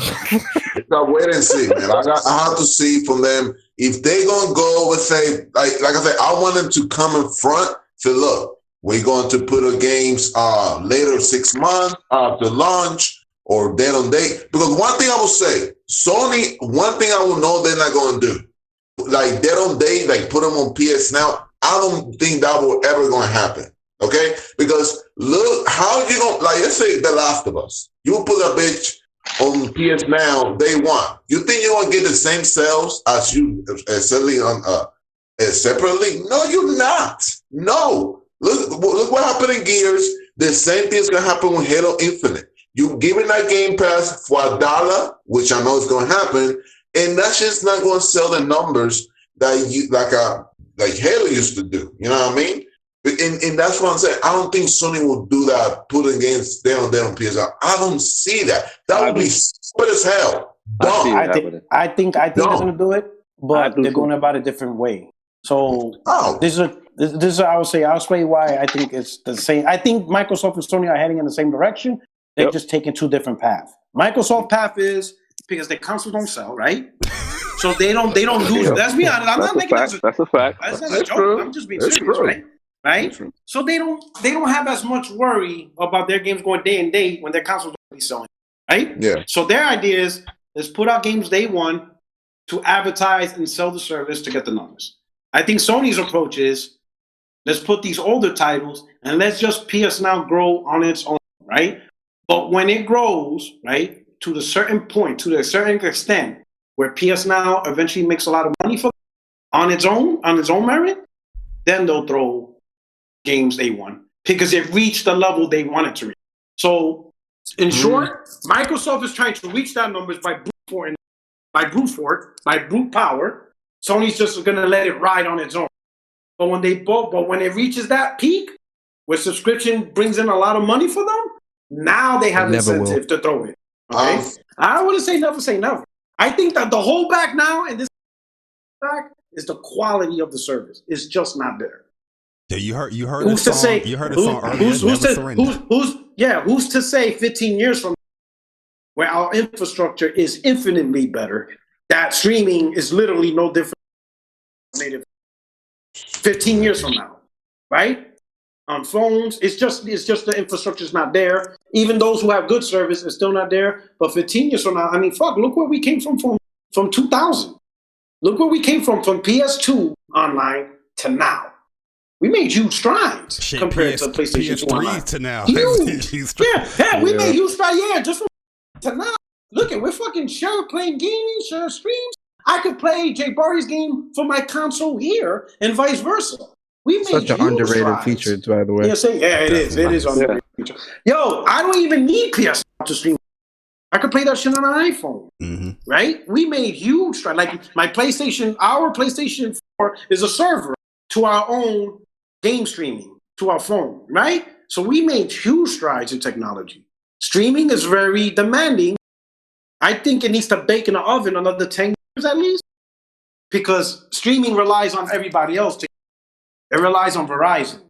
It's a wait and see, man. I have to see from them if they gonna go and say, like I said, I want them to come in front. Say, look, we're going to put our games later 6 months after launch or dead on date. Because one thing I will say, Sony, one thing I will know they're not going to do, like dead on date, like put them on PS Now. I don't think that will ever going to happen. Okay, because look how you gonna, like, let's say The Last of Us. You put a bitch on PS Now day one. You think you're gonna get the same sales as you selling on separately? No, you're not. No. Look what happened in Gears. The same thing's gonna happen with Halo Infinite. You giving that Game Pass for $1, which I know is gonna happen, and that's just not gonna sell the numbers that you like Halo used to do. You know what I mean? And that's what I'm saying. I don't think Sony will do that, putting games down on PSN. I don't see that. That would be stupid as hell. Dumb. I think they're going to do it, but they're going about it a different way. So this is I would say, I'll explain why I think it's the same. I think Microsoft and Sony are heading in the same direction. They're just taking two different paths. Microsoft path is because their consoles don't sell, right? So they don't lose. Let's be honest. I'm not making that's a fact. That's not a joke. I'm just being serious, right? Right? So they don't have as much worry about their games going day and day when their consoles don't be selling, right? Yeah. So their idea is, let's put out games day one to advertise and sell the service to get the numbers. I think Sony's approach is, let's put these older titles and let's just PS Now grow on its own, right? But when it grows, right, to the certain point, to a certain extent, where PS Now eventually makes a lot of money for them on its own merit, then they'll throw games they won because it reached the level they wanted to reach. So, in short, Microsoft is trying to reach that numbers by brute power. Sony's just going to let it ride on its own. But when it reaches that peak, where subscription brings in a lot of money for them, now they have incentive to throw it. Okay, I wouldn't say never. I think that the whole back now and this back is the quality of the service. It's just not there. Yeah, you heard the song. You heard the song earlier. Who's to say 15 years from now, where our infrastructure is infinitely better, that streaming is literally no different than native 15 years from now, right? On phones, it's just the infrastructure's not there. Even those who have good service is still not there. But 15 years from now, I mean, look where we came from 2000. Look where we came from PS2 online to now. We made huge strides compared to PlayStation 2 online. To now. Huge. We made huge strides. Yeah, just from to now. Look we're fucking playing gaming, share streams. I could play Jay Barry's game from my console here and vice versa. We made such an underrated feature, by the way. It is. It is underrated feature. Yo, I don't even need PS to stream. I could play that shit on an iPhone, right? We made huge strides. Like our PlayStation 4 is a server to our own game streaming to our phone, right? So we made huge strides in technology. Streaming is very demanding. I think it needs to bake in the oven another 10 years at least, because streaming relies on everybody else. It relies on Verizon,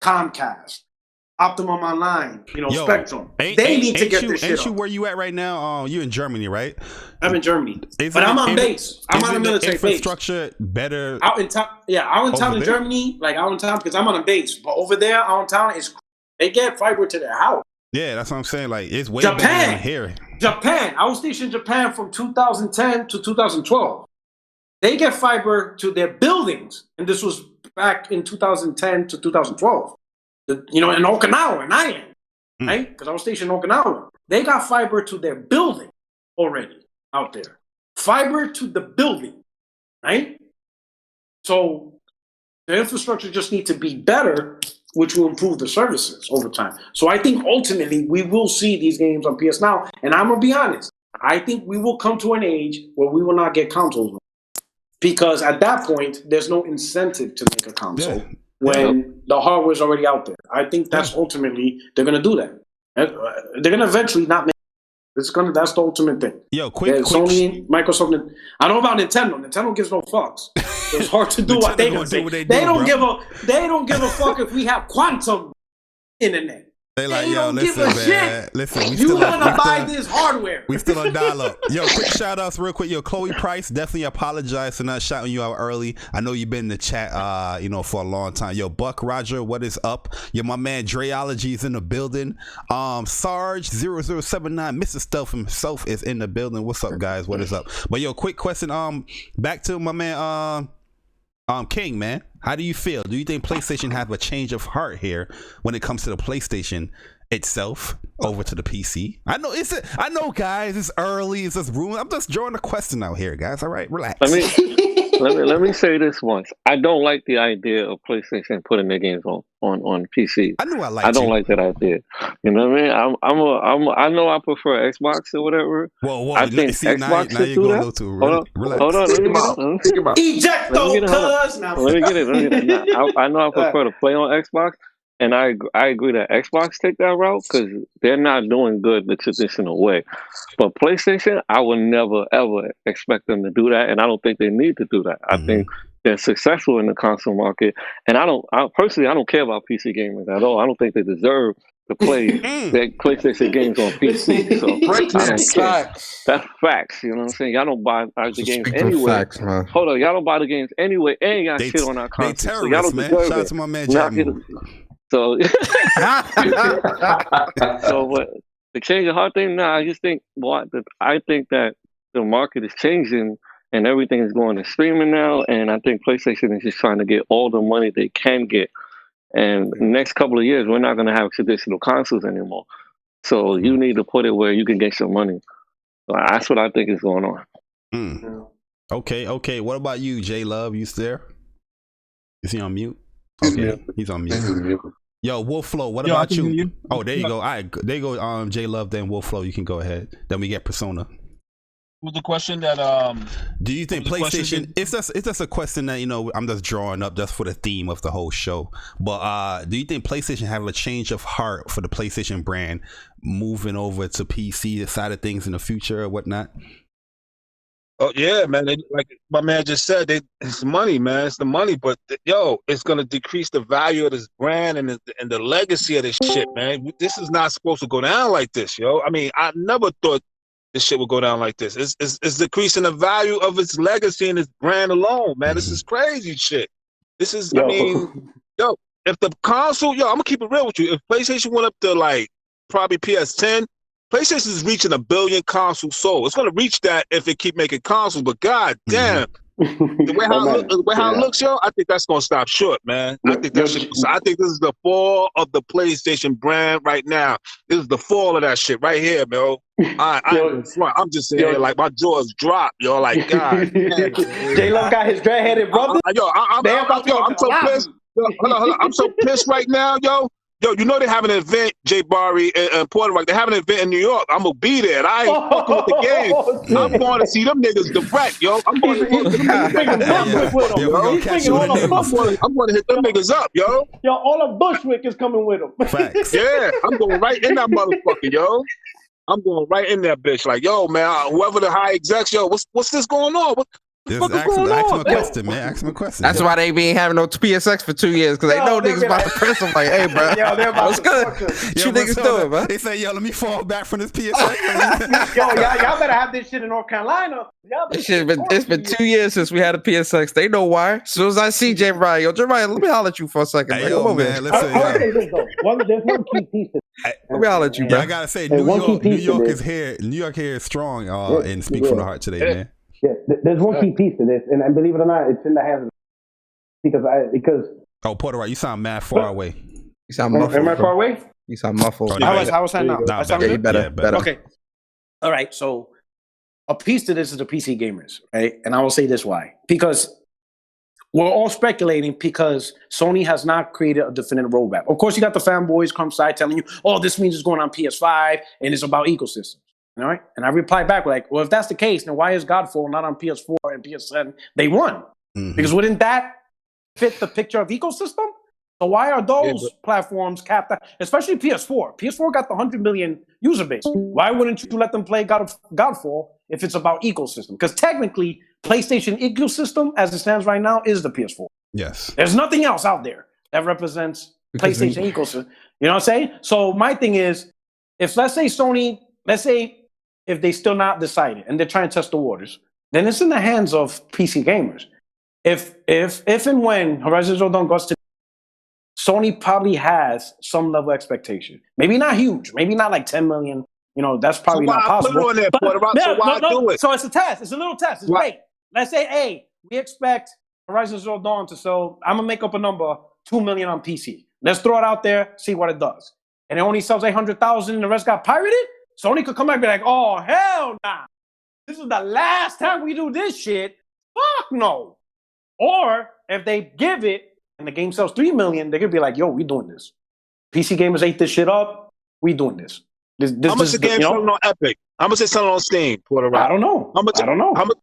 Comcast, Optimum Online, Spectrum. They need to get this shit. Ain't you where you at right now? You in Germany, right? I'm in Germany, but I'm on base. I'm on a military infrastructure better out in town. Yeah, out in town in Germany, like out in town because I'm on a base. But over there, out in town, they get fiber to their house. Yeah, that's what I'm saying. Like it's way better than here. Japan. I was stationed in Japan from 2010 to 2012. They get fiber to their buildings, and this was back in 2010 to 2012. In Okinawa, an island, right? Because I was stationed in Okinawa. They got fiber to their building already out there. Fiber to the building, right? So the infrastructure just needs to be better, which will improve the services over time. So I think ultimately we will see these games on PS Now. And I'm going to be honest. I think we will come to an age where we will not get consoles. Because at that point, there's no incentive to make a console when the hardware is already out there. I think that's ultimately, they're going to do that. They're going to eventually not make That's the ultimate thing. Yo, quick. Sony, Microsoft. I don't know about Nintendo. Nintendo gives no fucks. It's hard to do what they do. They don't give a fuck if we have quantum internet. They like, yo, listen, man. Listen, you wanna buy this hardware. We still on dial-up. Yo, quick shout-outs real quick. Yo, Chloe Price, definitely apologize for not shouting you out early. I know you've been in the chat, for a long time. Yo, Buck Roger, what is up? Yo, my man Dreology is in the building. Sarge0079, Mr. Stealth himself is in the building. What's up, guys? What is up? But yo, quick question. Back to my man, King, man. How do you feel? Do you think PlayStation have a change of heart here when it comes to the PlayStation itself over to the PC? I know, guys. It's early. It's just rumor. I'm just drawing a question out here, guys. All right, relax. Let me say this once. I don't like the idea of PlayStation putting their games on PC. I knew I don't like that idea. You know what I mean? I know I prefer Xbox or whatever. Whoa! I think Xbox should do that. Hold on. Let me get it. I know I prefer to play on Xbox, and I agree that Xbox take that route because they're not doing good the traditional way. But PlayStation, I would never ever expect them to do that, and I don't think they need to do that. I think they're successful in the console market, and I don't care about PC gamers at all. I don't think they deserve to play their PlayStation games on PC. So that's facts. You know what I'm saying? Y'all don't buy the games anyway. Facts, hold on, y'all don't buy the games anyway, and y'all shit on our console. So y'all don't deserve Shout out to my man Jack. So, but the change of heart thing, I just think, I think that the market is changing and everything is going to streaming now. And I think PlayStation is just trying to get all the money they can get. And the next couple of years, we're not going to have traditional consoles anymore. So you need to put it where you can get some money. So that's what I think is going on. Okay. What about you, J Love? You there? Is he on mute? Okay, he's on mute. Yo, Wolfflow, what about you? Oh, there you go. All right, there you go. J Love, then Wolfflow, you can go ahead. Then we get Persona. With the question that do you think PlayStation? It's just a question that I'm just drawing up just for the theme of the whole show. But do you think PlayStation have a change of heart for the PlayStation brand moving over to PC side of things in the future or whatnot? Oh yeah, man. Like my man just said, it's money, man. It's the money, but it's gonna decrease the value of this brand and the legacy of this shit, man. This is not supposed to go down like this, yo. I mean, I never thought this shit would go down like this. It's decreasing the value of its legacy and its brand alone, man. This is crazy shit. This is, I mean, if the console, I'm gonna keep it real with you. If PlayStation went up to like probably PS10. PlayStation is reaching 1 billion consoles sold. It's going to reach that if it keep making consoles. But god damn, the way how it looks, yo, I think that's going to stop short, man. I think this is the fall of the PlayStation brand right now. This is the fall of that shit right here, man. I'm just saying, like my jaws drop, yo. Like god. J Love got his dread-headed brother. I'm so pissed. Hold on. I'm so pissed right now, yo. Yo, you know they have an event, Jay Barry and Puerto Rico. They have an event in New York. I'm gonna be there. I ain't fucking with the game. I'm going to see them niggas direct, yo. I'm going to hit them niggas up, yo. Yo, all of Bushwick is coming with them. Facts. Yeah, I'm going right in that motherfucker, yo. I'm going right in that bitch. Like, yo, man, whoever the high execs, yo, what's this going on? What Just ask him a question, man. Ask him a question. That's why they ain't having no PSX for 2 years, because they know niggas about to press them like, hey, bro, what's good? What you niggas doing, man? They say, yo, let me fall back from this PSX. Yo, y'all better have this shit in North Carolina. It's been 2 years since we had a PSX. They know why. As soon as I see J. Ryan, yo, J. Ryan, let me holler at you for a second. Hey, yo, man, listen. There's one key piece to let me holler at you, bro. I gotta say, New York is here. New York here is strong in Speak from the Heart today, man. Yeah, there's one key piece to this, and believe it or not, it's in the hands of because. Oh, Puerto Rico, you sound mad far away. You sound muffled. Am I far away? You sound muffled. How was that now? Yeah, better. Okay. All right. So a piece to this is the PC gamers, right? And I will say this why. Because we're all speculating because Sony has not created a definitive roadmap. Of course, you got the fanboys come side telling you, oh, this means it's going on PS5 and it's about ecosystems. All right. And I reply back like, well, if that's the case, then why is Godfall not on PS4 and PS7? They won. Mm-hmm. Because wouldn't that fit the picture of ecosystem? So why are those platforms capped out? Especially PS4. PS4 got the 100 million user base. Why wouldn't you let them play Godfall if it's about ecosystem? Because technically, PlayStation ecosystem, as it stands right now, is the PS4. Yes. There's nothing else out there that represents PlayStation ecosystem. You know what I'm saying? So my thing is, if let's say if they still not decided and they're trying to test the waters, then it's in the hands of PC gamers. If and when Horizon Zero Dawn goes to Sony probably has some level of expectation. Maybe not huge. Maybe not like 10 million. You know, that's probably not possible. Do it? So it's a test. It's a little test. It's great. Let's say, hey, we expect Horizon Zero Dawn to sell, I'm going to make up a number, 2 million on PC. Let's throw it out there, see what it does. And it only sells 800,000 and the rest got pirated? Sony could come back and be like, oh, hell nah. This is the last time we do this shit. Fuck no. Or if they give it and the game sells 3 million, they're going to be like, yo, we doing this. PC gamers ate this shit up. We doing this. How much the game selling on Epic? How much is selling on Steam? I don't know. I don't know. How much?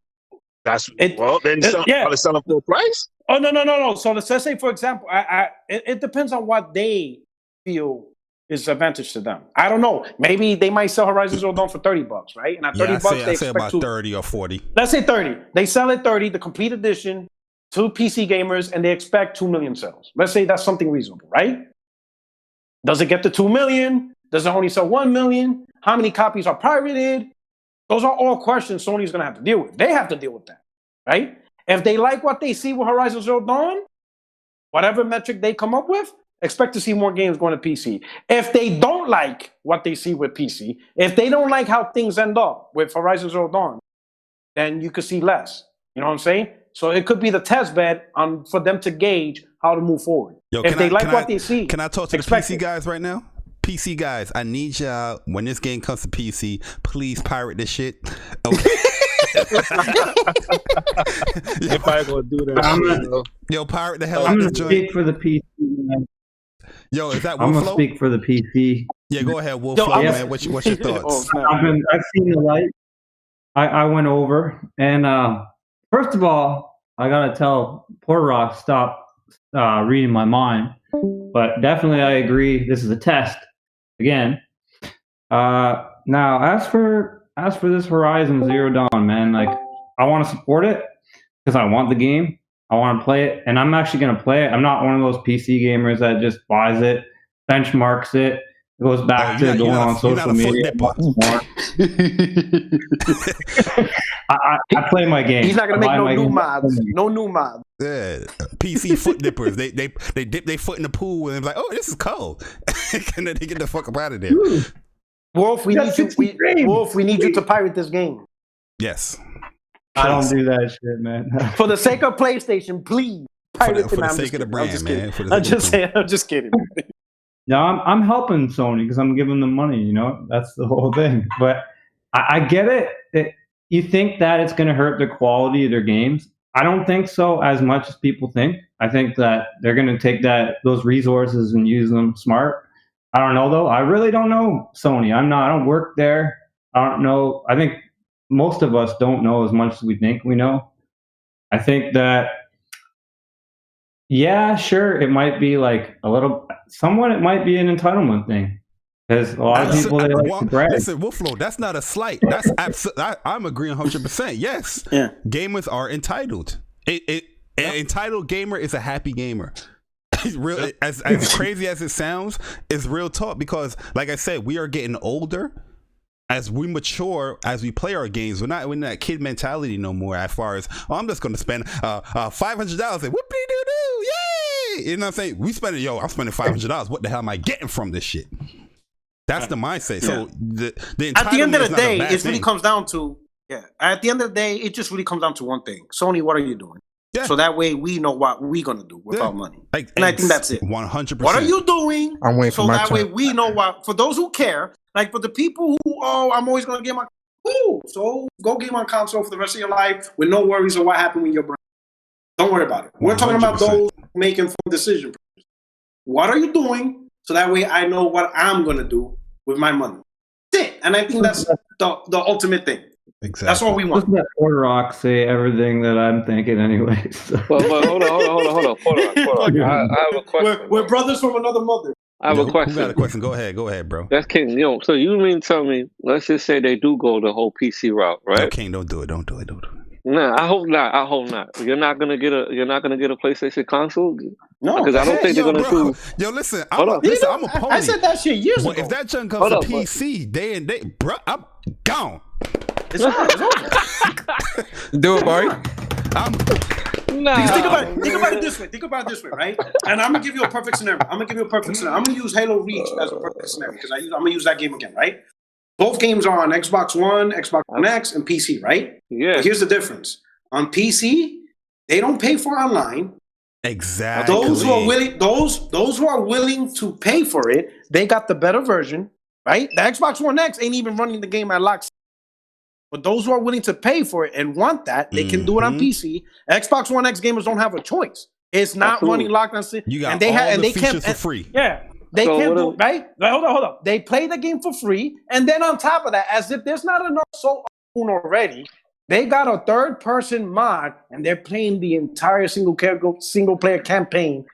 Then they're selling full price? Oh, no. So let's say, for example, it depends on what they feel is advantage to them. I don't know. Maybe they might sell Horizon Zero Dawn for $30, right? And at $30, they expect about 30 or 40. Let's say 30. They sell it 30, the complete edition, to PC gamers, and they expect 2 million sales. Let's say that's something reasonable, right? Does it get to 2 million? Does it only sell 1 million? How many copies are pirated? Those are all questions Sony's going to have to deal with. They have to deal with that, right? If they like what they see with Horizon Zero Dawn, whatever metric they come up with, expect to see more games going to PC. If they don't like what they see with PC, if they don't like how things end up with Horizon Zero Dawn, then you could see less. You know what I'm saying? So it could be the test bed for them to gauge how to move forward. Yo, if they like what they see. Can I talk to the PC guys right now? PC guys, I need y'all, when this game comes to PC, please pirate this shit. Okay. You're probably going to do that. Yo, pirate the hell out of this joint. Speak for the PC, man. Yo, is that I'm going to speak for the PC. Yeah, go ahead, Wolflow, man. What's your thoughts? I've seen the light. I went over, and first of all, I got to tell Port Rock, stop reading my mind. But definitely I agree, this is a test. Again, now as for this Horizon Zero Dawn, man, like I want to support it because I want the game, I want to play it, and I'm actually going to play it. I'm not one of those PC gamers that just buys it, benchmarks it, goes back to going on social media. I play my game. He's not going to make no new mods. No new mods. Yeah, PC foot dippers. They dip their foot in the pool and like, oh, this is cold, and then they get the fuck up out of there. Wolf, we need you to pirate this game. Yes. I don't do that shit, man. For the sake of PlayStation, please pirate for the sake of the brand, man. I'm just kidding. No, I'm helping Sony because I'm giving them money. You know, that's the whole thing. But I get it. You think that it's going to hurt the quality of their games? I don't think so as much as people think. I think that they're going to take those resources and use them smart. I don't know though. I really don't know Sony. I don't work there. I don't know. I think most of us don't know as much as we think we know. I think that, yeah, sure, it might be like it might be an entitlement thing. Because a lot of people they like to brag. Listen, Wolflow, that's not a slight. That's I'm agreeing 100%. Yes, gamers are entitled. An entitled gamer is a happy gamer. Real, as crazy as it sounds, it's real talk because, like I said, we are getting older. As we mature, as we play our games, we're not in that kid mentality no more. As far as I'm just going to spend $500 and whoop-de-doo-doo, yay! You know what I'm saying? I'm spending $500. What the hell am I getting from this shit? That's the mindset. So the at the end of the day, it really comes down to At the end of the day, it just really comes down to one thing. Sony, what are you doing? Yeah. So that way we know what we're gonna do with our money. And I think that's it. 100%. What are you doing? I'm waiting for my that turn. way we know what. For those who care, like for the people who, I'm always gonna get my. Cool. So go get my console for the rest of your life with no worries of what happened with your brain. Don't worry about it. We're 100%. Talking about those making full decisions. What are you doing? So that way I know what I'm gonna do with my money. That's it. And I think that's the ultimate thing. Exactly. That's what we want. Doesn't that Porter Rock say everything that I'm thinking anyway? So. Well, hold on. I have a question. We're brothers from another mother. I have a question. Who got a question? Go ahead, bro. That's King. So you mean tell me? Let's just say they do go the whole PC route, right? No, King, don't do it. Nah, I hope not. You're not gonna get a PlayStation console. No, because I don't think they're gonna do. Yo, listen, I'm a pony. I said that shit years ago. If that junk comes to PC, day and day, bro, I'm gone. It's over. Do it, Barry. Think about it this way, right? And I'm gonna give you a perfect scenario. I'm gonna use Halo Reach as a perfect scenario because I'm gonna use that game again, right? Both games are on Xbox One, Xbox One X, and PC, right? Yeah. But here's the difference. On PC, they don't pay for online. Exactly. Those who are willing to pay for it, they got the better version, right? The Xbox One X ain't even running the game at lock. But those who are willing to pay for it and want that, they can do it on PC. Xbox One X gamers don't have a choice. It's not running locked on. You got all the features for free. Yeah. They can't do right? Hold on. They play the game for free, and then on top of that, as if there's not enough already, they got a third-person mod, and they're playing the entire single-player campaign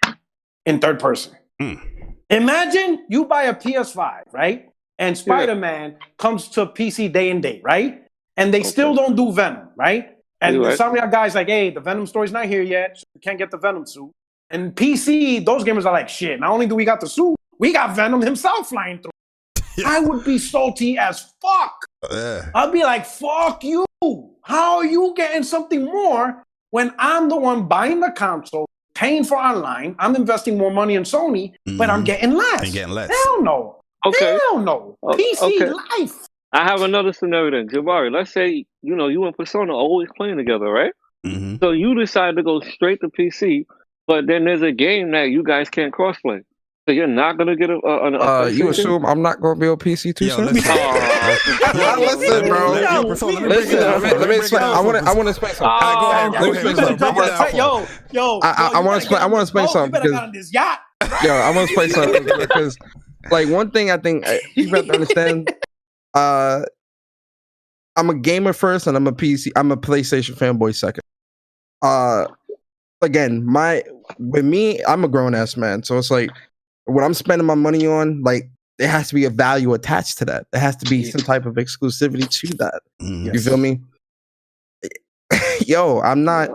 in third person. Imagine you buy a PS5, right? And Spider-Man comes to PC day and date, right? And they still don't do Venom, right? And some of y'all guys like, hey, the Venom story's not here yet, so we can't get the Venom suit. And PC, those gamers are like, shit, not only do we got the suit, we got Venom himself flying through. I would be salty as fuck. I'd be like, fuck you. How are you getting something more when I'm the one buying the console, paying for online, I'm investing more money in Sony, but I'm getting less. Hell no. Okay. Hell no. PC life. I have another scenario then. Jabari, let's say, you and Persona are always playing together, right? Mm-hmm. So you decide to go straight to PC, but then there's a game that you guys can't crossplay. So you're not gonna get a you assume I'm not gonna be on PC too soon? Listen, bro. Let me explain. I want to explain something. I want to explain something because I want to explain something because, like, one thing I think you have to understand. I'm a gamer first, and I'm a PlayStation fanboy second. Again, with me, I'm a grown ass man, so it's like what I'm spending my money on, like, there has to be a value attached to that. There has to be some type of exclusivity to that. You feel me? Yo, I'm not.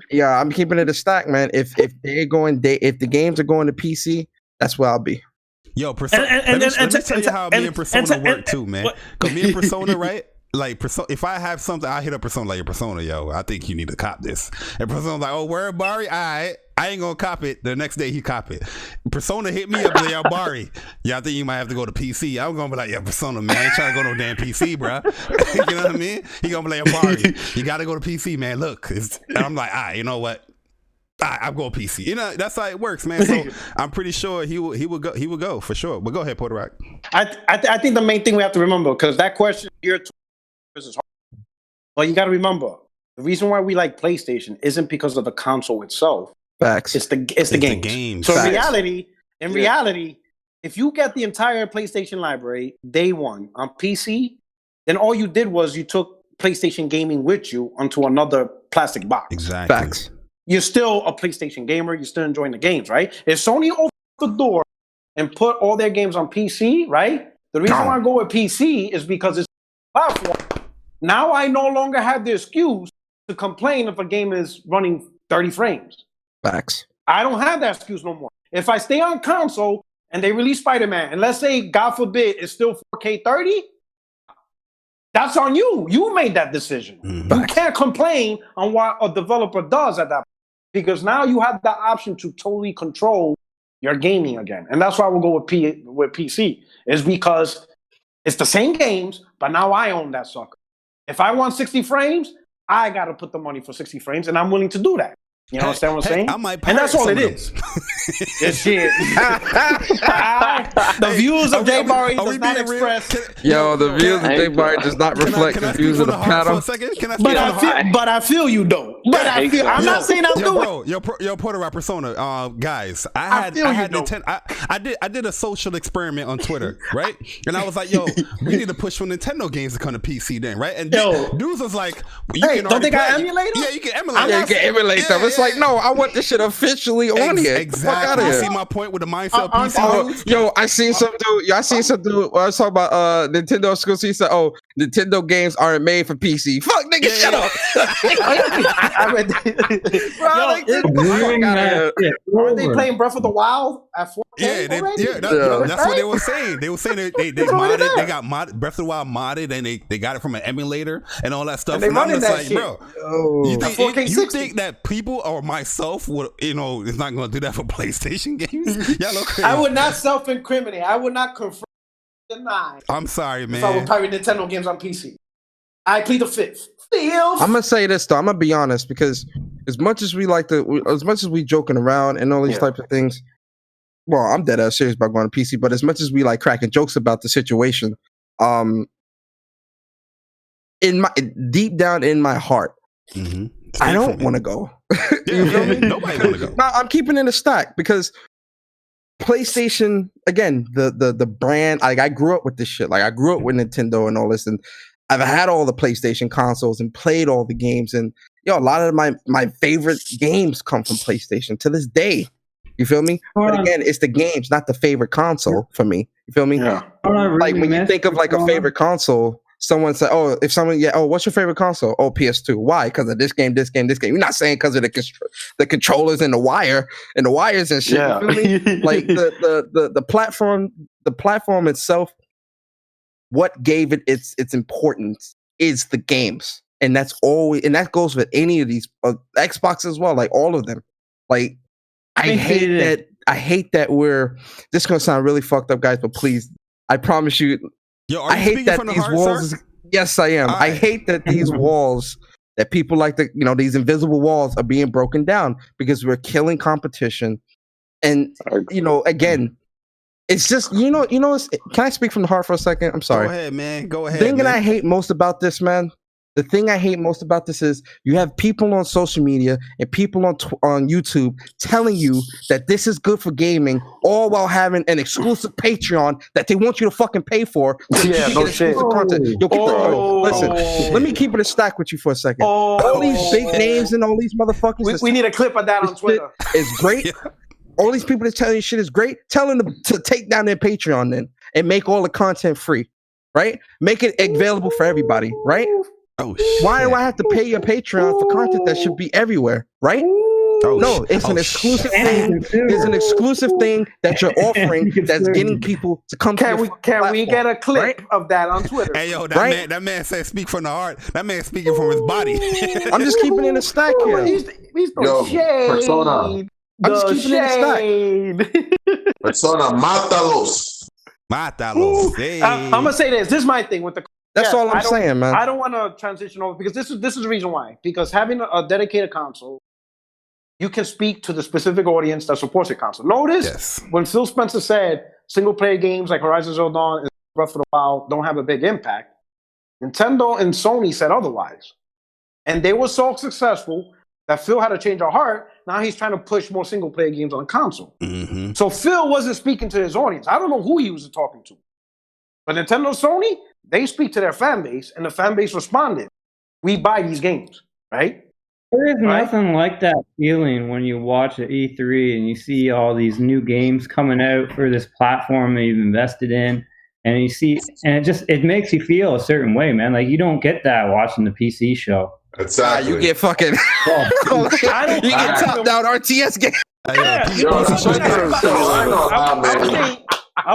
Yeah, I'm keeping it a stack, man. If the games are going to PC, that's where I'll be. Yo, Persona. Let me tell you how me and Persona work too, man. Because me and Persona, right? Like, if I have something, I hit up Persona like, Persona, yo, I think you need to cop this. And Persona's like, oh, where, Barry? I ain't gonna cop it. The next day he cop it. Persona hit me up like, yo, Barry, yeah, I think you might have to go to PC. I'm gonna be like, yeah, Persona, man, I ain't trying to go no damn PC, bro. You know what I mean? He gonna be like, yo, Barry, you gotta go to PC, man. Look, and I'm like, you know what? I'm going PC. You know, that's how it works, man. So I'm pretty sure he will go for sure. But go ahead, Porter Rock. I think the main thing we have to remember, because that question here is hard. But you got to remember, the reason why we like PlayStation isn't because of the console itself. Facts. It's the game. So in reality, if you get the entire PlayStation library day one on PC, then all you did was you took PlayStation gaming with you onto another plastic box. Exactly. Facts. You're still a PlayStation gamer. You're still enjoying the games, right? If Sony opens the door and put all their games on PC, right? The reason why I go with PC is because it's a platform. Now I no longer have the excuse to complain if a game is running 30 frames. Facts. I don't have that excuse no more. If I stay on console and they release Spider-Man, and let's say, God forbid, it's still 4K 30, that's on you. You made that decision. You can't complain on what a developer does at that point, because now you have the option to totally control your gaming again. And that's why we'll go with PC, is because it's the same games, but now I own that sucker. If I want 60 frames, I got to put the money for 60 frames, and I'm willing to do that. You understand what I'm saying? And that's all it is. It's shit. The views of Jay Barry does not express. The views of Jay Barry does not reflect the views of the panel. But I feel you though. But I'm not saying I'm doing. Yo, Porter Rap Persona, guys. I did a social experiment on Twitter, right? And I was like, yo, we need to push for Nintendo games to come to PC then, right? And dudes was like, hey, don't they got emulators? Yeah, you can emulate. Yeah, you can emulate them. It's like, no, I want this shit officially on here. Exactly. You see my point with the mindset PC? Yo, I seen some dude. When I was talking about Nintendo exclusive, he said, "Oh, Nintendo games aren't made for PC." Fuck, nigga, shut up. Aren't they playing Breath of the Wild at 4K? That's what they were saying. They were saying they modded. They got Breath of the Wild modded, and they got it from an emulator and all that stuff. And I'm just like, bro, you think that people or myself would, is not going to do that for PlayStation games? Y'all look crazy. I would not self-incriminate. I would not confirm, deny. I'm sorry, man. If I would pirate Nintendo games on PC, I plead the fifth. I'm gonna say this though. I'm gonna be honest, because as much as we joking around and all these types of things, well, I'm dead ass serious about going to PC. But as much as we like cracking jokes about the situation, deep down in my heart, I don't want to go. You feel me? Nobody want to go. No, I'm keeping it a stack because PlayStation, again, the brand. Like, I grew up with this shit. Like, I grew up with Nintendo and all this, and I've had all the PlayStation consoles and played all the games. And a lot of my favorite games come from PlayStation to this day. You feel me? But again, it's the games, not the favorite console for me. You feel me? Yeah. Like, when you think of like a favorite console, someone said, "Oh, if someone, what's your favorite console?" "Oh, PS2." "Why?" "Because of this game, this game, this game." You're not saying because of the controllers and the wires and shit. Yeah. You feel me? Like the platform itself, what gave it its importance is the games, and that goes with any of these Xbox as well, like all of them. Like, I hate that we're. This is gonna sound really fucked up, guys, but please, I promise you. Yo, I hate that these walls. Yes, I am. I hate that these walls, that people like these invisible walls are being broken down because we're killing competition. And again, it's just can I speak from the heart for a second? I'm sorry. Go ahead, man. Go ahead. The thing that I hate most about this, man. The thing I hate most about this is you have people on social media and people on YouTube telling you that this is good for gaming, all while having an exclusive Patreon that they want you to fucking pay for. So you can get exclusive content. Listen, let me keep it a stack with you for a second. All these big names and all these motherfuckers. We need a clip of that on Twitter. It's great. All these people that telling you shit is great. Tell them to take down their Patreon then and make all the content free, right? Make it available for everybody, right? Oh, shit. Why do I have to pay your Patreon for content that should be everywhere, right? No, it's an exclusive thing. It's an exclusive thing that you're offering that's getting people to come to your Can we get a clip of that on Twitter? Hey, yo, that man said speak from the heart. That man speaking from his body. I'm just keeping it in a stack here. He's shade. Persona. I'm just keeping it in a stack. Persona, mátalos. Hey. I'm going to say this. This is my thing with the... That's all I'm saying, man. I don't want to transition over because this is the reason why. Because having a dedicated console, you can speak to the specific audience that supports your console. Notice when Phil Spencer said single player games like Horizon Zero Dawn and Breath of the Wild don't have a big impact, Nintendo and Sony said otherwise. And they were so successful that Phil had to change our heart. Now he's trying to push more single player games on console. Mm-hmm. So Phil wasn't speaking to his audience. I don't know who he was talking to. But Nintendo and Sony, they speak to their fan base, and the fan base responded. We buy these games, right? There is nothing like that feeling when you watch at E3 and you see all these new games coming out for this platform that you've invested in, and you see, and it makes you feel a certain way, man. Like you don't get that watching the PC show. Exactly. You get fucking. You get top down RTS game. I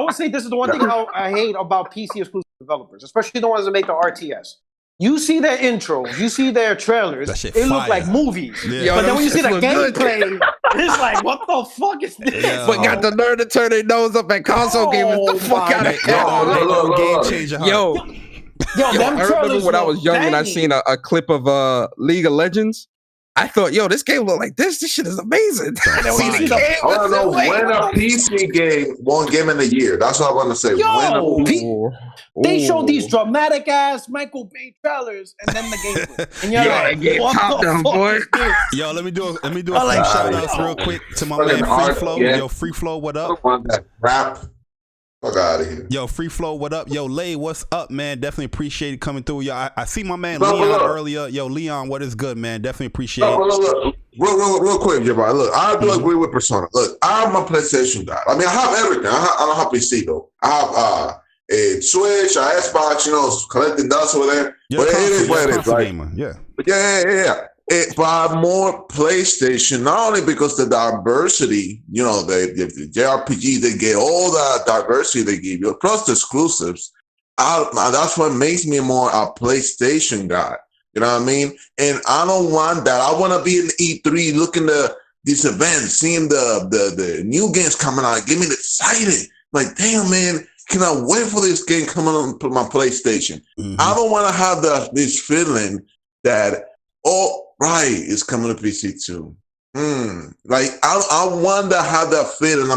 would say this is the one thing I hate about PC exclusive developers, especially the ones that make the RTS. You see their intros, you see their trailers, it look like movies. Yeah. But then when you see the gameplay, it's like, what the fuck is this? Yeah. But got the nerve to turn their nose up at console gamers. The fuck out of here. Yo, I remember when I was young and I seen a clip of League of Legends. I thought, yo, this game look like this. This shit is amazing. I want to know when a PC game won Game of the Year. That's what I want to say. They showed these dramatic ass Michael Bay trailers, and then the gameplay. And you're like, what the fuck is this? Yo, let me do a few shout outs real quick to my man Free Flow. Yo, Free Flow, what up? Rap. Fuck out of here. Yo, Free Flow, what up? Yo, Lay, what's up, man? Definitely appreciate it coming through. Yo, I see my man Leon earlier. Yo, Leon, what is good, man? Definitely appreciate it. Real quick, Jabbar. Look, I do agree with Persona. Look, I'm a PlayStation guy. I mean, I have everything. I don't have PC though. I have a Switch, a Xbox, collecting dust over there. But it is what it is, right? Yeah. But I'm more PlayStation, not only because the diversity, the JRPG, they get all the diversity they give you, plus the exclusives. That's what makes me more a PlayStation guy. You know what I mean? And I don't want that. I want to be in E3 looking at these events, seeing the new games coming out, get me excited. Like, damn, man, cannot wait for this game coming on my PlayStation. Mm-hmm. I don't want to have this feeling that, right, it's coming to PC too. Like I wonder how that fit, and I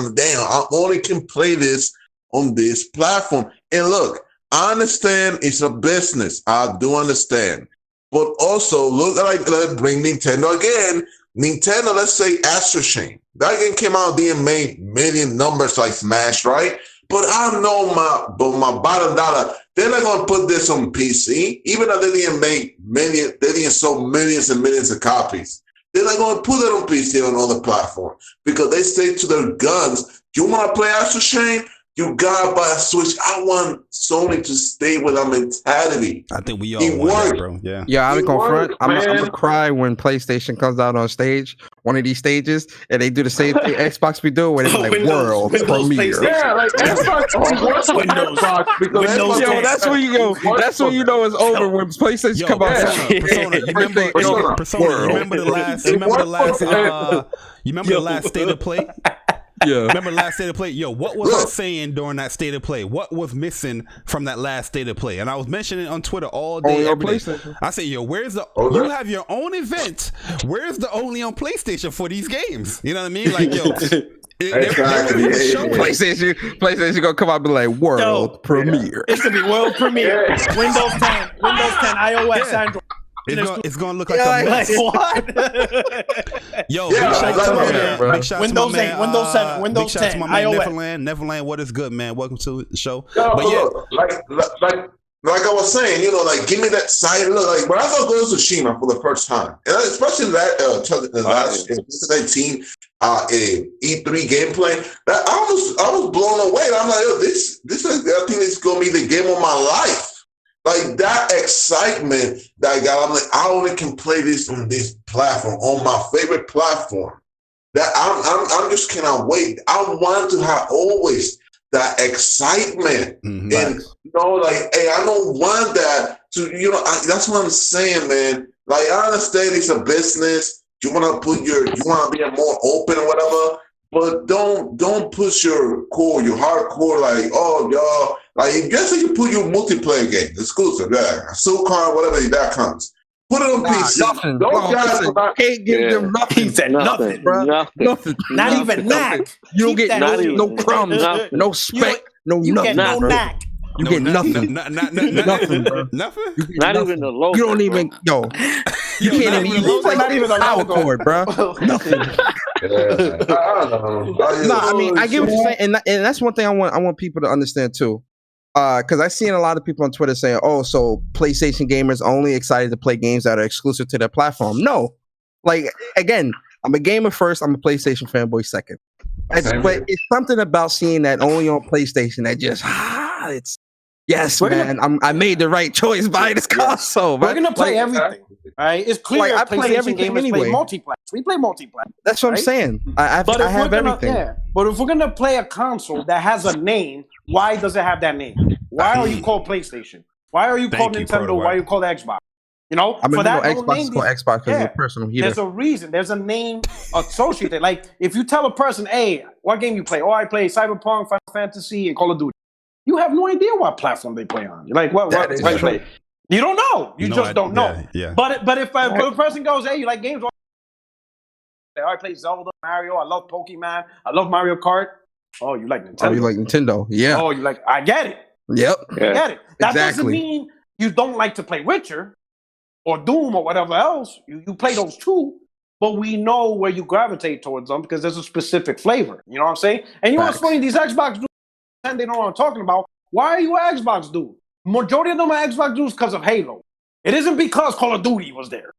only can play this on this platform. And look, I understand it's a business. I do understand, but also look like let's bring Nintendo again. Nintendo, let's say Astro Chain. That game came out, didn't make million numbers like Smash, right? But I know my bottom dollar, they're not gonna put this on PC, even though they didn't make millions, they didn't sell millions and millions of copies. They're not gonna put it on PC on other platforms because they stay to their guns. You wanna play Astro Chain? You gotta buy a Switch. I want Sony to stay with our mentality. I think we all want that, bro. Yeah, I'm gonna cry when PlayStation comes out on stage, one of these stages, and they do the same thing Xbox be doing, when it's like world premiere. Yeah, like Xbox Windows. Yo, that's when you go. That's when you know it's over when PlayStation come out. Persona, you remember the last State of Play? Yeah. Remember last State of Play? Yo, what was I saying during that State of Play? What was missing from that last State of Play? And I was mentioning it on Twitter all day, every day. I said, yo, where's the... You have your own event. Where's the only on PlayStation for these games? You know what I mean? Like, yo... PlayStation gonna come out and be like world premiere. It's gonna be world premiere. Windows 10, iOS, Android. It's gonna look like a mess. What? Yo, big shout out Windows 8, Windows 7, Windows big shout 10, to my man iOS. Neverland, what is good, man? Welcome to the show. Like I was saying, like give me that side look. Like when I saw Ghost of Tsushima for the first time, and especially that last 2019 E3 gameplay, that I was blown away. I'm like, yo, this is, I think it's gonna be the game of my life. Like that excitement that I got, I'm like, I only can play this on this platform, on my favorite platform. That I'm just cannot wait. I want to have always that excitement, and like, hey, I don't want that to, that's what I'm saying, man. Like, I understand it's a business. You want to be more open or whatever, but don't push your core, your hardcore. Like, oh, y'all, like, guess if you put your multiplayer game exclusive, SoulCon, whatever that comes. Put it on PC. Nothing. Those guys can't give them nothing. He said nothing, bro. Nothing. Not even knack. You don't get no crumbs, no spec, no you nothing. Get no knack. You get nothing. Nothing, bro. Nothing? Not even the logo. You don't even, yo. You can't even use not even a power cord, bro. Nothing. I mean, I get what you're saying, and that's one thing I want people to understand too. Because I've seen a lot of people on Twitter saying, "Oh, so PlayStation gamers only excited to play games that are exclusive to their platform." No, Like again, I'm a gamer first. I'm a PlayStation fanboy second. But it's something about seeing that only on PlayStation that just it's yes, man. I made the right choice buying this console. We're gonna play everything. Right? It's clear. I play everything anyway. Play multiplayer. We play multiplayer. That's what I'm saying. I have everything. Yeah. But if we're gonna play a console that has a name, why does it have that name? Why are you called PlayStation? Why are you called Nintendo? Why are you called Xbox? You know, for that Xbox is called Xbox because it's a personal heater. There's a reason. There's a name associated. Like if you tell a person, "Hey, what game you play?" "Oh, I play Cyberpunk, Final Fantasy, and Call of Duty." You have no idea what platform they play on. You're like, what you play? You don't know. You just don't know. Yeah. But if a person goes, "Hey, you like games?" I play Zelda, Mario. I love Pokemon. I love Mario Kart. Oh, you like Nintendo? Oh, you like Nintendo? Yeah. Oh, you like? I get it. Yep. I get it. That doesn't mean you don't like to play Witcher or Doom or whatever else. You play those too, but we know where you gravitate towards them because there's a specific flavor. You know what I'm saying? And you know what's funny? These Xbox dudes, they know what I'm talking about. Why are you an Xbox dude? Majority of them are Xbox dudes because of Halo. It isn't because Call of Duty was there.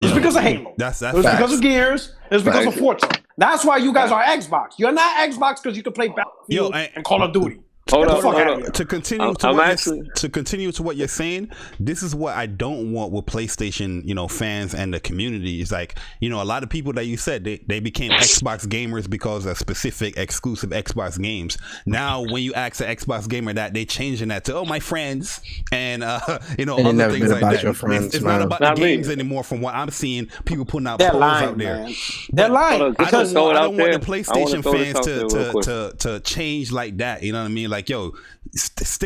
It's because of Halo. That's it was because of Gears. It was because of Forza. That's why you guys are Xbox. You're not Xbox because you can play Battlefield and Call of Duty. Hold on. To continue to what you're saying, this is what I don't want with PlayStation, fans and the community. Is like, a lot of people that you said they became Xbox gamers because of specific exclusive Xbox games. Now, when you ask an Xbox gamer that, they changing that to my friends and other things like that. It's not about the games anymore. From what I'm seeing, people putting out polls out there. Man. They're lying. I don't want the PlayStation fans to change like that. You know what I mean? Like, yo,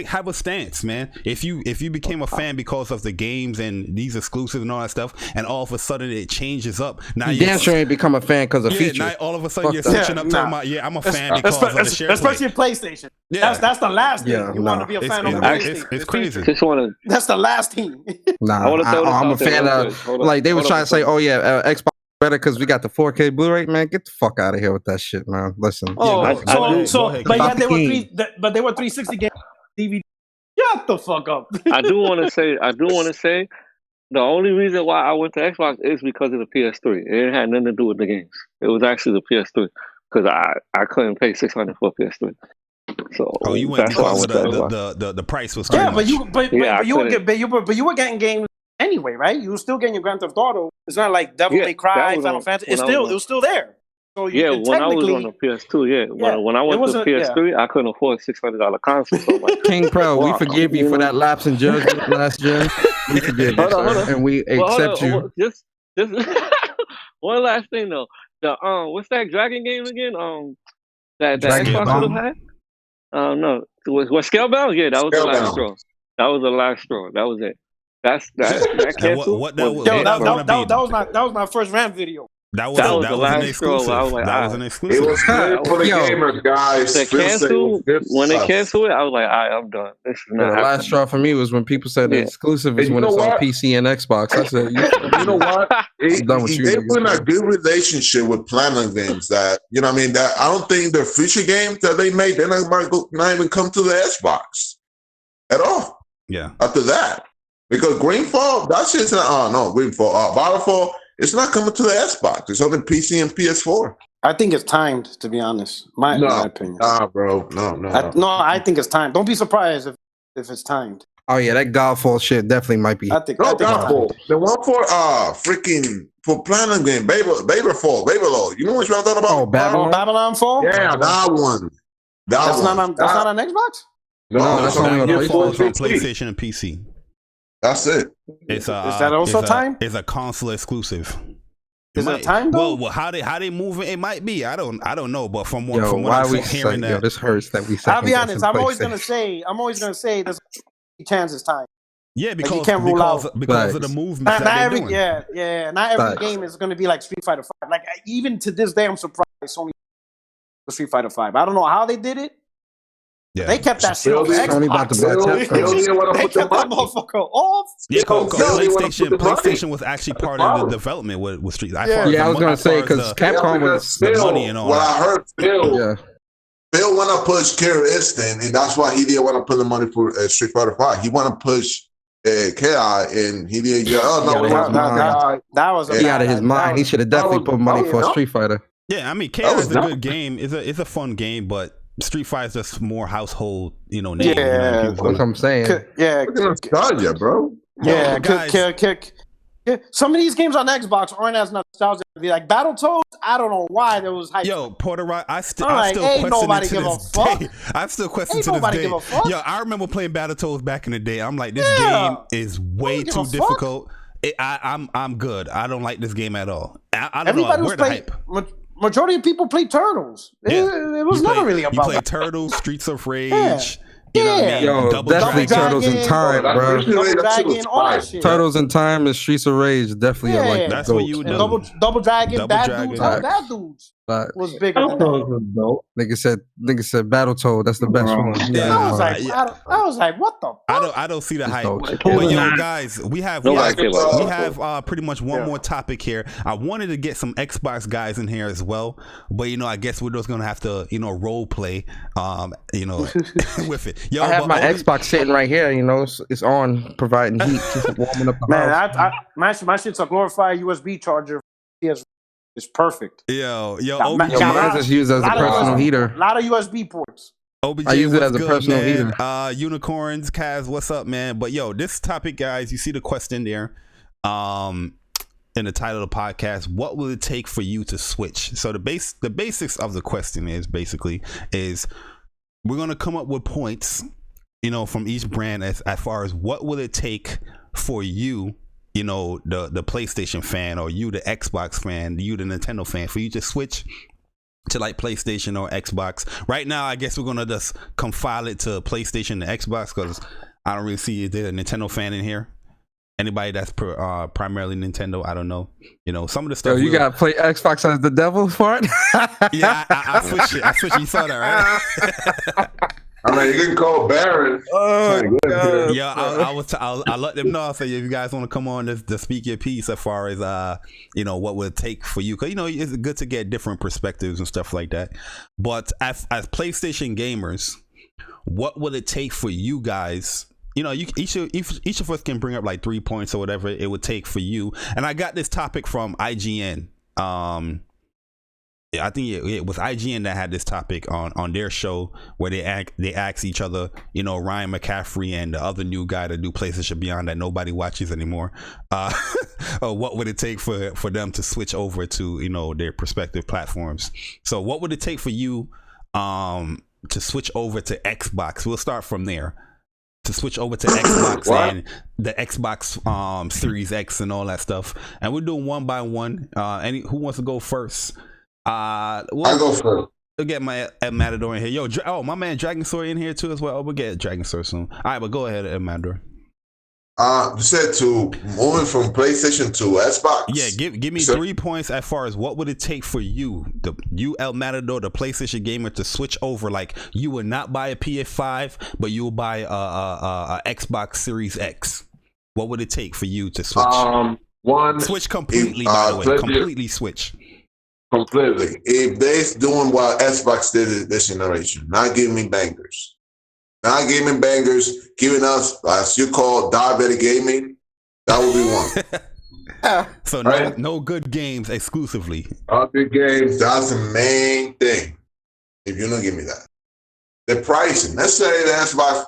have a stance, man. If you became a fan because of the games and these exclusives and all that stuff, and all of a sudden it changes up, now you damn sure ain't become a fan because of features. Now all of a sudden you're switching up talking about, I'm a fan because of the share especially PlayStation. Yeah, that's the last thing you want to be a fan of. It's crazy. That's the last team. I'm a fan of. Like they were trying to say, Xbox better because we got the 4K Blu-ray. Man, get the fuck out of here with that shit, man. Listen. But they were 360 games DVD. Shut the fuck up. I do want to say, the only reason why I went to Xbox is because of the PS3. It had nothing to do with the games. It was actually the PS3 because I couldn't pay $600 for a PS3. So you went because the price was too much. But you were getting games anyway, right? You were still getting your Grand Theft Auto. It's not like Devil May Cry, Final Fantasy. It was still there. So when I was on the PS2, when I went to the PS3, I couldn't afford a $600 console. So like, King Pro, we forgive you for that lapse in judgment last gen. We forgive you, and we accept you. Just one last thing though. The what's that dragon game again? That Xbox would have had. No, was Scalebound? Yeah, that was the last straw. That was the last straw. That was it. That canceled. That was my first rant video. That was an exclusive. That was an exclusive. It was good for the gamers, guys. When they canceled it, I was like, I'm done. This is not the last straw for me was when people said the exclusive is when it's on PC and Xbox. I said, you know what? They put in a good relationship with Platinum Games that, I mean, that I don't think the future games that they made, they're not even come to the Xbox at all. Yeah. After that. Because Greenfall, that shit's not, Greenfall, Battlefall, it's not coming to the Xbox. It's on the PC and PS4. I think it's timed, to be honest. My opinion. Nah, bro. No. I think it's timed. Don't be surprised if it's timed. Oh, yeah, that Godfall shit definitely might be. I think Godfall. The one for Platinum Game, Babylon. You know what I'm talking about? Oh, Babylon Fall? Yeah, that one. That's not on Xbox? No, that's only on PlayStation and PC. That's it. Is that also timed? It's a console exclusive. Is it timed though? Well, how they move it might be. I don't know. But from what I'm hearing, this hurts that we. I'll be honest. I'm always gonna say there's a chance it's timed. Yeah, because you can't rule out because of the movement. Not every game is gonna be like Street Fighter 5. Like even to this day, I'm surprised Sony Street Fighter 5. I don't know how they did it. Yeah. They kept that shit on Only about the They kept that motherfucker off. Yeah, PlayStation was actually part of the development with Street. I was gonna say because Capcom was the money and all. What I heard, Phil want to push Killer Instinct, and that's why he didn't want to put the money for Street Fighter 5. He want to push KI, and he did. Oh no, that was he out of his mind. He should have definitely put money for a Street Fighter. Yeah, I mean, KI is a good game. It's a fun game, but Street Fighter is just more household, name. Yeah, that's what I'm saying. Yeah, nostalgia, bro. Yeah, some of these games on Xbox aren't as nostalgic. Like Battletoads, I don't know why there was hype. Yo, Porter Rock, I still ain't nobody give a fuck. I still question to this day. Yo, I remember playing Battletoads back in the day. I'm like, this game is way too difficult. I'm good. I don't like this game at all. I don't know where the hype. Majority of people play Turtles. It was never really about. You play Turtles, Streets of Rage. You know what I mean? Yo, definitely Turtles in Time, bro. Turtles in Time and Streets of Rage definitely are like that's what you would do. Double Dragon, Bad Dudes was bigger. Nigga said Battletoad. That's the best one. Yeah. I was like, what the fuck? I don't see the hype. But yo, guys, we have pretty much one more topic here. I wanted to get some Xbox guys in here as well, but I guess we're just gonna have to role play with it. Yo, I have my Xbox sitting right here. It's on, providing heat, just warming up the house. My shit's a glorified USB charger. It's perfect. Yo, mine's just used as a personal heater. A lot of USB ports. OBJ, I use it as a personal heater. Unicorns, Kaz, what's up, man? But yo, this topic, guys, you see the question there, in the title of the podcast. What will it take for you to switch? So the basics of the question is we're gonna come up with points, from each brand as far as what will it take for you. The PlayStation fan, or you the Xbox fan, you the Nintendo fan, for you to switch to like PlayStation or Xbox. Right now, I guess we're gonna just confine it to PlayStation and Xbox, because I don't really see there's a Nintendo fan in here. Anybody that's primarily Nintendo, I don't know. Some of the stuff. You gotta play Xbox as the devil for it. Yeah, I switched it. You saw that, right? I mean, you can call Baron. Oh, God. Yeah, I let them know. I say, if you guys want to come on to speak your piece as far as what would it take for you, because it's good to get different perspectives and stuff like that. But as PlayStation gamers, what would it take for you guys? Each of us can bring up like 3 points or whatever it would take for you. And I got this topic from IGN. I think it was IGN that had this topic on their show, where they ask each other, Ryan McCaffrey and the other new guy to do PlayStation Beyond that nobody watches anymore. What would it take for them to switch over to their respective platforms? So what would it take for you to switch over to Xbox? We'll start from there. To switch over to Xbox and the Xbox Series X and all that stuff, and we're doing one by one. Who wants to go first? I go first. We'll get my Matador in here. Yo, my man Dragon Sword in here too as well. We'll get Dragon Sword soon. All right, but go ahead, Matador. You said to moving from PlayStation to Xbox. Yeah, give me 3 points as far as what would it take for you, El Matador, the PlayStation gamer, to switch over. Like, you would not buy a PS5, but you will buy a Xbox Series X. What would it take for you to switch? Switch completely, by the way. Completely switch. Completely. If they're doing what Xbox did this generation, not giving me bangers. Not giving bangers, giving us, as you call, diabetic gaming, that would be one. So no good games exclusively. Good games, that's the main thing. If you don't give me that. The pricing, let's say the Xbox,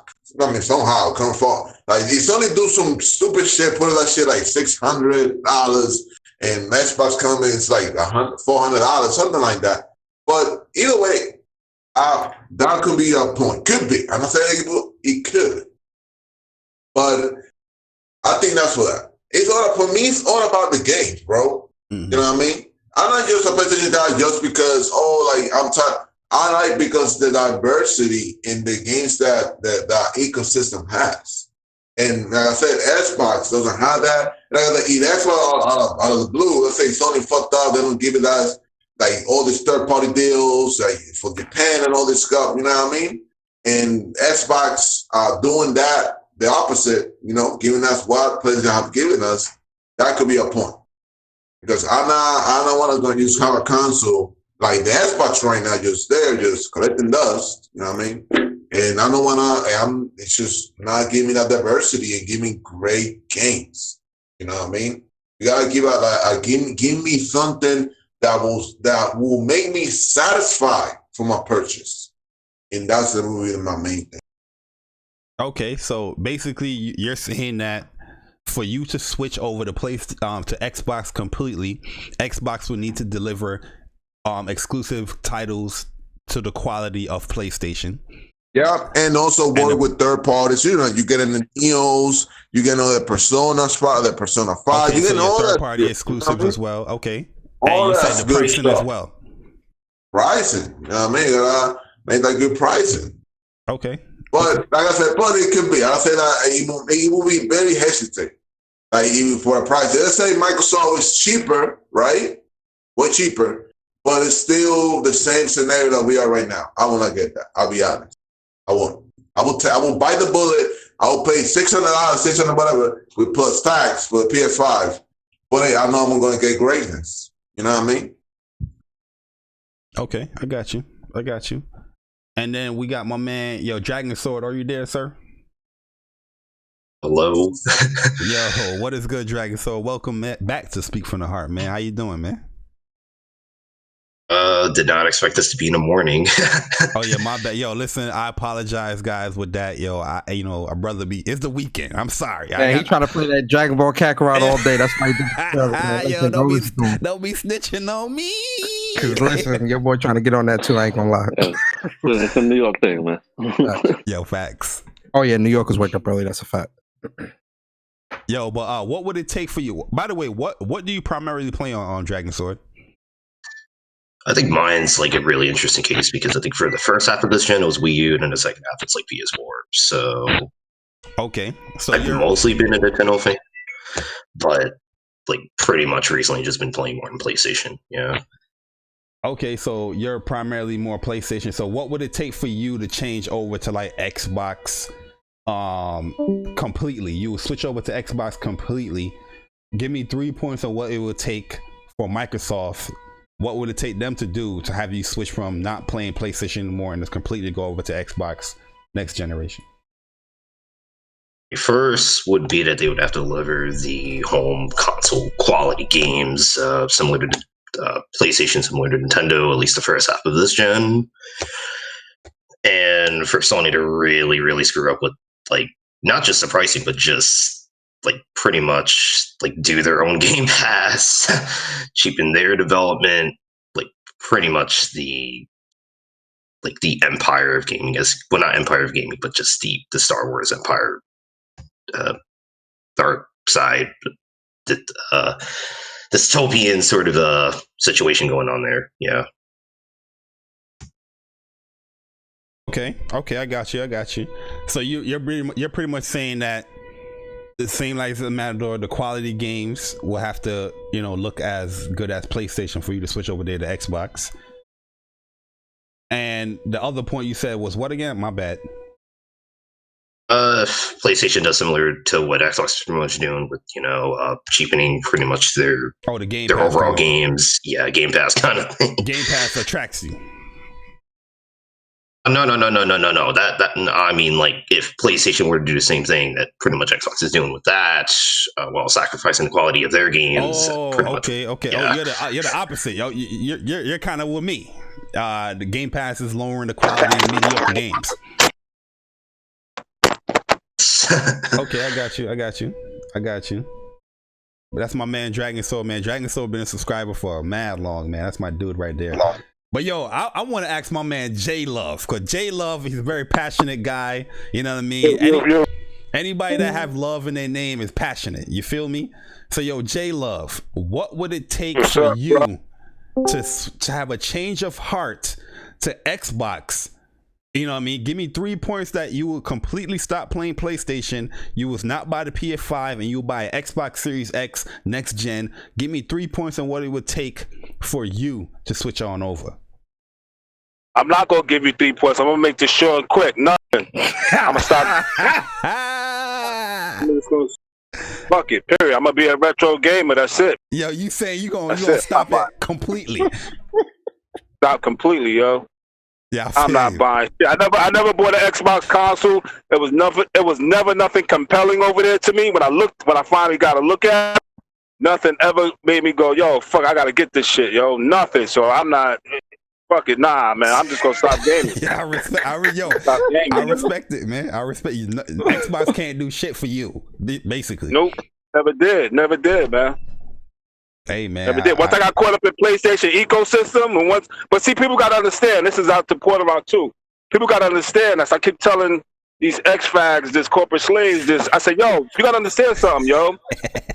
somehow come for, like, it's only do some stupid shit, put that shit like $600, and Xbox coming, it's like $400, something like that. But either way, that could be a point. Could be. I'm not saying it could. But I think that's what for me, it's all about the games, bro. Mm-hmm. You know what I mean? I'm not just a PlayStation guy just because, I'm tired. I like because the diversity in the games that the ecosystem has. And like I said, Xbox doesn't have that. That's why out of the blue, let's say Sony fucked up, they don't give it as like all these third-party deals, like for Japan and all this stuff, you know what I mean? And Xbox doing that, the opposite, giving us what PlayStation have given us, that could be a point. Because I don't want to use our console like the Xbox right now, just collecting dust, you know what I mean? And I don't wanna. It's just not giving me that diversity and give me great games. You know what I mean? You gotta give out give me something that will make me satisfied for my purchase, and that's really my main thing. Okay, so basically you're saying that for you to switch over to Xbox completely, Xbox would need to deliver exclusive titles to the quality of PlayStation. Yeah, and also work with third parties. You know, you get in the Neos, you get on the Persona spot, the Persona 5. Okay, you get so all third that party shit, exclusives, you know as well. Okay, all and you that said the good pricing stuff as well. Pricing, you know what I mean? You gotta make that good pricing. Okay, but like I said, but it could be. I say that it will be very hesitant. Like even for a price, let's say Microsoft is cheaper, right? Way cheaper, but it's still the same scenario that we are right now. I will not get that. I'll be honest. I won't. I will bite the bullet. I will pay $600, $600 whatever with plus tax for the PS5. But hey, I know I'm going to get greatness. You know what I mean? Okay, I got you. And then we got my man, Dragon Sword. Are you there, sir? Hello. Yo, what is good, Dragon Sword? Welcome back to Speak from the Heart, man. How you doing, man? Did not expect this to be in the morning. Oh yeah, my bad. Yo, listen, I apologize, guys, with that. Yo, a brother it's the weekend. I'm sorry. Yeah, he trying to play that Dragon Ball Kakarot all day. That's why he did. Yo, don't be snitching on me. Cause listen, your boy trying to get on that too. I ain't gonna lie. It's a New York thing, man. Yo, facts. Oh yeah, New Yorkers wake up early. That's a fact. Yo, but what would it take for you? By the way, what do you primarily play on Dragon Sword? I think mine's like a really interesting case because I think for the first half of this gen it was Wii U, and in the second half it's like PS4. So okay, so I've mostly been a Nintendo fan, but like pretty much recently just been playing more on PlayStation. Yeah. Okay, so you're primarily more PlayStation. So what would it take for you to change over to like Xbox completely? You would switch over to Xbox completely. Give me 3 points on what it would take for Microsoft. What would it take them to do to have you switch from not playing PlayStation anymore and just completely go over to Xbox next generation? First would be that they would have to deliver the home console quality games similar to PlayStation, similar to Nintendo, at least the first half of this gen. And for Sony to really, really screw up with like not just the pricing, but just like pretty much like do their own Game Pass, cheapen their development, like pretty much the empire of gaming not empire of gaming, but just the Star Wars empire dark side, dystopian sort of situation going on there. Yeah. Okay, I got you. So you're pretty much saying that it seems like as a matter of the quality games will have to, look as good as PlayStation for you to switch over there to Xbox. And the other point you said was what again? My bad. PlayStation does similar to what Xbox is pretty much doing with, cheapening pretty much their overall games. Yeah, Game Pass kind of thing. Game Pass attracts you. No. That I mean, like if PlayStation were to do the same thing that pretty much Xbox is doing with that, while sacrificing the quality of their games. Oh, okay. Yeah. Oh, you're the opposite. Yo, you're kind of with me. The Game Pass is lowering the quality of mediocre games. Okay, I got you. But that's my man Dragon Soul, man. Dragon Soul been a subscriber for mad long, man. That's my dude right there. But yo, I want to ask my man J Love, because J Love, he's a very passionate guy. You know what I mean? Anybody that have love in their name is passionate. You feel me? So yo, J Love, what would it take for you to have a change of heart to Xbox? You know what I mean? Give me 3 points that you will completely stop playing PlayStation. You will not buy the PS5 and you'll buy an Xbox Series X next gen. Give me 3 points on what it would take for you to switch on over. I'm not going to give you 3 points. I'm going to make this short and quick. Nothing. I'm going to stop. Fuck it, period. I'm going to be a retro gamer. That's it. Yo, you saying you gonna stop it completely. Stop completely, yo. Yeah, I'm not buying. I never bought an Xbox console. It was never nothing compelling over there to me. When I finally got to look at it, nothing ever made me go, yo, fuck, I gotta get this shit, yo. Nothing. So I'm not. Fuck it, nah, man. I'm just gonna stop gaming. Yeah, I respect it, man. I respect you. Xbox can't do shit for you, basically. Nope, never did, man. Hey, man. Never did. Once I got caught up in PlayStation ecosystem, but see, people gotta understand. This is out to point around too. People gotta understand this. I keep telling these X-fags, this corporate slaves, this. I said, yo, you gotta understand something, yo.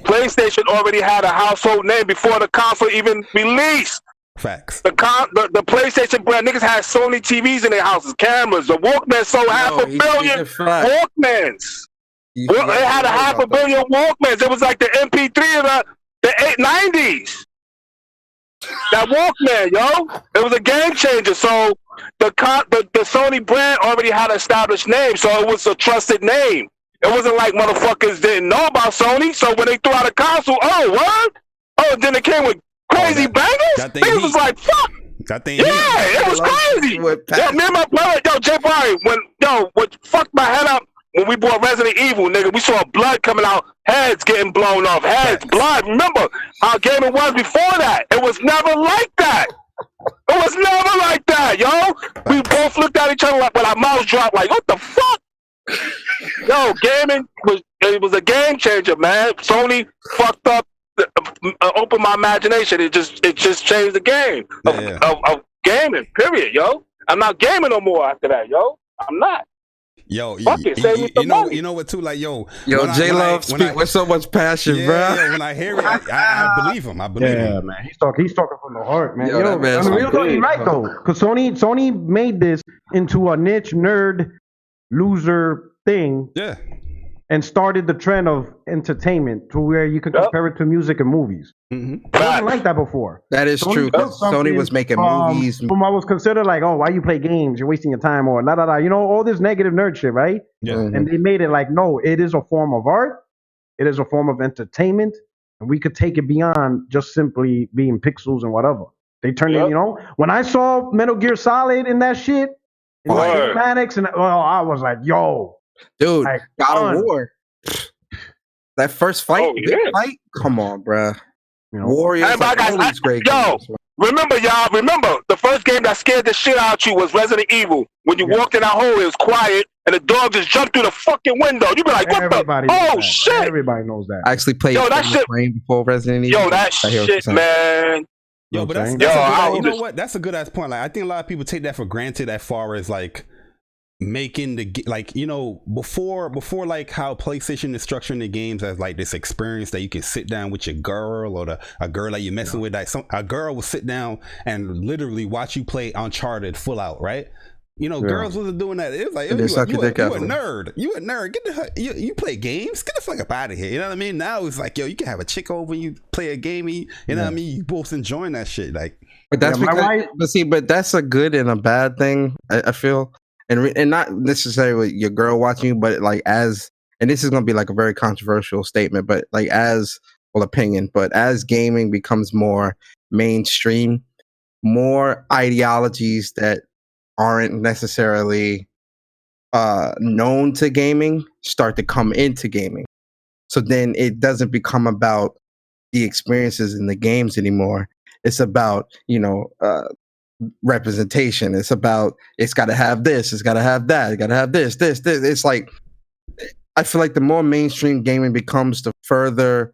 PlayStation already had a household name before the console even released. Facts. The PlayStation brand, niggas had Sony TVs in their houses, cameras. The Walkman sold half a billion Walkmans. They had a half a billion Walkmans. It was like the MP3 of the 90s. That Walkman, yo, it was a game changer. So the Sony brand already had an established name, so it was a trusted name. It wasn't like motherfuckers didn't know about Sony. So when they threw out a console, oh what? Oh, then it came with crazy bangers. Niggas was like, fuck. It was crazy. Yo, me and my brother, Jay Barry, what fucked my head up when we bought Resident Evil, nigga, we saw blood coming out, heads getting blown off, blood. Remember how gaming was before that? It was never like that. It was never like that, yo. We both looked at each other like when our mouths dropped, like, what the fuck? Yo, gaming was a game changer, man. Sony fucked up. Open my imagination. It just changed the game of gaming. Period, yo. I'm not gaming no more after that, yo. I'm not. Yo, you know what too? Like, yo, J Love speak with so much passion, bro. Yeah, when I hear it, I believe him. I believe him, man. He's talking from the heart, man. Yo, he's right though, because Sony made this into a niche nerd loser thing. Yeah. And started the trend of entertainment to where you can compare it to music and movies. It wasn't like that before. That is true. Sony was making movies. I was considered like, oh, why you play games? You're wasting your time, or you know, all this negative nerd shit, right? Yeah. And they made it like, no, it is a form of art. It is a form of entertainment, and we could take it beyond just simply being pixels and whatever. They turned it, you know. When I saw Metal Gear Solid in that shit, in the cinematics, and I was like, yo. Dude, God of War. That first fight, fight? Come on, bro. Warriors, great games. Remember, the first game that scared the shit out of you was Resident Evil. When you walked in that hole, it was quiet, and the dog just jumped through the fucking window. You be like, what the? Oh, shit. Everybody knows that. I actually played that shit before Resident Evil. Yo, that shit, man. Yo, but that's you know what? That's a good ass point. Like, I think a lot of people take that for granted as far as like making the, like, you know, before like how PlayStation is structuring the games as like this experience that you can sit down with your girl or a girl that you're messing with, like a girl will sit down and literally watch you play Uncharted full out, right? You know, girls wasn't doing that. It was like, you a nerd. You a nerd. You play games? Get the fuck up out of here. You know what I mean? Now it's like, yo, you can have a chick over and you play a game. You know what I mean? You both enjoying that shit. Like, but that's but that's a good and a bad thing, I feel. And not necessarily your girl watching you, but like and this is going to be like a very controversial statement, but like opinion, but as gaming becomes more mainstream, more ideologies that aren't necessarily known to gaming start to come into gaming. So then it doesn't become about the experiences in the games anymore. It's about, representation. It's about, it's got to have this, it's got to have that, it's got to have this. It's like, I feel like the more mainstream gaming becomes, the further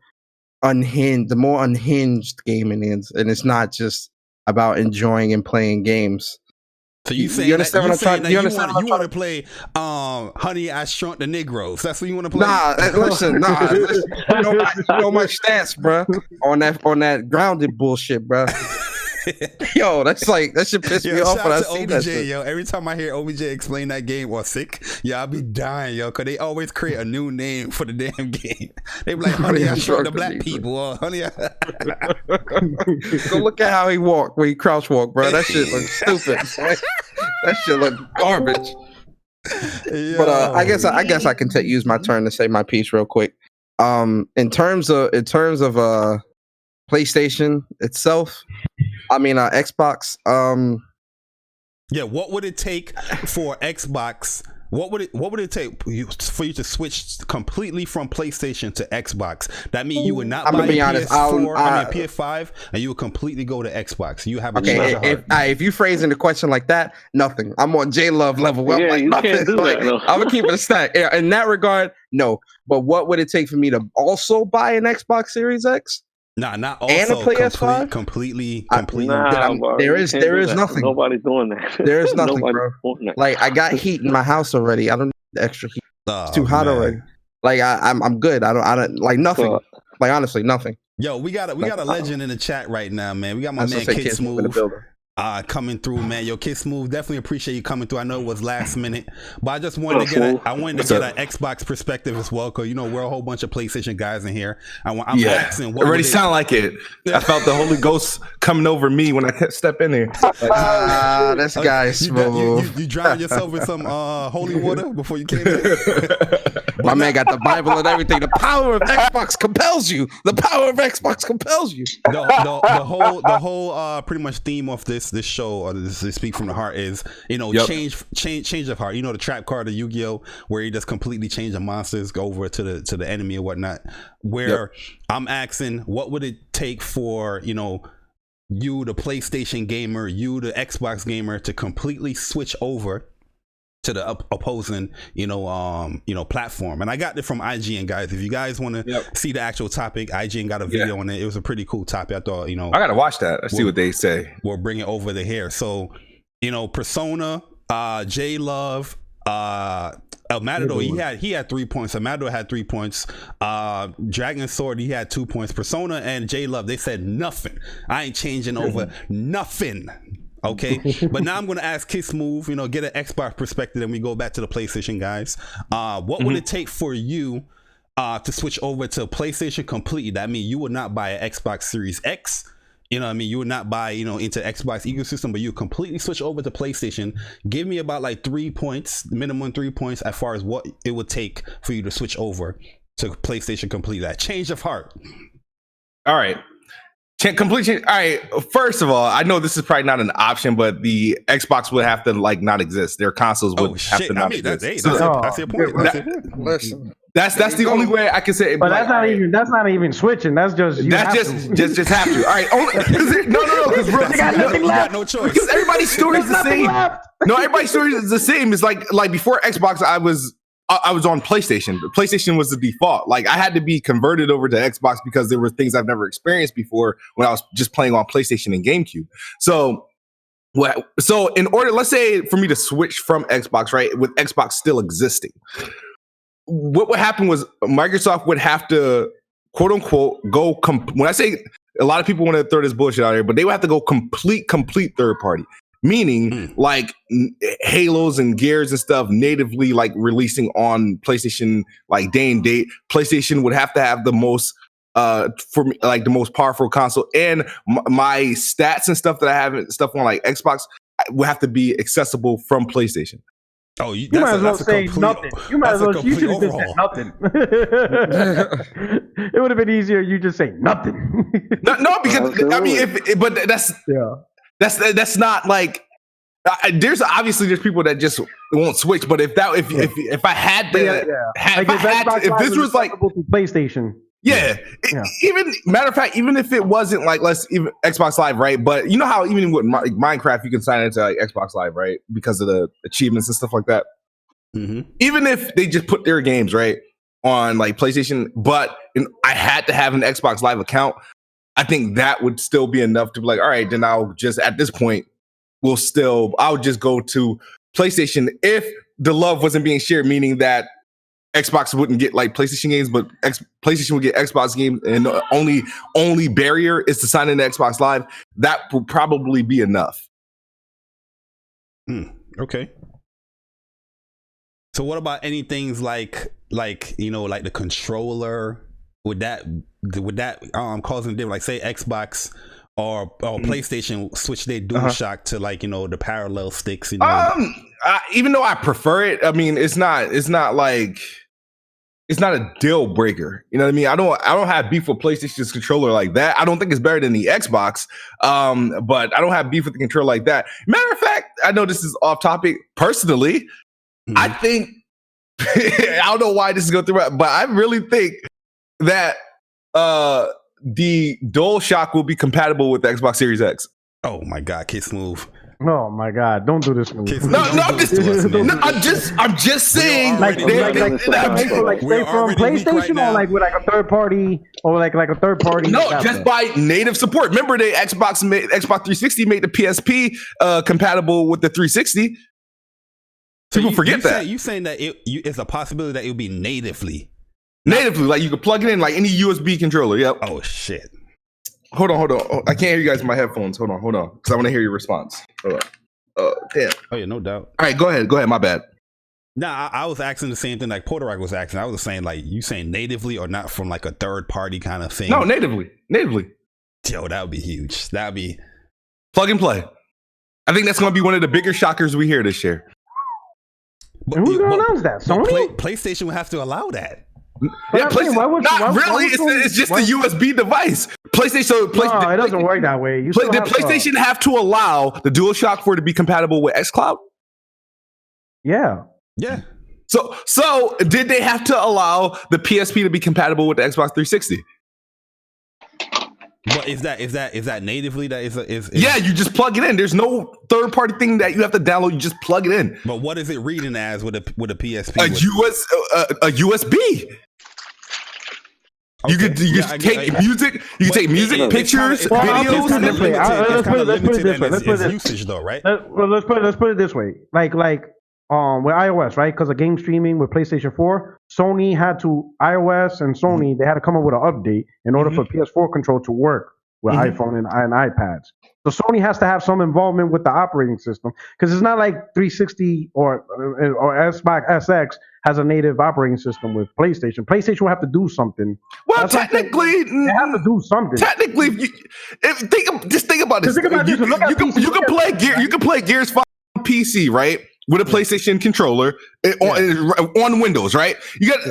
unhinged, the more unhinged gaming is, and it's not just about enjoying and playing games. So you saying you understand what I'm trying? You want to play Honey, I Shrunk the Negroes? That's what you want to play? Listen, you know my stance, bro, on that grounded bullshit, bro. Yo, that should piss me off when I see that shit. Yo, every time I hear OBJ explain that game or sick, I be dying, yo, because they always create a new name for the damn game. They be like, Honey, I Shrunk the Black People, or Honey, Go look at how he walked when he crouch walk, bro. That shit looks stupid. That shit look garbage. Yo. But I guess I can use my turn to say my piece real quick. In terms of PlayStation itself, I mean Xbox. Yeah, what would it take for Xbox? What would it take for you to switch completely from PlayStation to Xbox? That means you would not buy a PS4, PS5, and you would completely go to Xbox. You have a change of heart. If you phrasing the question like that, nothing. I'm on J Love level. Yeah, like, you nothing. can't do that. No. I'm gonna keep it a stack. Yeah, in that regard, no. But what would it take for me to also buy an Xbox Series X? Nah, not also and a PS5? completely. Nah, there is nothing. Nobody's doing that. There is nothing, bro. Like I got heat in my house already. I don't need the extra heat. It's too hot already. Like I'm good. I don't like nothing. Like honestly, nothing. Yo, we got a legend in the chat right now, man. We got my man Kid Smooth coming through, man. Yo, Kid Smooth, definitely appreciate you coming through. I know it was last minute, but I just wanted to get an Xbox perspective as well, because we're a whole bunch of PlayStation guys in here. I'm asking, what already sound like it. I felt the Holy Ghost coming over me when I step in here. This guy smooth. You drowned yourself in some holy water before you came in. My man got the Bible and everything. The power of Xbox compels you. The power of Xbox compels you. The whole pretty much theme of this show, or this Speak from the Heart, is change of heart. The trap card of Yu-Gi-Oh, where you just completely change the monsters, go over to the enemy or whatnot. Where I'm asking, what would it take for you, the PlayStation gamer, you, the Xbox gamer, to completely switch over to the opposing platform? And I got it from IGN, guys. If you guys want to see the actual topic, IGN got a video on it. It was a pretty cool topic. I thought, I gotta watch that. I see what they say. We'll bring it over to here. So Persona, J Love, El Matador, he had 3 points. El Matador had 3 points. Dragon Sword, he had 2 points. Persona and J Love, they said nothing. I ain't changing over nothing. Okay, but now I'm going to ask Kiss Move, get an Xbox perspective, and we go back to the PlayStation guys. What would it take for you to switch over to PlayStation completely? That means you would not buy an Xbox Series X. You would not buy, into Xbox ecosystem, but you completely switch over to PlayStation. Give me about like 3 points, minimum 3 points, as far as what it would take for you to switch over to PlayStation completely. That change of heart. All right. Complete change. All right. First of all, I know this is probably not an option, but the Xbox would have to not exist. Their consoles would have to not exist. That's your point. Listen. That's the only way I can say it. But that's not even switching. That's just just have to. All right. Because you got no choice. Because everybody's story is the same. No, everybody's story is the same. It's like before Xbox, I was on PlayStation. PlayStation was the default. Like I had to be converted over to Xbox because there were things I've never experienced before when I was just playing on PlayStation and GameCube. So in order, let's say for me to switch from Xbox, right, with Xbox still existing, what would happen was Microsoft would have to, quote unquote, go. When I say, a lot of people want to throw this bullshit out here, but they would have to go complete third party. Meaning like Halos and Gears and stuff natively releasing on PlayStation day and date. PlayStation would have to have the most for me the most powerful console, and my stats and stuff that I have stuff on Xbox would have to be accessible from PlayStation. Oh, you might as well say nothing. You might as well. You should have just said nothing. It would have been easier. You just say nothing. No, because I mean, that's not there's people that just won't switch. But if I had to, if this was PlayStation. Even matter of fact, even if it wasn't even Xbox Live, right? But you know how even with Minecraft you can sign into Xbox Live, right? Because of the achievements and stuff like that. Mm-hmm. Even if they just put their games right on PlayStation, but I had to have an Xbox Live account, I think that would still be enough to be all right, then I'll just at this point I'll just go to PlayStation if the love wasn't being shared, meaning that Xbox wouldn't get PlayStation games, but PlayStation would get Xbox games, and the only barrier is to sign into Xbox Live. That would probably be enough. Okay. So what about any things like the controller? Would that causing difference? Say Xbox or PlayStation switch their DualShock to the parallel sticks. Even though I prefer it, I mean it's not it's not a deal breaker. You know what I mean? I don't have beef with PlayStation's controller like that. I don't think it's better than the Xbox. But I don't have beef with the controller like that. Matter of fact, I know this is off topic. Personally, I think I don't know why this is going through, but I really think that the DualShock will be compatible with the Xbox Series X. Oh my God, Kiss move. Oh my God! Don't do this. Move. No, I'm just saying. Like straight from PlayStation, or like with like a third party, or like a third party. No, just by native support. Remember, Xbox 360 made the PSP compatible with the 360. People forget that. You saying that it's a possibility that it will be natively, like you could plug it in like any USB controller. Yep. Oh shit. Hold on. Oh, I can't hear you guys in my headphones. Hold on. Because I want to hear your response. Hold on. Damn. Oh, yeah, no doubt. All right, go ahead. My bad. Nah, I was asking the same thing like Porter was asking. I was saying, like, you saying natively or not from like a third party kind of thing? No, natively. Yo, that would be huge. That would be plug and play. I think that's going to be one of the bigger shockers we hear this year. And who's going to announce that? Sony? PlayStation would have to allow that. Yeah, it's just a USB device. PlayStation. No, it doesn't work that way. Did PlayStation have to allow the DualShock 4 to be compatible with xCloud? Yeah. So did they have to allow the PSP to be compatible with the Xbox 360? But is that natively that is? Yeah, you just plug it in. There's no third party thing that you have to download. You just plug it in. But what is it reading as with a PSP? A USB. Okay. You could take music. You can take music, pictures, videos. Let's put it this way. Let's put it usage though, right? Let's put it this way. Like with iOS, right? Because of game streaming with PlayStation 4, Sony had to iOS and Sony they had to come up with an update in order for PS4 control to work with iPhone and iPads. So Sony has to have some involvement with the operating system because it's not like 360 or Xbox SX has a native operating system with PlayStation. PlayStation will have to do something. Well, technically, they have to do something. Technically, just think about this. You can play Gears 5 on PC, right? With a PlayStation controller on Windows, right? You got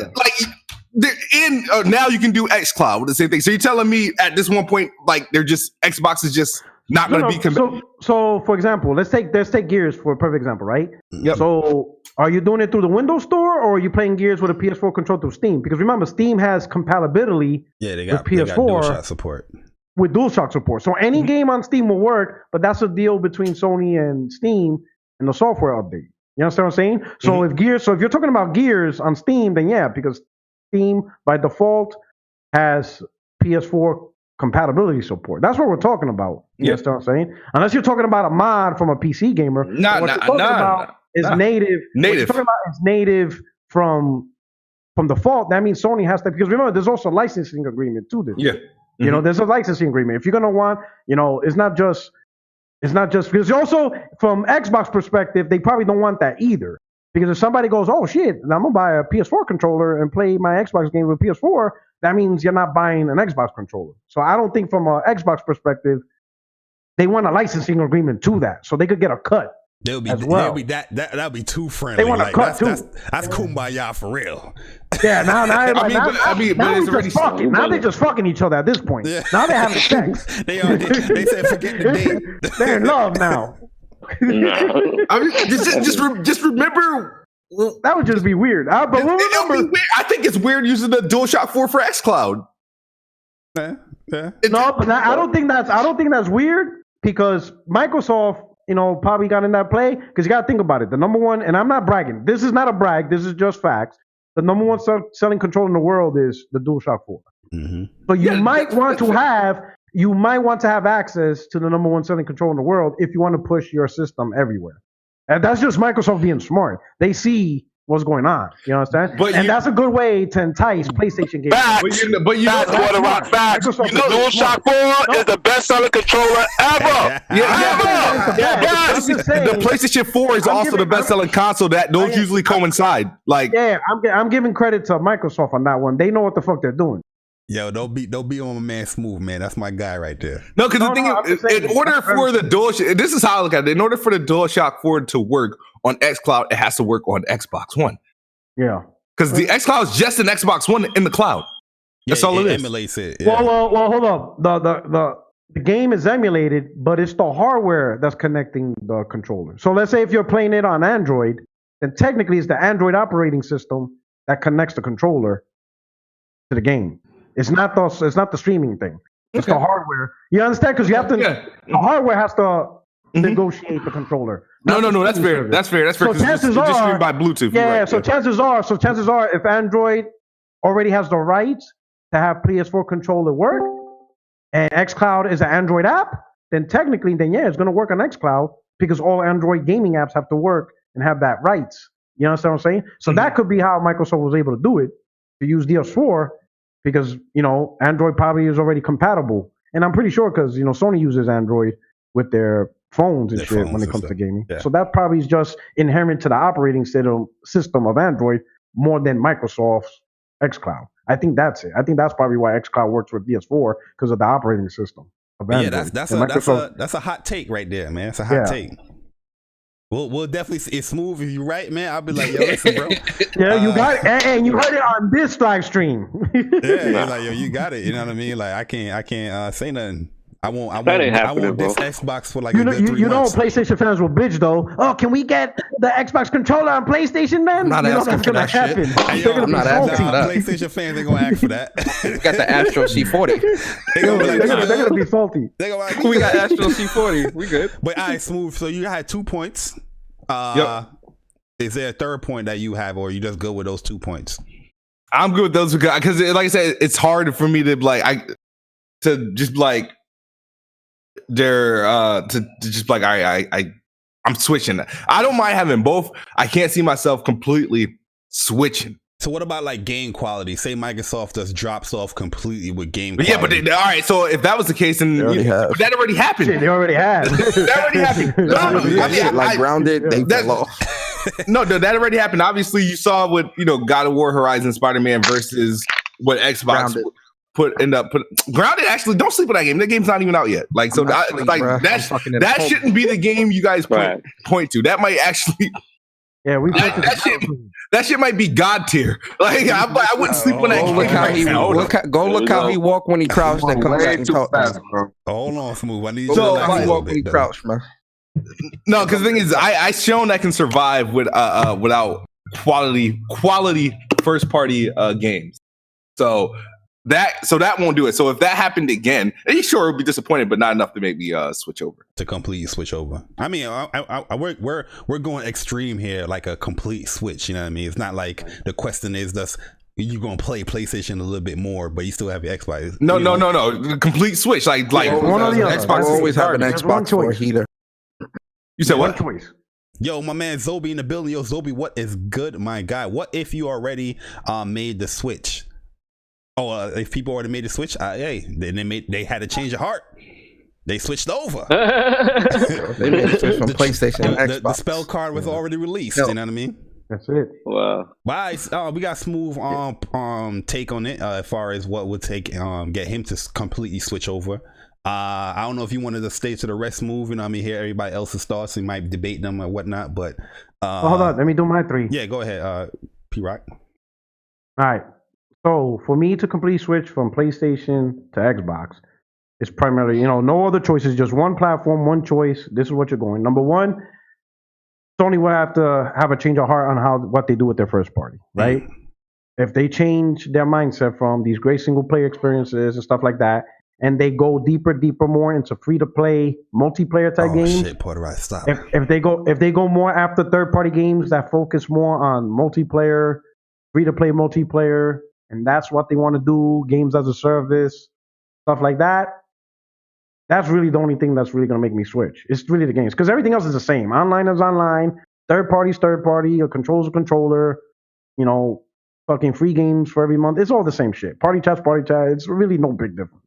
now you can do xCloud with the same thing. So you're telling me at this one point, like Xbox is just not going to be compatible. So for example, let's take Gears for a perfect example, right? Yep. So are you doing it through the Windows Store or are you playing Gears with a PS4 control through Steam? Because remember, Steam has compatibility with PS4 they got DualShock support. With DualShock support. So any game on Steam will work, but that's a deal between Sony and Steam and the software update. You understand what I'm saying? So if you're talking about Gears on Steam, then yeah, because Steam by default has PS4 compatibility support. That's what we're talking about. You understand what I'm saying? Unless you're talking about a mod from a PC gamer. Is native. What you're talking about is native from default. That means Sony has to, because remember, there's also a licensing agreement to this. Yeah. You know, there's a licensing agreement. If you're gonna want, it's not just because also from Xbox perspective, they probably don't want that either. Because if somebody goes, oh shit, I'm gonna buy a PS4 controller and play my Xbox game with PS4, that means you're not buying an Xbox controller. So I don't think from an Xbox perspective, they want a licensing agreement to that, so they could get a cut. That'll be too friendly. They want a cut too. That's kumbaya for real. Yeah, now they're just fucking each other at this point. Yeah. Now they're having sex. they said forget the date. They're in love now. Just remember. That would just be weird. I think it's weird using the DualShock 4 for xCloud. Yeah. No, but I don't think that's weird because Microsoft, probably got in that play because you got to think about it. The number one, and I'm not bragging. This is not a brag. This is just facts. The number one selling controller in the world is the DualShock 4. Mm-hmm. So you might want to have access to the number one selling controller in the world if you want to push your system everywhere. And that's just Microsoft being smart. They see what's going on. You understand? That's a good way to entice PlayStation games. Facts. DualShock 4 is the best-selling controller ever. The PlayStation 4 is also the best-selling console. Those usually coincide. I'm giving credit to Microsoft on that one. They know what the fuck they're doing. Yo, don't be on my man Smooth, man. That's my guy right there. No, because the thing is, in order for the DualShock, this is how I look at it. In order for the DualShock 4 to work on xCloud, it has to work on Xbox One. Yeah. Because the xCloud is just an Xbox One in the cloud. That's all it is. Emulates it. Yeah. Well, hold up. The game is emulated, but it's the hardware that's connecting the controller. So let's say if you're playing it on Android, then technically it's the Android operating system that connects the controller to the game. It's not the streaming thing. It's the hardware. You understand? Because you have to. Yeah. The hardware has to negotiate the controller. No. That's fair. That's fair. So chances are, just stream by Bluetooth. Yeah. Right, chances are, if Android already has the rights to have PS4 controller work, and xCloud is an Android app, then technically, it's going to work on xCloud because all Android gaming apps have to work and have that rights. You understand what I'm saying? So that could be how Microsoft was able to do it, to use DS4, because, Android probably is already compatible. And I'm pretty sure because, Sony uses Android with their phones and shit when it comes to gaming. Yeah. So that probably is just inherent to the operating system of Android more than Microsoft's xCloud. I think that's it. I think that's probably why xCloud works with PS4 because of the operating system of Android. Yeah, that's a hot take right there, man. It's a hot take. We'll definitely see. It's smooth if you right, man. I'll be like, yo, listen, bro. Yeah, you got it, and you heard it on this live stream. Yeah, like, yo, you got it. You know what I mean? Like, I can't say nothing. I want this Xbox for like a good 3 months. PlayStation fans will bitch though. Oh, can we get the Xbox controller on PlayStation, man? I'm not asking for that shit. I'm not asking for that. PlayStation fans ain't gonna ask for that. We got the Astro C40. They're gonna be salty. We got Astro C40. We good. But all right, smooth. So you had 2 points. Is there a third point that you have, or you just go with those 2 points? I'm good with those because, like I said, it's hard for me to I'm switching. I don't mind having both. I can't see myself completely switching. So what about like game quality? Say Microsoft just drops off completely with game quality. Yeah, but all right. So if that was the case, then that already happened. Shit, they already had. That already happened. Grounded, they fell off. No, that already happened. Obviously, you saw what God of War, Horizon, Spider-Man versus what Xbox Grounded. Actually, don't sleep on that game. That game's not even out yet. Like, so that shouldn't be the game you guys point to. That might actually. Yeah, that shit might be God tier. Like I wouldn't sleep on that. Look how he walked when he crouched and comes back and talk. Hold on, Smooth. I need you to walk when he crouched, man. No, because the thing is, I shown that can survive without quality first party games. So that won't do it. So if that happened again, sure, it would be disappointed, but not enough to make me switch over. To completely switch over. I mean, we're going extreme here, like a complete switch. You know what I mean? It's not like the question is just you're gonna play PlayStation a little bit more, but you still have your Xbox. No. Complete switch. Like one or the other. Xbox always have an Xbox for a heater. You said what? Choice. Yo, my man Zobi in the building. Yo, Zobi, what is good, my guy? What if you already made the switch? Oh, if people already made the switch, they had to change of heart. They switched over. They made the switch from PlayStation and Xbox. The spell card was already released. You know what I mean? That's it. Wow. We got smooth take on it as far as what would take get him to completely switch over. I don't know if you wanted to stay to the rest move. You know what I mean? Hear everybody else's thoughts. We might debate them or whatnot. But hold on, let me do my 3. Yeah, go ahead, P Rock. All right. So for me to completely switch from PlayStation to Xbox, it's primarily, no other choices, just one platform, one choice. This is what you're going. Number one, Sony will have to have a change of heart on what they do with their first party, right? If they change their mindset from these great single player experiences and stuff like that, and they go deeper more into free to play multiplayer type games. Shit, Porter, right, stop. If they go more after third party games that focus more on multiplayer, free to play multiplayer, and that's what they want to do, games as a service, stuff like that. That's really the only thing that's really going to make me switch. It's really the games. Because everything else is the same. Online is online. Third party is third party. A controller's a controller. Fucking free games for every month. It's all the same shit. Party chat's party chat. It's really no big difference.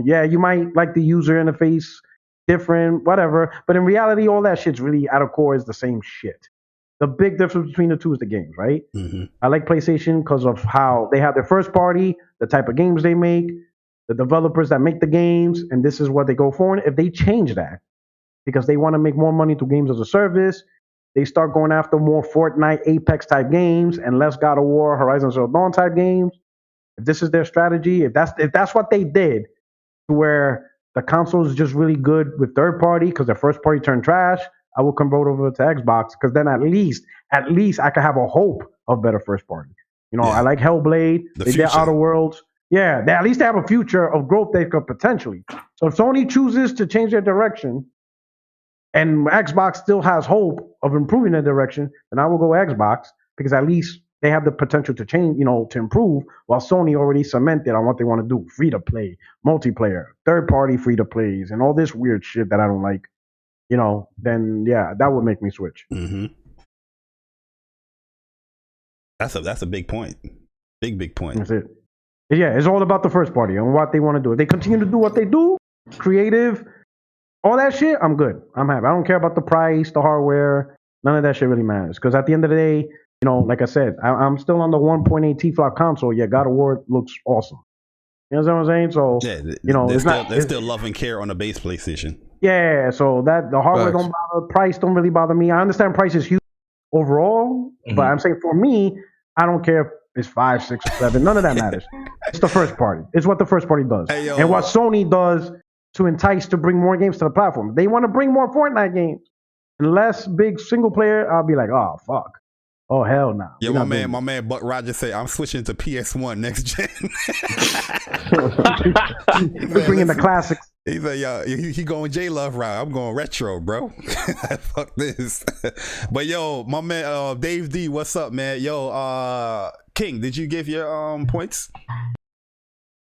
Yeah, you might like the user interface different, whatever. But in reality, all that shit's really at a core is the same shit. The big difference between the two is the games, right? Mm-hmm. I like PlayStation because of how they have their first party, the type of games they make, the developers that make the games, and this is what they go for. And if they change that because they want to make more money through games as a service, they start going after more Fortnite, Apex type games and less God of War, Horizon Zero Dawn type games, if this is their strategy, if that's what they did, to where the console is just really good with third party because the first party turned trash, I will convert over to Xbox because then at least I could have a hope of better first party. I like Hellblade. They did Outer Worlds. Yeah, at least they have a future of growth they could potentially. So if Sony chooses to change their direction and Xbox still has hope of improving their direction, then I will go Xbox because at least they have the potential to change, to improve, while Sony already cemented on what they want to do. Free to play, multiplayer, third party free to plays, and all this weird shit that I don't like. Then yeah, that would make me switch. Mm-hmm. That's a big point. Big point. That's it. Yeah, it's all about the first party and what they want to do. If they continue to do what they do, creative, all that shit, I'm good. I'm happy. I don't care about the price, the hardware. None of that shit really matters. Because at the end of the day, like I said, I'm still on the 1.8 T-flop console. Yeah, God of War looks awesome. You know what I'm saying? So, they're still love and care on the base PlayStation. Yeah, so that the hardware don't bother, price don't really bother me. I understand price is huge overall, but I'm saying for me, I don't care if it's 5, 6, 7. None of that matters. It's the first party. It's what the first party does, and what Sony does to entice to bring more games to the platform. They want to bring more Fortnite games, and less big single player. I'll be like, oh fuck. Oh hell no! Yeah, my man Buck Rogers said I'm switching to PS1 next gen. We're bringing the classics. He said, "Yo, he going J Love route. I'm going retro, bro. Fuck this." But yo, my man Dave D, what's up, man? Yo, King, did you give your points?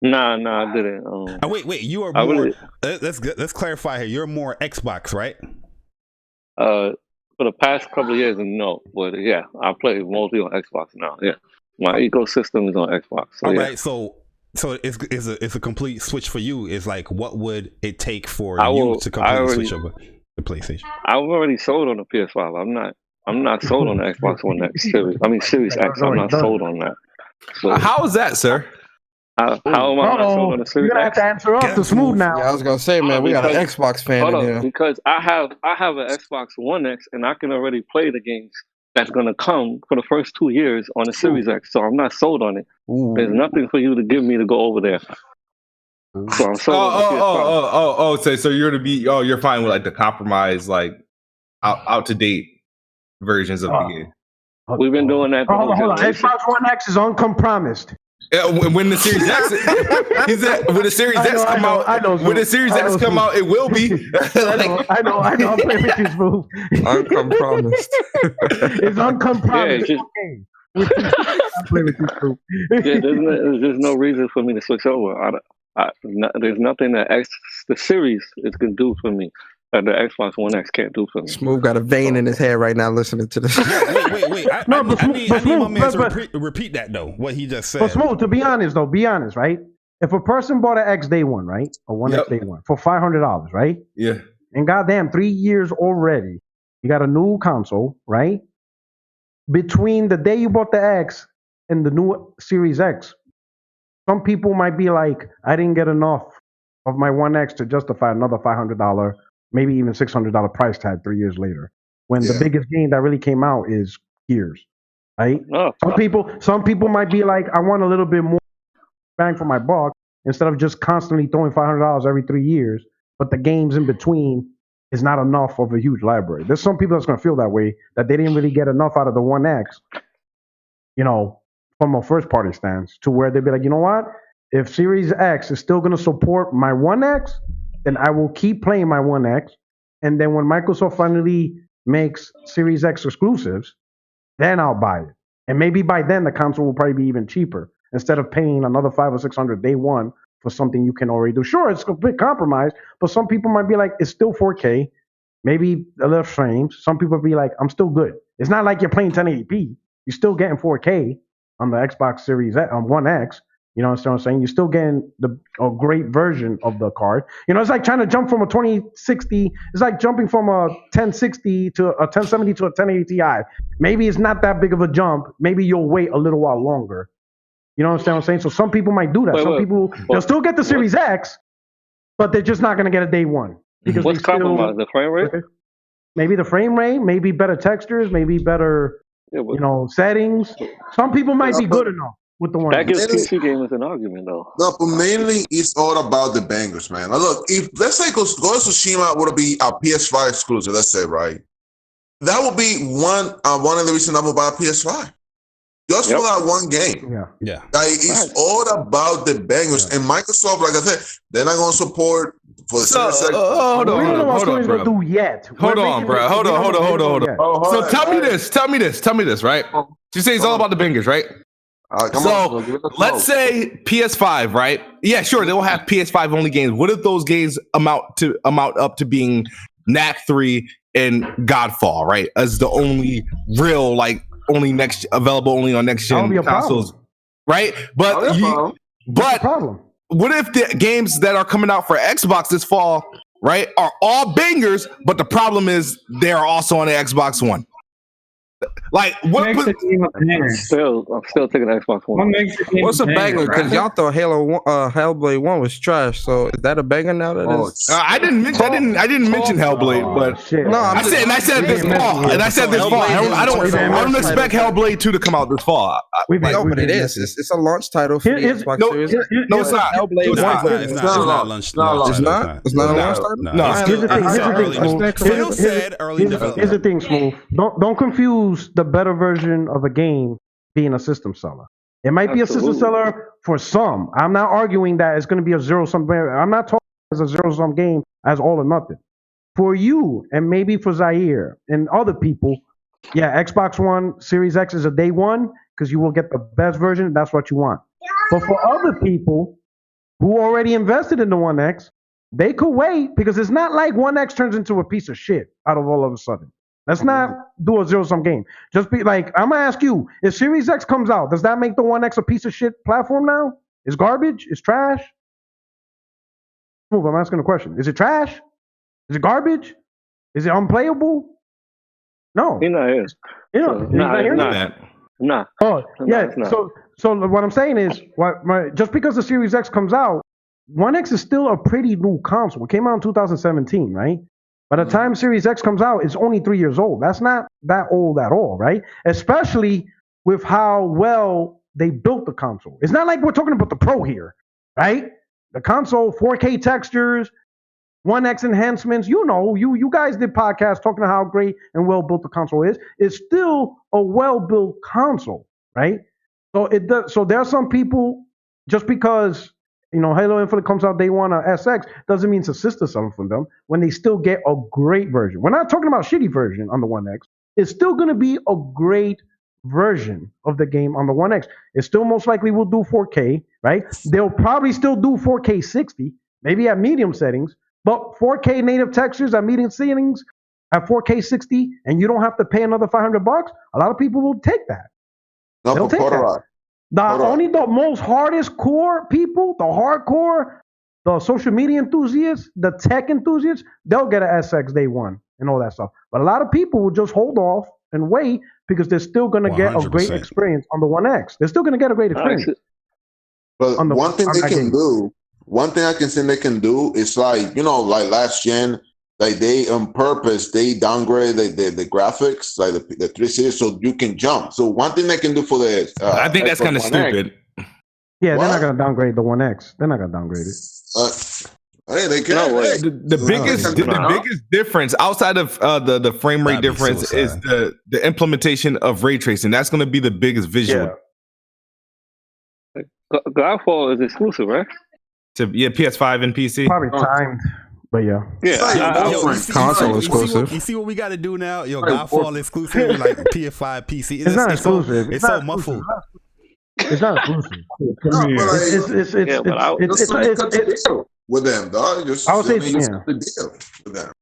Nah, I didn't. Wait, you are more. Let's clarify here. You're more Xbox, right? For the past couple of years, no, but yeah, I play mostly on Xbox now. Yeah, my ecosystem is on Xbox. So, all right, so it's a complete switch for you. Is like, what would it take for you to completely switch over to PlayStation? I've already sold on the PS5. I'm not sold on the Xbox One X Series. I mean Series X. I'm not sold on that. So, how is that, sir? How am I not sold on the Series X? You're gonna have to answer up to Smooth now. Yeah, I was gonna say, man, we got an Xbox fan in here. Because I have an Xbox One X and I can already play the games that's gonna come for the first 2 years on the Series X. So I'm not sold on it. There's nothing for you to give me to go over there. So I'm sold on the PS5. So you're you're fine with like the compromise, like out to date versions of the game. We've been doing that. Hold on. Xbox One X is uncompromised. When the Series X, when the Series X come out, when the Series X come out, it will be. I know. I'm playing with you, Smooth. Uncompromised. It's uncompromised. Yeah, I'm playing with you, Smooth. Yeah, there's no reason for me to switch over. There's nothing that the Series is gonna do for me that the Xbox One X can't do for me. Smooth got a vein in his hair right now listening to this. Wait. I need my man to repeat that, though, what he just said. But Smooth, to be honest, right? If a person bought an X day one, right? A One X day one for $500, right? Yeah. And goddamn, 3 years already, you got a new console, right? Between the day you bought the X and the new Series X, some people might be like, I didn't get enough of my One X to justify another $500, maybe even $600 price tag 3 years later. When the biggest game that really came out is Gears, right? Oh. Some people might be like, I want a little bit more bang for my buck instead of just constantly throwing $500 every 3 years. But the games in between is not enough of a huge library. There's some people that's going to feel that way, that they didn't really get enough out of the One X, from a first party stance, to where they'd be like, you know what? If Series X is still going to support my One X, then I will keep playing my One X. And then when Microsoft finally makes Series X exclusives, then I'll buy it. And maybe by then the console will probably be even cheaper instead of paying another $500 or $600 day one for something you can already do. Sure, it's a bit compromised, but some people might be like, it's still 4K, maybe a little frames. Some people be like, I'm still good. It's not like you're playing 1080p. You're still getting 4K on the Xbox Series X, on One X. You know what I'm saying? You're still getting a great version of the card. It's like trying to jump from a 2060. It's like jumping from a 1060 to a 1070 to a 1080 Ti. Maybe it's not that big of a jump. Maybe you'll wait a little while longer. You know what I'm saying? So some people might do that. Some people, they'll still get the Series X, but they're just not going to get a day one. Because what's compromised? The frame rate? maybe the frame rate, maybe better textures, maybe better, settings. Some people might be good enough with the One That X. gives PC gamers an argument, though. No, but mainly it's all about the bangers, man. Now look, if let's say Ghost of Tsushima would be a PS5 exclusive, let's say, right? That would be one of the reasons I would buy a PS5. Just for that one game. Yeah. Like, it's all about the bangers. And Microsoft, like I said, they're not going to support for the Series X. Hold on, bro. Hold on. So tell me this, right? You say it's all about the bangers, right? Let's say PS5, right? Yeah, sure, they will have PS5 only games. What if those games amount up to being Knack 3 and Godfall, right? As the only real, available only on next gen consoles, right? But what if the games that are coming out for Xbox this fall, right, are all bangers, but the problem is they are also on the Xbox One? Like, what? I'm still taking the Xbox One. What's a banger? Because y'all thought Hellblade 1 was trash. So is that a banger now? I didn't mention Hellblade, but I said this fall. I don't expect Hellblade 2 to come out this fall. But it is. It's a launch title for the Xbox Series. No, it's not. Hellblade 1. It's not a launch title. It's not. It's not a launch title. No. Here's the thing, Smooth. Don't confuse the better version of a game being a system seller. It might be a system seller for some. I'm not arguing that it's going to be a zero-sum. I'm not talking as a zero-sum game as all or nothing. For you, and maybe for Zaire and other people, yeah, Xbox One Series X is a day one because you will get the best version. That's what you want. But for other people who already invested in the One X, they could wait because it's not like One X turns into a piece of shit out of all of a sudden. Let's not do a zero-sum game. Just be like, I'm going to ask you, if Series X comes out, does that make the One X a piece of shit platform now? It's garbage? It's trash? Move, I'm asking a question. Is it trash? Is it garbage? Is it unplayable? No. He's not here. Nah. Oh, yeah. So what I'm saying is, just because the Series X comes out, One X is still a pretty new console. It came out in 2017, right? By the time Series X comes out, it's only 3 years old. That's not that old at all, right? Especially with how well they built the console. It's not like we're talking about the Pro here, right? The console, 4K textures, One X enhancements. You guys did podcasts talking about how great and well built the console is. It's still a well built console, right? So it does. So there are some people, just because Halo Infinite comes out day one on SX doesn't mean it's a sister seller from them when they still get a great version. We're not talking about shitty version on the One X. It's still going to be a great version of the game on the One X. It still most likely will do 4K, right? They'll probably still do 4K 60, maybe at medium settings, but 4K native textures at medium settings at 4K 60, and you don't have to pay another $500. A lot of people will take that. They'll take that. Only the most hardest core people, the hardcore, the social media enthusiasts, the tech enthusiasts, they'll get an SX day one and all that stuff. But a lot of people will just hold off and wait because they're still going to get a great experience on the One X. They're still going to get a great experience. But one thing I can say they can do is like last gen, like they on purpose they downgrade the graphics, like the 3 series, so you can jump. So one thing they can do for the I think that's kind of stupid. Yeah, they're not going to downgrade the One X. They're not going to downgrade it. Hey, they can. The biggest difference outside of the frame rate difference is the implementation of ray tracing. That's going to be the biggest visual. Yeah. Godfall is exclusive, right? To PS5 and PC. Probably timed. But yeah, console exclusive. You see what we got to do now? Godfall exclusive, like PS5, PC. It's not exclusive. It's so muffled. It's not exclusive. It's with them, dog. I would say the deal with them.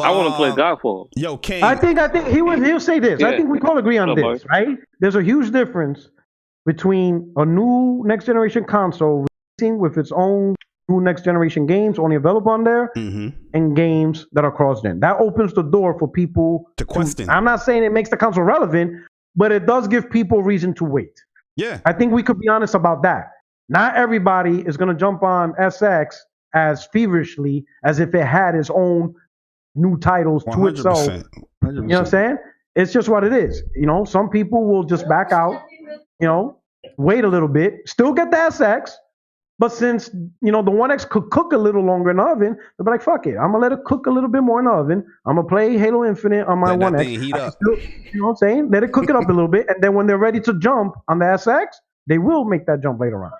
I want to play Godfall. Kane. I think he'll say this. I think we can all agree on this, right? There's a huge difference between a new next generation console releasing with its own new next generation games only available on there, and games that are cross-gen. That opens the door for people to question. I'm not saying it makes the console relevant, but it does give people reason to wait. Yeah, I think we could be honest about that. Not everybody is going to jump on SX as feverishly as if it had its own new titles to itself. 100%. You know what I'm saying? It's just what it is. You know, some people will just back out, you know, wait a little bit, still get the SX, but since, you know, the One X could cook a little longer in the oven, they'll be like, fuck it, I'm gonna let it cook a little bit more in the oven. I'm gonna play Halo Infinite on my One X. You know what I'm saying? Let it cook it up a little bit, and then when they're ready to jump on the SX, they will make that jump later on.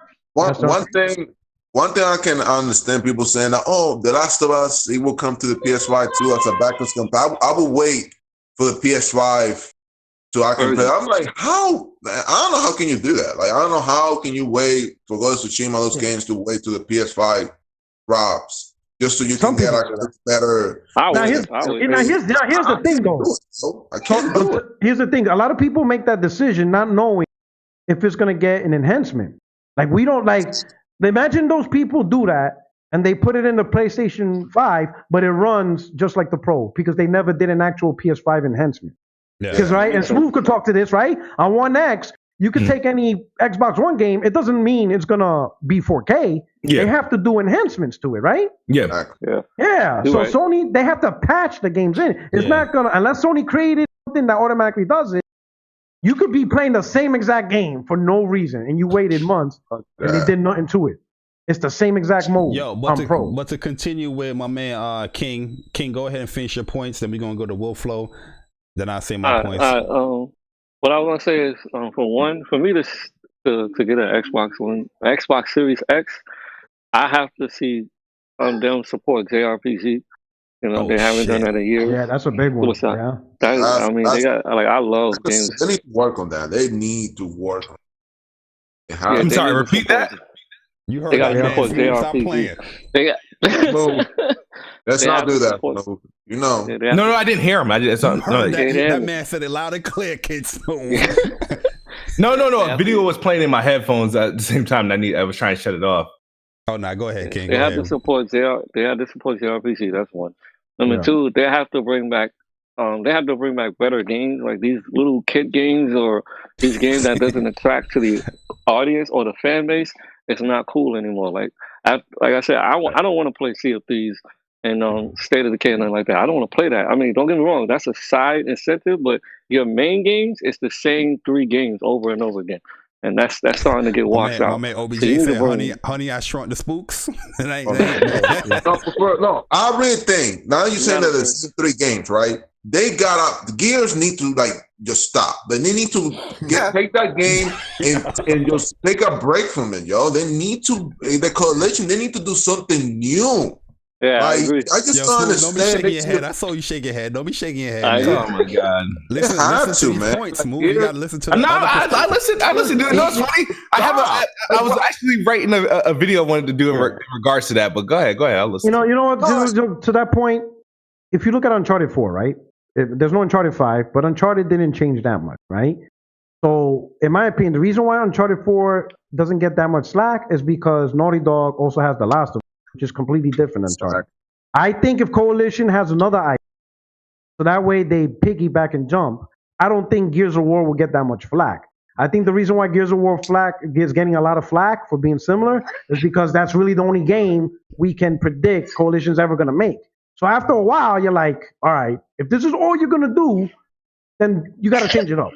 One thing I can understand people saying that, oh, The Last of Us, it will come to the PS5 too as a backwards compatible. I will wait for the PS5 so I can play. I'm like, how? I don't know how can you do that. Like, I don't know how can you wait for Ghost of Tsushima, those games to wait to the PS5 drops just so you can get a better. Now here's the thing though. I can't do it. Here's the thing. A lot of people make that decision not knowing if it's gonna get an enhancement. Like we don't like. Imagine those people do that and they put it in the PlayStation 5, but it runs just like the Pro because they never did an actual PS5 enhancement. Because right, and Smooth could talk to this, right? On One X, you could take any Xbox One game. It doesn't mean it's gonna be 4K. They have to do enhancements to it, right? Yeah. So Sony, they have to patch the games in. It's not gonna unless Sony created something that automatically does it. You could be playing the same exact game for no reason, and you waited months, and they did nothing to it. It's the same exact mode. But to continue with my man King, go ahead and finish your points. Then we're gonna go to Will Flow. Then I'll say my points. What I was gonna say is, for me to get an Xbox Series X, I have to see them support JRPG. You know, they haven't done that in years. Yeah, that's a big one. They got I love games. They need to work on that. They need to work on it. I'm sorry, repeat that. You heard they got that, support man. Stop playing. They got Let's not do that. You know. No, I didn't hear him. That man said it loud and clear, kids. No. A video was playing in my headphones at the same time. I was trying to shut it off. Oh no, go ahead, King. They have to support JRPG. That's one. Number two, they have to bring back better games, like these little kid games or these games that doesn't attract to the audience or the fan base. It's not cool anymore. Like I said, I don't want to play Sea of Thieves and State of Decay and nothing like that. I don't want to play that. I mean, don't get me wrong, that's a side incentive, but your main games, it's the same 3 games over and over again. And that's starting to get washed out. My man OBJ said, honey, I shrunk the spooks. No, I really think, now you're saying that it's 3 games, right? They the Gears need to just stop. They need to take that game and just take a break from it, yo. They need to, the coalition, they need to do something new. Yeah, I agree. I just don't understand. Don't be shaking your head. I saw you shake your head. Don't be shaking your head. Oh my god! Listen to these points, Smooth. You gotta listen to. No, I listen. Dude, no, it's funny. I was actually writing a video I wanted to do in regards to that. But go ahead. I'll listen. You know what? To that point, if you look at Uncharted 4, right? There's no Uncharted 5, but Uncharted didn't change that much, right? So, in my opinion, the reason why Uncharted 4 doesn't get that much slack is because Naughty Dog also has The Last of Us, which is completely different than Uncharted. I think if Coalition has another idea, so that way they piggyback and jump, I don't think Gears of War will get that much flack. I think the reason why Gears of War is getting a lot of flack for being similar is because that's really the only game we can predict Coalition's ever going to make. So after a while, you're like, all right, if this is all you're going to do, then you got to change it up.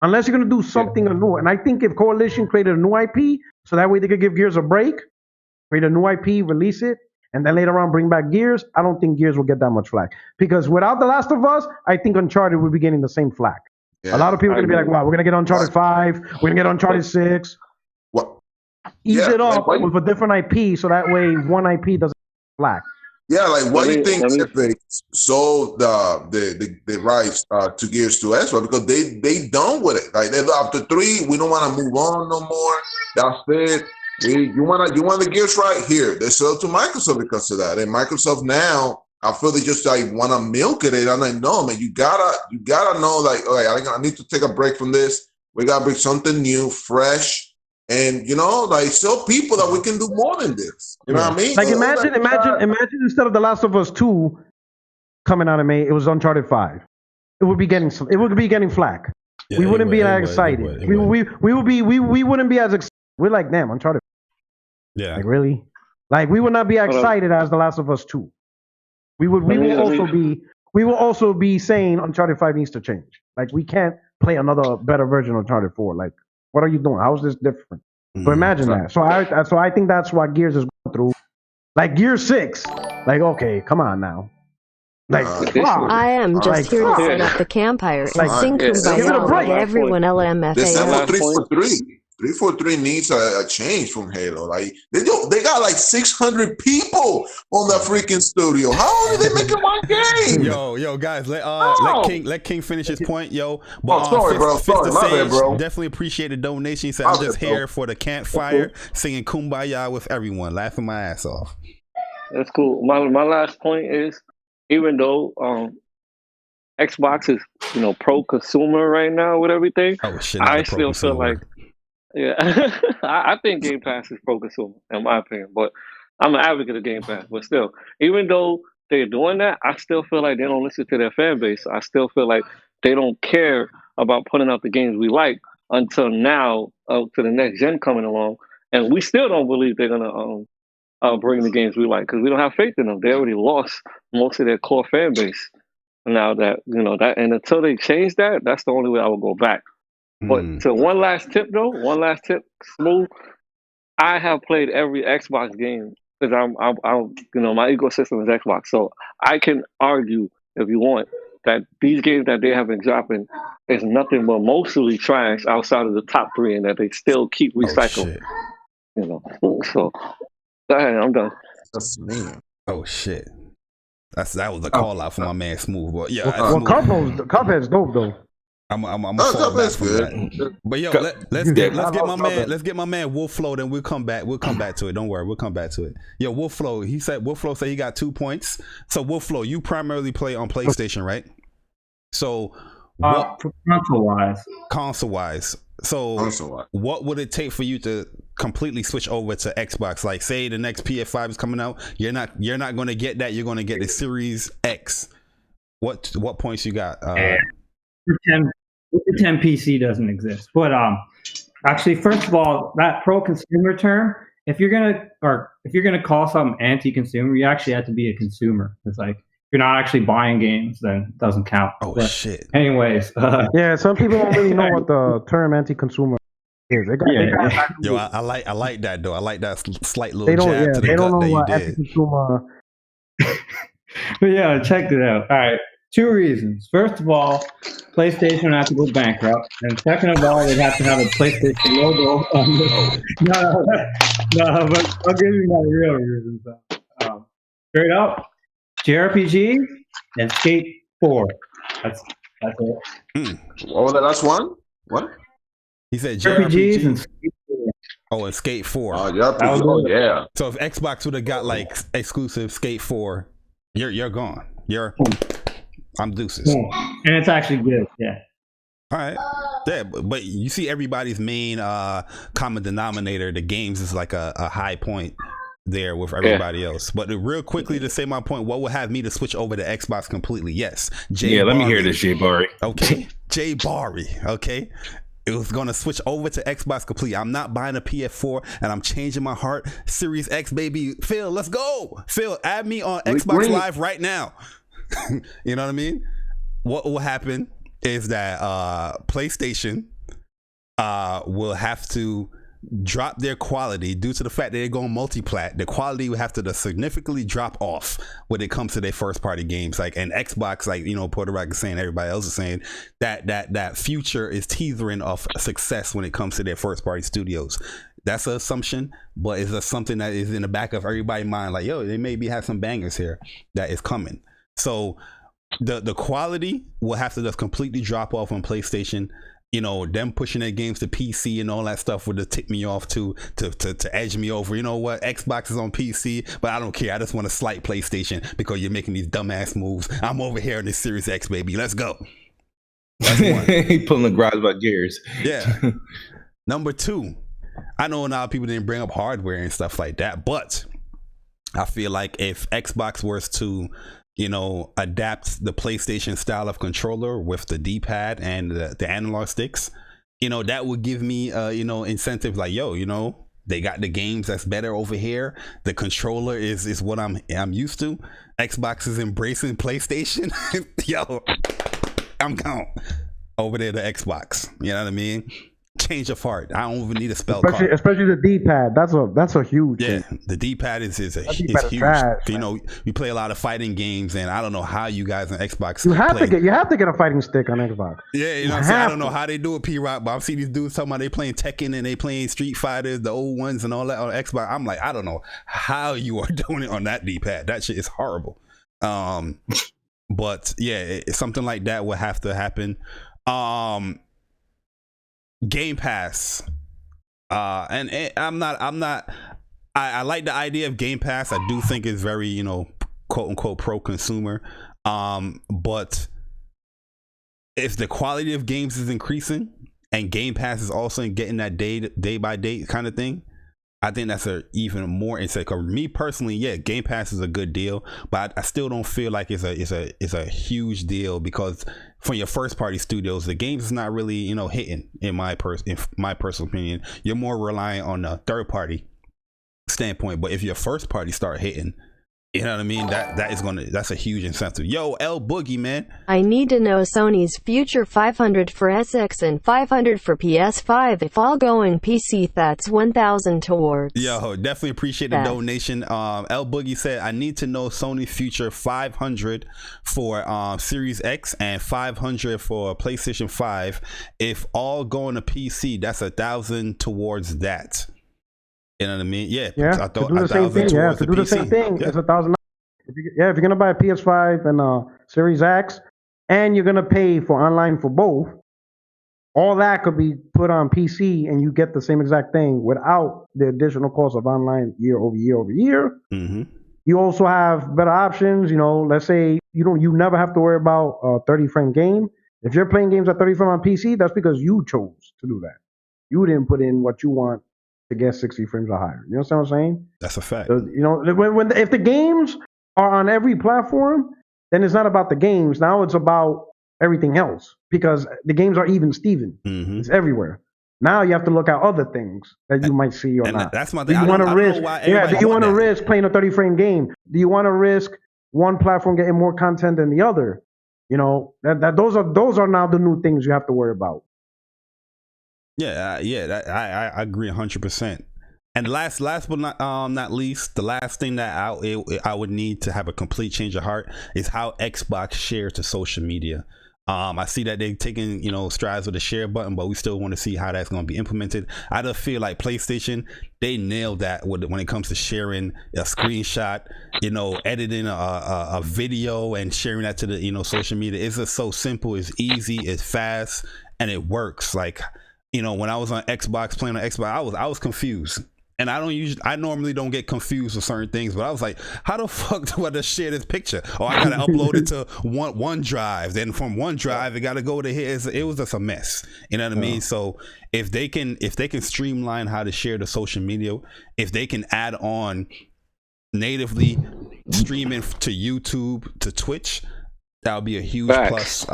Unless you're going to do something new. And I think if Coalition created a new IP, so that way they could give Gears a break, create a new IP, release it, and then later on bring back Gears, I don't think Gears will get that much flack. Because without The Last of Us, I think Uncharted would be getting the same flack. Yeah, a lot of people are going to be like, wow, we're going to get Uncharted 5, we're going to get Uncharted 6. Ease it up with a different IP, so that way one IP doesn't get flack. Yeah, like what do you think if they sold the rights to Gears to Xbox, because they done with it. Like after 3, we don't want to move on no more. That's it. You want the Gears right here. They sell to Microsoft because of that, and Microsoft now, I feel they just want to milk it. I'm like, no, man, you gotta know, like, all right, I need to take a break from this. We gotta bring something new, fresh. And show people that we can do more than this. You know what I mean? Like imagine instead of The Last of Us 2 coming out of May, it was Uncharted 5. It would be getting flack. Yeah, we wouldn't be as excited. We wouldn't be as excited. We're like, damn, Uncharted. Yeah. Like really? Like we would not be excited as The Last of Us 2. We will also be saying Uncharted 5 needs to change. Like we can't play another better version of Uncharted 4. Like, what are you doing? How is this different? So imagine that. So I think that's what Gears is going through. Like Gear 6. Like, okay, come on now. Like, I am just here to set up the campfire and sing Kumbaya like everyone LMFAO. The 7-3-4-3. 343 needs a change from Halo. Like they got like 600 people on that freaking studio. How are they making one game? Yo, guys, let King finish his point, yo. But, sorry, bro. Sorry, my bad, bro. Definitely appreciate the donation. He said, I'm just here for the campfire, singing Kumbaya with everyone, laughing my ass off. That's cool. My last point is, even though Xbox is pro consumer right now with everything, I still feel like. Yeah, I think Game Pass is pro-consumer, in my opinion. But I'm an advocate of Game Pass. But still, even though they're doing that, I still feel like they don't listen to their fan base. I still feel like they don't care about putting out the games we like until now, to the next gen coming along. And we still don't believe they're going to bring the games we like because we don't have faith in them. They already lost most of their core fan base. Now that, and until they change that, that's the only way I will go back. But so one last tip, Smooth. I have played every Xbox game because I'm my ecosystem is Xbox, so I can argue if you want that these games that they have been dropping is nothing but mostly trash outside of the top 3, and that they still keep recycling. So go ahead, I'm done. That's me. Oh shit, that was a call out for my man Smooth. But yeah, Cuphead's dope though. I'm fall back from that. But yo, let's get my man Wolf Flow. Then we'll come back to it. Don't worry, we'll come back to it. Yo, Wolf Flow said he got 2 points. So Wolf Flow, you primarily play on PlayStation, right? So console wise. So what would it take for you to completely switch over to Xbox? Like, say the next PS5 is coming out, you're not going to get that. You're going to get the Series X. What points you got? 10 PC doesn't exist. But actually, first of all, that pro-consumer term, if you're gonna call something anti-consumer, you actually have to be a consumer. It's like if you're not actually buying games, then it doesn't count. Shit. Anyways, yeah, some people don't really know what the term anti-consumer is. Yo, I like that though. I like that slight little jab to the gut that you did. Anti-consumer. But yeah, check it out. All right. 2 reasons. First of all, PlayStation would have to go bankrupt, and second of all, they'd have to have a PlayStation logo on the. No, but I'll give you my real reasons. Straight up, JRPG and Skate 4. That's it. What was that last one? What? He said JRPGs and Skate 4. Oh, and Skate 4. Oh, yeah. So if Xbox would have got like exclusive Skate 4, you're gone. I'm deuces. And it's actually good, yeah. All right. Yeah, but you see everybody's main common denominator, the games, is like a high point there with everybody else. But real quickly to say my point, what would have me to switch over to Xbox completely? Yes. Let me hear this, Jay Barry. Okay. Jay Barry. Okay. It was going to switch over to Xbox completely. I'm not buying a PS4 and I'm changing my heart. Series X, baby. Phil, let's go. Phil, add me on Xbox Live right now. You know what I mean? What will happen is that PlayStation will have to drop their quality due to the fact that they're going multi-plat. The quality will have to significantly drop off when it comes to their first party games. Like, and Xbox, like, Puerto Rico is saying, everybody else is saying that future is teetering of success when it comes to their first party studios. That's an assumption, but it's something that is in the back of everybody's mind. Like, yo, they maybe have some bangers here that is coming. So the quality will have to just completely drop off on PlayStation. Them pushing their games to PC and all that stuff would have ticked me off to edge me over. You know what? Xbox is on PC, but I don't care. I just want to slight PlayStation because you're making these dumbass moves. I'm over here in this Series X, baby. Let's go. He pulling the garage about Gears. Yeah. Number 2, I know a lot of people didn't bring up hardware and stuff like that, but I feel like if Xbox was to adapt the PlayStation style of controller with the D-pad and the analog sticks, that would give me incentive. Like, yo, they got the games that's better over here. The controller is what I'm used to, Xbox is embracing PlayStation, yo, I'm gone over there to Xbox. You know what I mean? Change of heart. I don't even need a spell card. Especially the D-pad. That's a huge thing. The D-pad is huge. Trash, you know, we play a lot of fighting games, and I don't know how you guys on Xbox. You have to get a fighting stick on Xbox. Yeah, you know what I'm saying? I don't know how they do it, P-Rock, but I've seen these dudes talking about they playing Tekken and they playing Street Fighters, the old ones and all that on Xbox. I'm like, I don't know how you are doing it on that D-pad. That shit is horrible. But yeah, something like that would have to happen. Game Pass, and I like the idea of Game Pass. I do think it's very, you know, quote unquote pro consumer. But if the quality of games is increasing and Game Pass is also getting that day by day kind of thing, I think that's a even more insight. Cause me personally, yeah, Game Pass is a good deal, but I still don't feel like it's a huge deal, because from your first party studios, the games is not really, you know, hitting in my personal opinion. You're more relying on the third party standpoint. But if your first party start hitting, you know what I mean? That's a huge incentive. Yo, L Boogie, man. I need to know Sony's future 500 for SX and 500 for PS5. If all going PC, that's 1,000 towards. Yo, definitely appreciate the donation. L Boogie said, I need to know Sony's future 500 for Series X and 500 for PlayStation 5. If all going to PC, that's 1,000 towards that. You know what I mean? Yeah. I thought to do the same thing. Yeah, to do the same thing. It's $1,000. If you're gonna buy a PS5 and Series X, and you're gonna pay for online for both, all that could be put on PC, and you get the same exact thing without the additional cost of online year over year over year. Mm-hmm. You also have better options. You know, let's say you never have to worry about a 30-frame game. If you're playing games at 30 frame on PC, that's because you chose to do that. You didn't put in what you want to get 60 frames or higher. You know what I'm saying? That's a fact. So, you know, if the games are on every platform, then it's not about the games. Now it's about everything else, because the games are even Steven. Mm-hmm. It's everywhere. Now you have to look at other things that you might see or not. That's my thing. Do you want to risk? Yeah. Do you want to risk playing a 30-frame game? Do you want to risk one platform getting more content than the other? You know, those are now the new things you have to worry about. Yeah, I agree 100%. And last but not least, the last thing that I would need to have a complete change of heart is how Xbox shares to social media. I see that they're taking, you know, strides with the share button, but we still want to see how that's going to be implemented. I just feel like PlayStation, they nailed that when it comes to sharing a screenshot, you know, editing a video and sharing that to the, you know, social media. It's just so simple, it's easy, it's fast, and it works. Like, you know, when I was on Xbox, playing on Xbox, I was confused. And I normally don't get confused with certain things, but I was like, how the fuck do I just share this picture? Oh, I gotta upload it to OneDrive. Then from OneDrive, it gotta go to here. It was just a mess. You know what I mean? So if they can streamline how to share the social media, if they can add on natively streaming to YouTube, to Twitch, that would be a huge plus.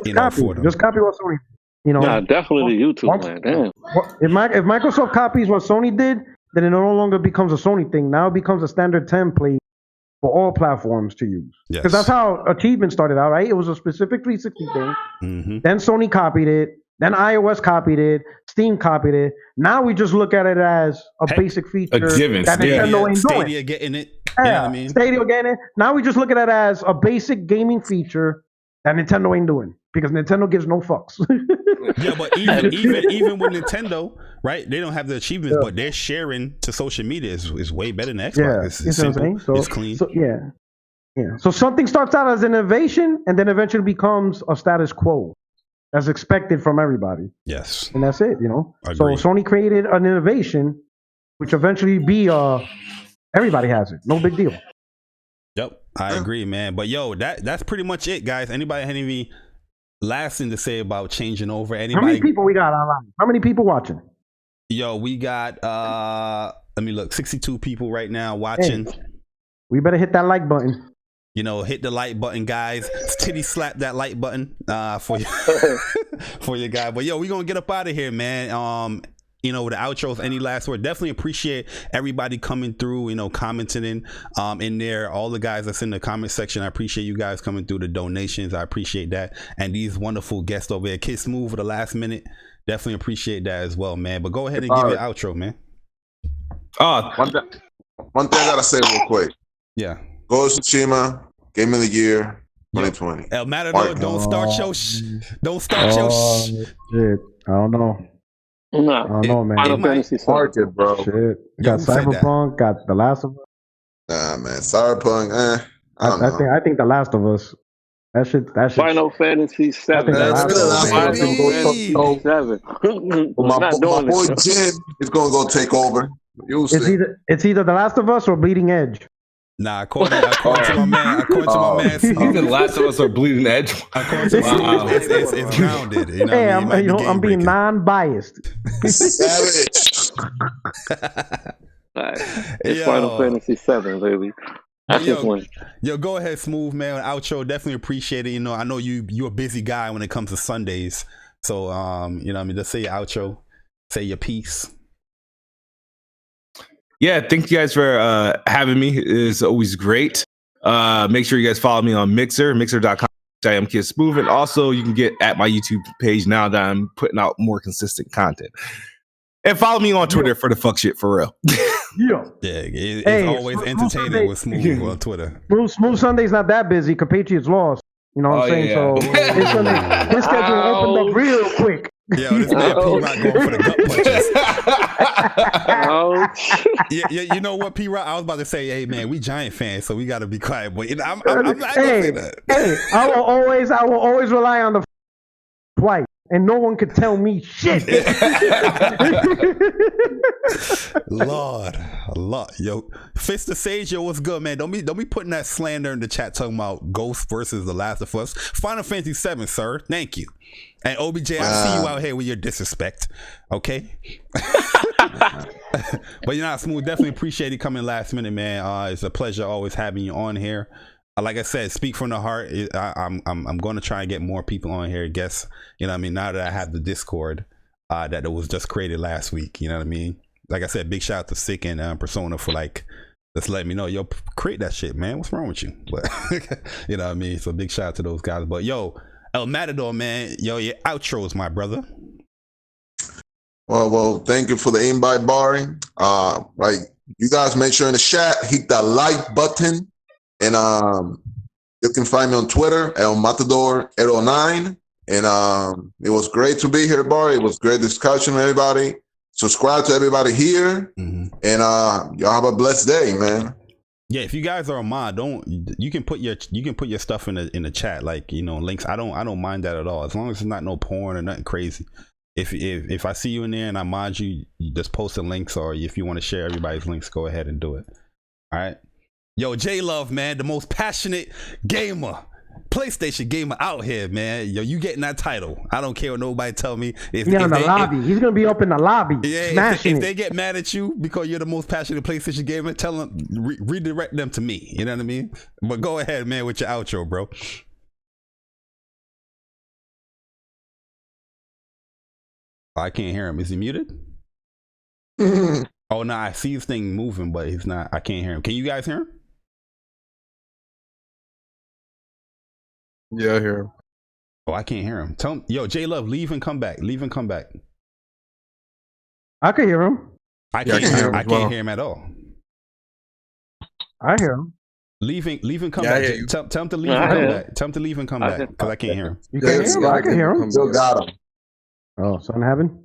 You know, for them. Just copy what Sony. You know, definitely YouTube, man. Damn. If Microsoft copies what Sony did, then it no longer becomes a Sony thing. Now it becomes a standard template for all platforms to use. Because that's how achievement started out, right? It was a specific 360 thing. Mm-hmm. Then Sony copied it. Then iOS copied it. Steam copied it. Now we just look at it as a basic feature that Nintendo ain't doing. Stadia getting it. Yeah, you know what I mean? Stadia getting it. Now we just look at it as a basic gaming feature that Nintendo ain't doing, because Nintendo gives no fucks. Yeah, but even with Nintendo, right? They don't have the achievements, but their sharing to social media is way better than Xbox. Yeah, it's simple, it's clean. So, yeah. So something starts out as an innovation, and then eventually becomes a status quo, as expected from everybody. Yes, and that's it. You know. Agreed. So Sony created an innovation, which eventually everybody has it. No big deal. Yep, I agree, man. But yo, that's pretty much it, guys. Anybody have any last thing to say about changing over? Anybody? How many people we got online? How many people watching? Yo, we got let me look, 62 people right now watching. Hey, we better hit that like button. You know, hit the like button, guys. Titty slap that like button for you for your guy. But yo, we gonna get up out of here, man. with the outros, any last word? Definitely appreciate everybody coming through, commenting in there. All the guys that's in the comment section, I appreciate you guys coming through, the donations. I appreciate that. And these wonderful guests over here. Kid Smooth for the last minute. Definitely appreciate that as well, man. But go ahead and give your outro, man. One thing I gotta say real quick. Yeah. Ghost of Tsushima, Game of the Year, 2020. El Matador, don't start your shit. Shit. I don't know. I don't know, man. Final Fantasy market, bro. Shit. Got Cyberpunk, got The Last of Us. Nah, man. Cyberpunk, I think The Last of Us. That shit. Final Fantasy 7. My boy Jim is gonna go take over. It's either The Last of Us or Bleeding Edge. Nah, according to my man, either The Last of Us or Bleeding Edge. It's grounded. Hey, I'm being non-biased. Savage. It's Final Fantasy 7, baby. Yo, go ahead, Smooth, man. Outro, definitely appreciate it. I know you're a busy guy when it comes to Sundays. So, just say your outro, say your piece. Yeah, thank you guys for having me. It's always great. Make sure you guys follow me on mixer.com. I am Kid Smooth. And also, you can get at my YouTube page now that I'm putting out more consistent content. And follow me on Twitter for the fuck shit for real. It's always entertaining with Smooth on Twitter. Smooth Sunday's not that busy. Compatriots lost. You know what I'm saying? Yeah. So his schedule opened up real quick. Yo, this man P-Rock going for the gut punches. You know what, P-Rock? I was about to say, hey man, we Giant fans, so we got to be quiet. But I'm not gonna say that. Hey, I will always rely on the twice, and no one could tell me shit. Lord, yo, Fist of Sage, yo, what's good, man? Don't be putting that slander in the chat talking about Ghost versus The Last of Us. Final Fantasy 7, sir. Thank you. And OBJ, I see you out here with your disrespect. Okay. But Smooth, definitely appreciate you coming last minute, man. It's a pleasure always having you on here. Like I said, speak from the heart. I'm going to try and get more people on here. Guess, now that I have the Discord that was just created last week, you know what I mean? Like I said, big shout out to Sick and Persona for just letting me know, yo, create that shit, man. What's wrong with you? But you know what I mean? So big shout out to those guys. But yo, El Matador, man, yo, your outros, my brother. Well, thank you for the invite, Barry. You guys make sure in the chat, hit that like button. And you can find me on Twitter, El Matador809. And it was great to be here, Barry. It was great discussion with everybody. Subscribe to everybody here. Mm-hmm. And y'all have a blessed day, man. Yeah, if you guys are a mod, you can put your stuff in the chat, links. I don't mind that at all, as long as it's not no porn or nothing crazy. If I see you in there and I mod you, just post the links, or if you want to share everybody's links, go ahead and do it. All right. Yo, J Love, man, the most passionate gamer, PlayStation gamer out here, man. Yo, you getting that title. I don't care what nobody tell me. He's in the lobby. He's going to be up in the lobby. Yeah, if they get mad at you because you're the most passionate PlayStation gamer, tell them, redirect them to me. You know what I mean? But go ahead, man, with your outro, bro. I can't hear him. Is he muted? Oh, no, I see his thing moving, but he's not. I can't hear him. Can you guys hear him? Yeah, I hear him. Oh, I can't hear him. Tell him, yo, J Love, leave and come back. Leave and come back. I can hear him. I can't hear him at all. I hear him. Leave and come back. Tell him to leave and come back. Tell him to leave and come back, because I can't hear him. You can hear him? I can hear him. Still got him. Oh, something happened?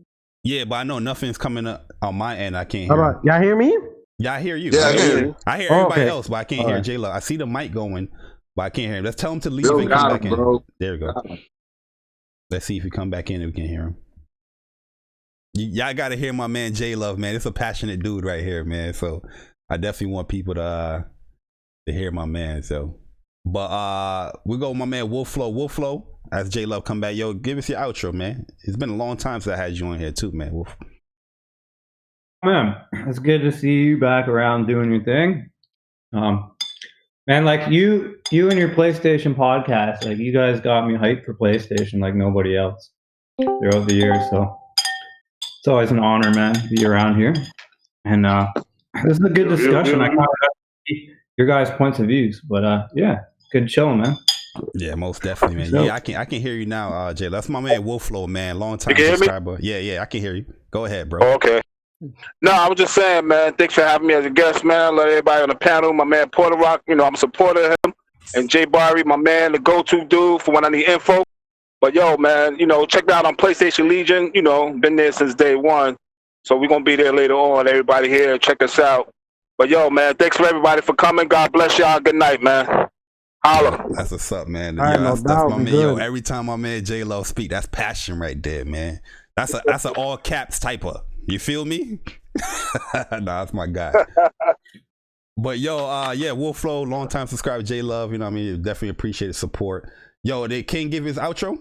Yeah, but I know nothing's coming up on my end. I can't hear him. Y'all hear me? Yeah, I hear you. Yeah, I hear you. I hear everybody else, but I can't hear J Love. I see the mic going, but I can't hear him. Let's tell him to leave and come back in. Bro. There we go. Let's see if he come back in and we can hear him. Y'all got to hear my man J Love, man. It's a passionate dude right here, man. So I definitely want people to hear my man. So, but we go with my man Wolf Flow. As J Love come back, yo, give us your outro, man. It's been a long time since I had you on here too, man. Wolf. Man, it's good to see you back around doing your thing. Man, like you and your PlayStation podcast, like you guys got me hyped for PlayStation like nobody else throughout the years. So It's always an honor, man, to be around here. And this is a good discussion. I kind of see your guys' points of views, but yeah, good chilling, man. Yeah, most definitely, man. Yeah, I can hear you now, Jay. That's my man Wolflow, man. Long time You can hear me? subscriber. Yeah, I can hear you. Go ahead, bro. Oh, okay. No, I was just saying, man, thanks for having me as a guest, man. Let everybody on the panel, my man Porter Rock, you know, I'm a supporter of him. And Jay Barry, my man, the go-to dude for when I need info. But yo, man, you know, check me out on PlayStation Legion. You know, been there since day one. So we're going to be there later on. Everybody here, check us out. But yo, man, thanks for everybody for coming. God bless y'all. Good night, man. Holla. That's what's up, man. All right, Yo, no that's doubt, my we man. Yo, good. every time my man J Lo speak, that's passion right there, man. That's an all caps typer. You feel me? Nah, that's my guy. But yo, yeah, Wolflow, long time subscriber, J Love. You know what I mean? Definitely appreciate the support. Yo, they can't give his outro.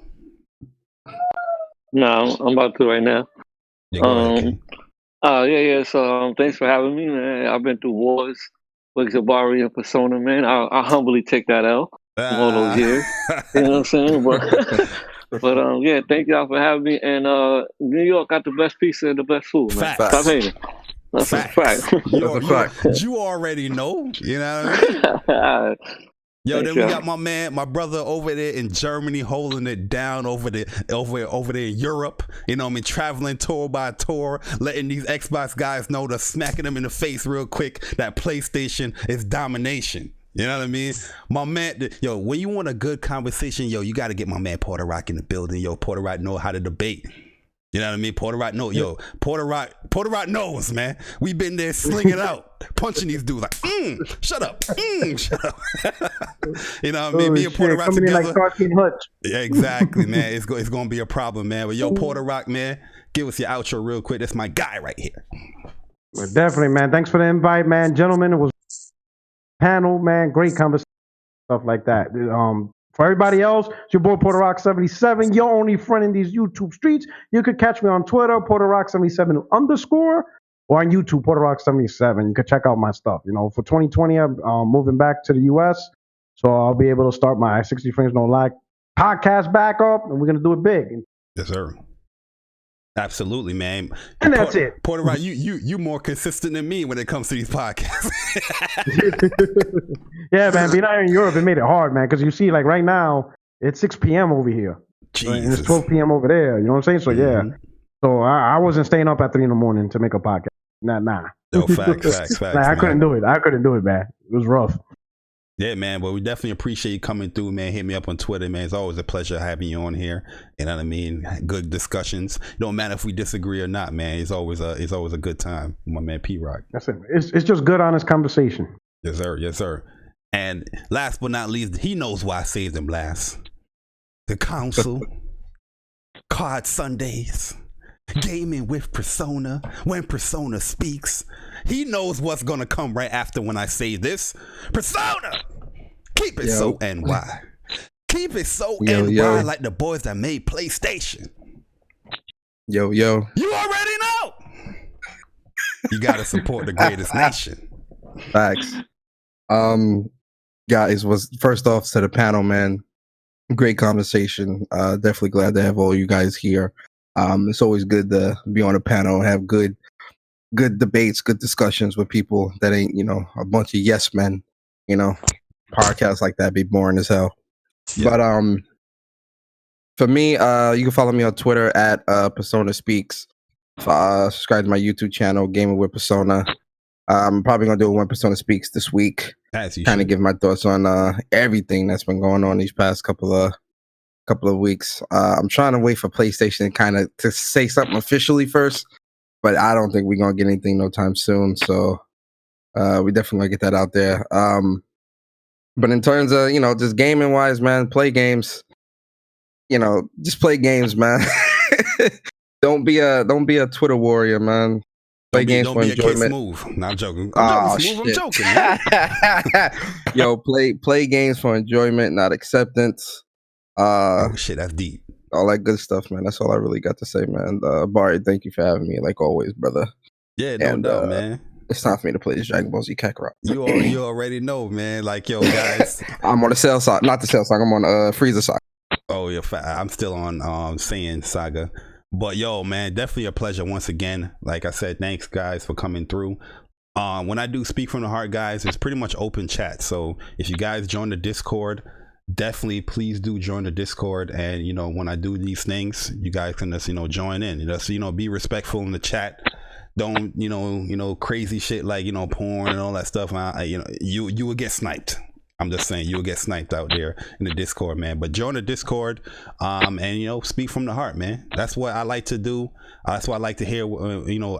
No, I'm about to right now. Yeah, go ahead, King. Yeah. So thanks for having me, man. I've been through wars with Jabari and Persona, man. I humbly take that L from all those years. You know what I'm saying? But yeah, thank y'all for having me. And New York got the best pizza and the best food, man. Facts. Stop hating. That's a fact. You already know. You know what I mean? Yo, then we got my brother over there in Germany holding it down over there in Europe. You know what I mean? Traveling tour by tour, letting these Xbox guys know, they're smacking them in the face real quick that PlayStation is domination. You know what I mean? My man, yo, when you want a good conversation, yo, you got to get my man Porter Rock in the building. Yo, Porter Rock know how to debate. You know what I mean? Porter Rock Porter Rock knows, man. We been there slinging out, punching these dudes like, shut up, shut up. You know what I mean? Me and Porter Rock together. Like Cartoon Hutch. Yeah, exactly, man. It's going to be a problem, man. But yo, Porter Rock, man, give us your outro real quick. That's my guy right here. Well, definitely, man. Thanks for the invite, man. Gentlemen, it was panel, man. Great conversation, stuff like that. For everybody else, it's your boy Porter Rock 77, your only friend in these YouTube streets. You could catch me on Twitter, Porter Rock 77 _, or on YouTube, Porter Rock 77. You could check out my stuff. You know, for 2020, I'm moving back to the US, so I'll be able to start my 60 Frames No Lag podcast back up, and we're gonna do it big. Yes, sir. Absolutely, man. And that's it. Porter Rock, you more consistent than me when it comes to these podcasts. Yeah, man. Being out here in Europe, it made it hard, man. Because you see, like right now, it's 6 p.m. over here, right? And it's 12 p.m. over there. You know what I'm saying? So yeah. So I wasn't staying up at 3 a.m. to make a podcast. Nah. Yo, facts. Like, I couldn't do it. I couldn't do it, man. It was rough. Yeah, man. Well, we definitely appreciate you coming through, man. Hit me up on Twitter, man. It's always a pleasure having you on here. You know what I mean? Good discussions. Don't matter if we disagree or not, man. It's always a good time. My man P Rock. That's it. It's just good, honest conversation. Yes, sir. Yes, sir. And last but not least, he knows why I saved him last. The council, Card Sundays, gaming with Persona. When Persona speaks, he knows what's gonna come right after when I say this. Persona, keep it so NY. Keep it so NY like the boys that made PlayStation. Yo. You already know. You gotta support the greatest nation. Facts. Guys, was first off to the panel, man. Great conversation. Definitely glad to have all you guys here. It's always good to be on a panel and have good debates, good discussions with people that ain't, a bunch of yes men. Podcasts like that be boring as hell. Yeah. But for me, you can follow me on Twitter at Persona Speaks. Subscribe to my YouTube channel, Gaming with Persona. I'm probably gonna do a When Persona Speaks this week. Kind of give my thoughts on everything that's been going on these past couple of weeks. I'm trying to wait for PlayStation to say something officially first, but I don't think we're gonna get anything no time soon. So we definitely gonna get that out there. But in terms of just gaming wise, man, play games. Just play games, man. Don't be a Twitter warrior, man. Play games for enjoyment. No, I'm joking. I'm joking. Yo, play games for enjoyment, not acceptance. Oh shit, that's deep. All that good stuff, man. That's all I really got to say, man. Barry, thank you for having me, like always, brother. Yeah, no doubt, man. It's time for me to play this Dragon Ball Z Kakarot. You already know, man. Like, yo, guys. I'm on the Cell side, not the Cell side. I'm on Frieza side. Oh, yeah, I'm still on Saiyan Saga. But yo, man, definitely a pleasure once again. Like I said, thanks guys for coming through. When I do speak from the heart, guys, it's pretty much open chat. So if you guys join the Discord, definitely please do join the Discord. And you know, when I do these things, you guys can just join in. Just be respectful in the chat. Don't crazy shit like porn and all that stuff. You will get sniped. I'm just saying, you'll get sniped out there in the Discord, man. But join the Discord, and speak from the heart, man. That's what I like to do. That's what I like to hear.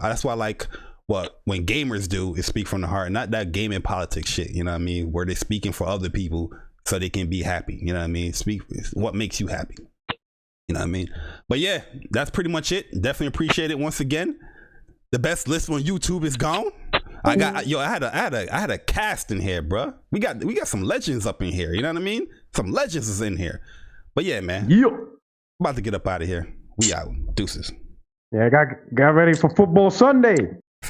That's why I like what when gamers do is speak from the heart, not that gaming politics shit. You know what I mean? Where they're speaking for other people so they can be happy. You know what I mean? Speak what makes you happy. You know what I mean? But yeah, that's pretty much it. Definitely appreciate it once again. The best list on YouTube is gone. I had a cast in here, bro. We got some legends up in here. You know what I mean? Some legends is in here. But yeah, man. About to get up out of here. We out. Deuces. Yeah, got ready for football Sunday.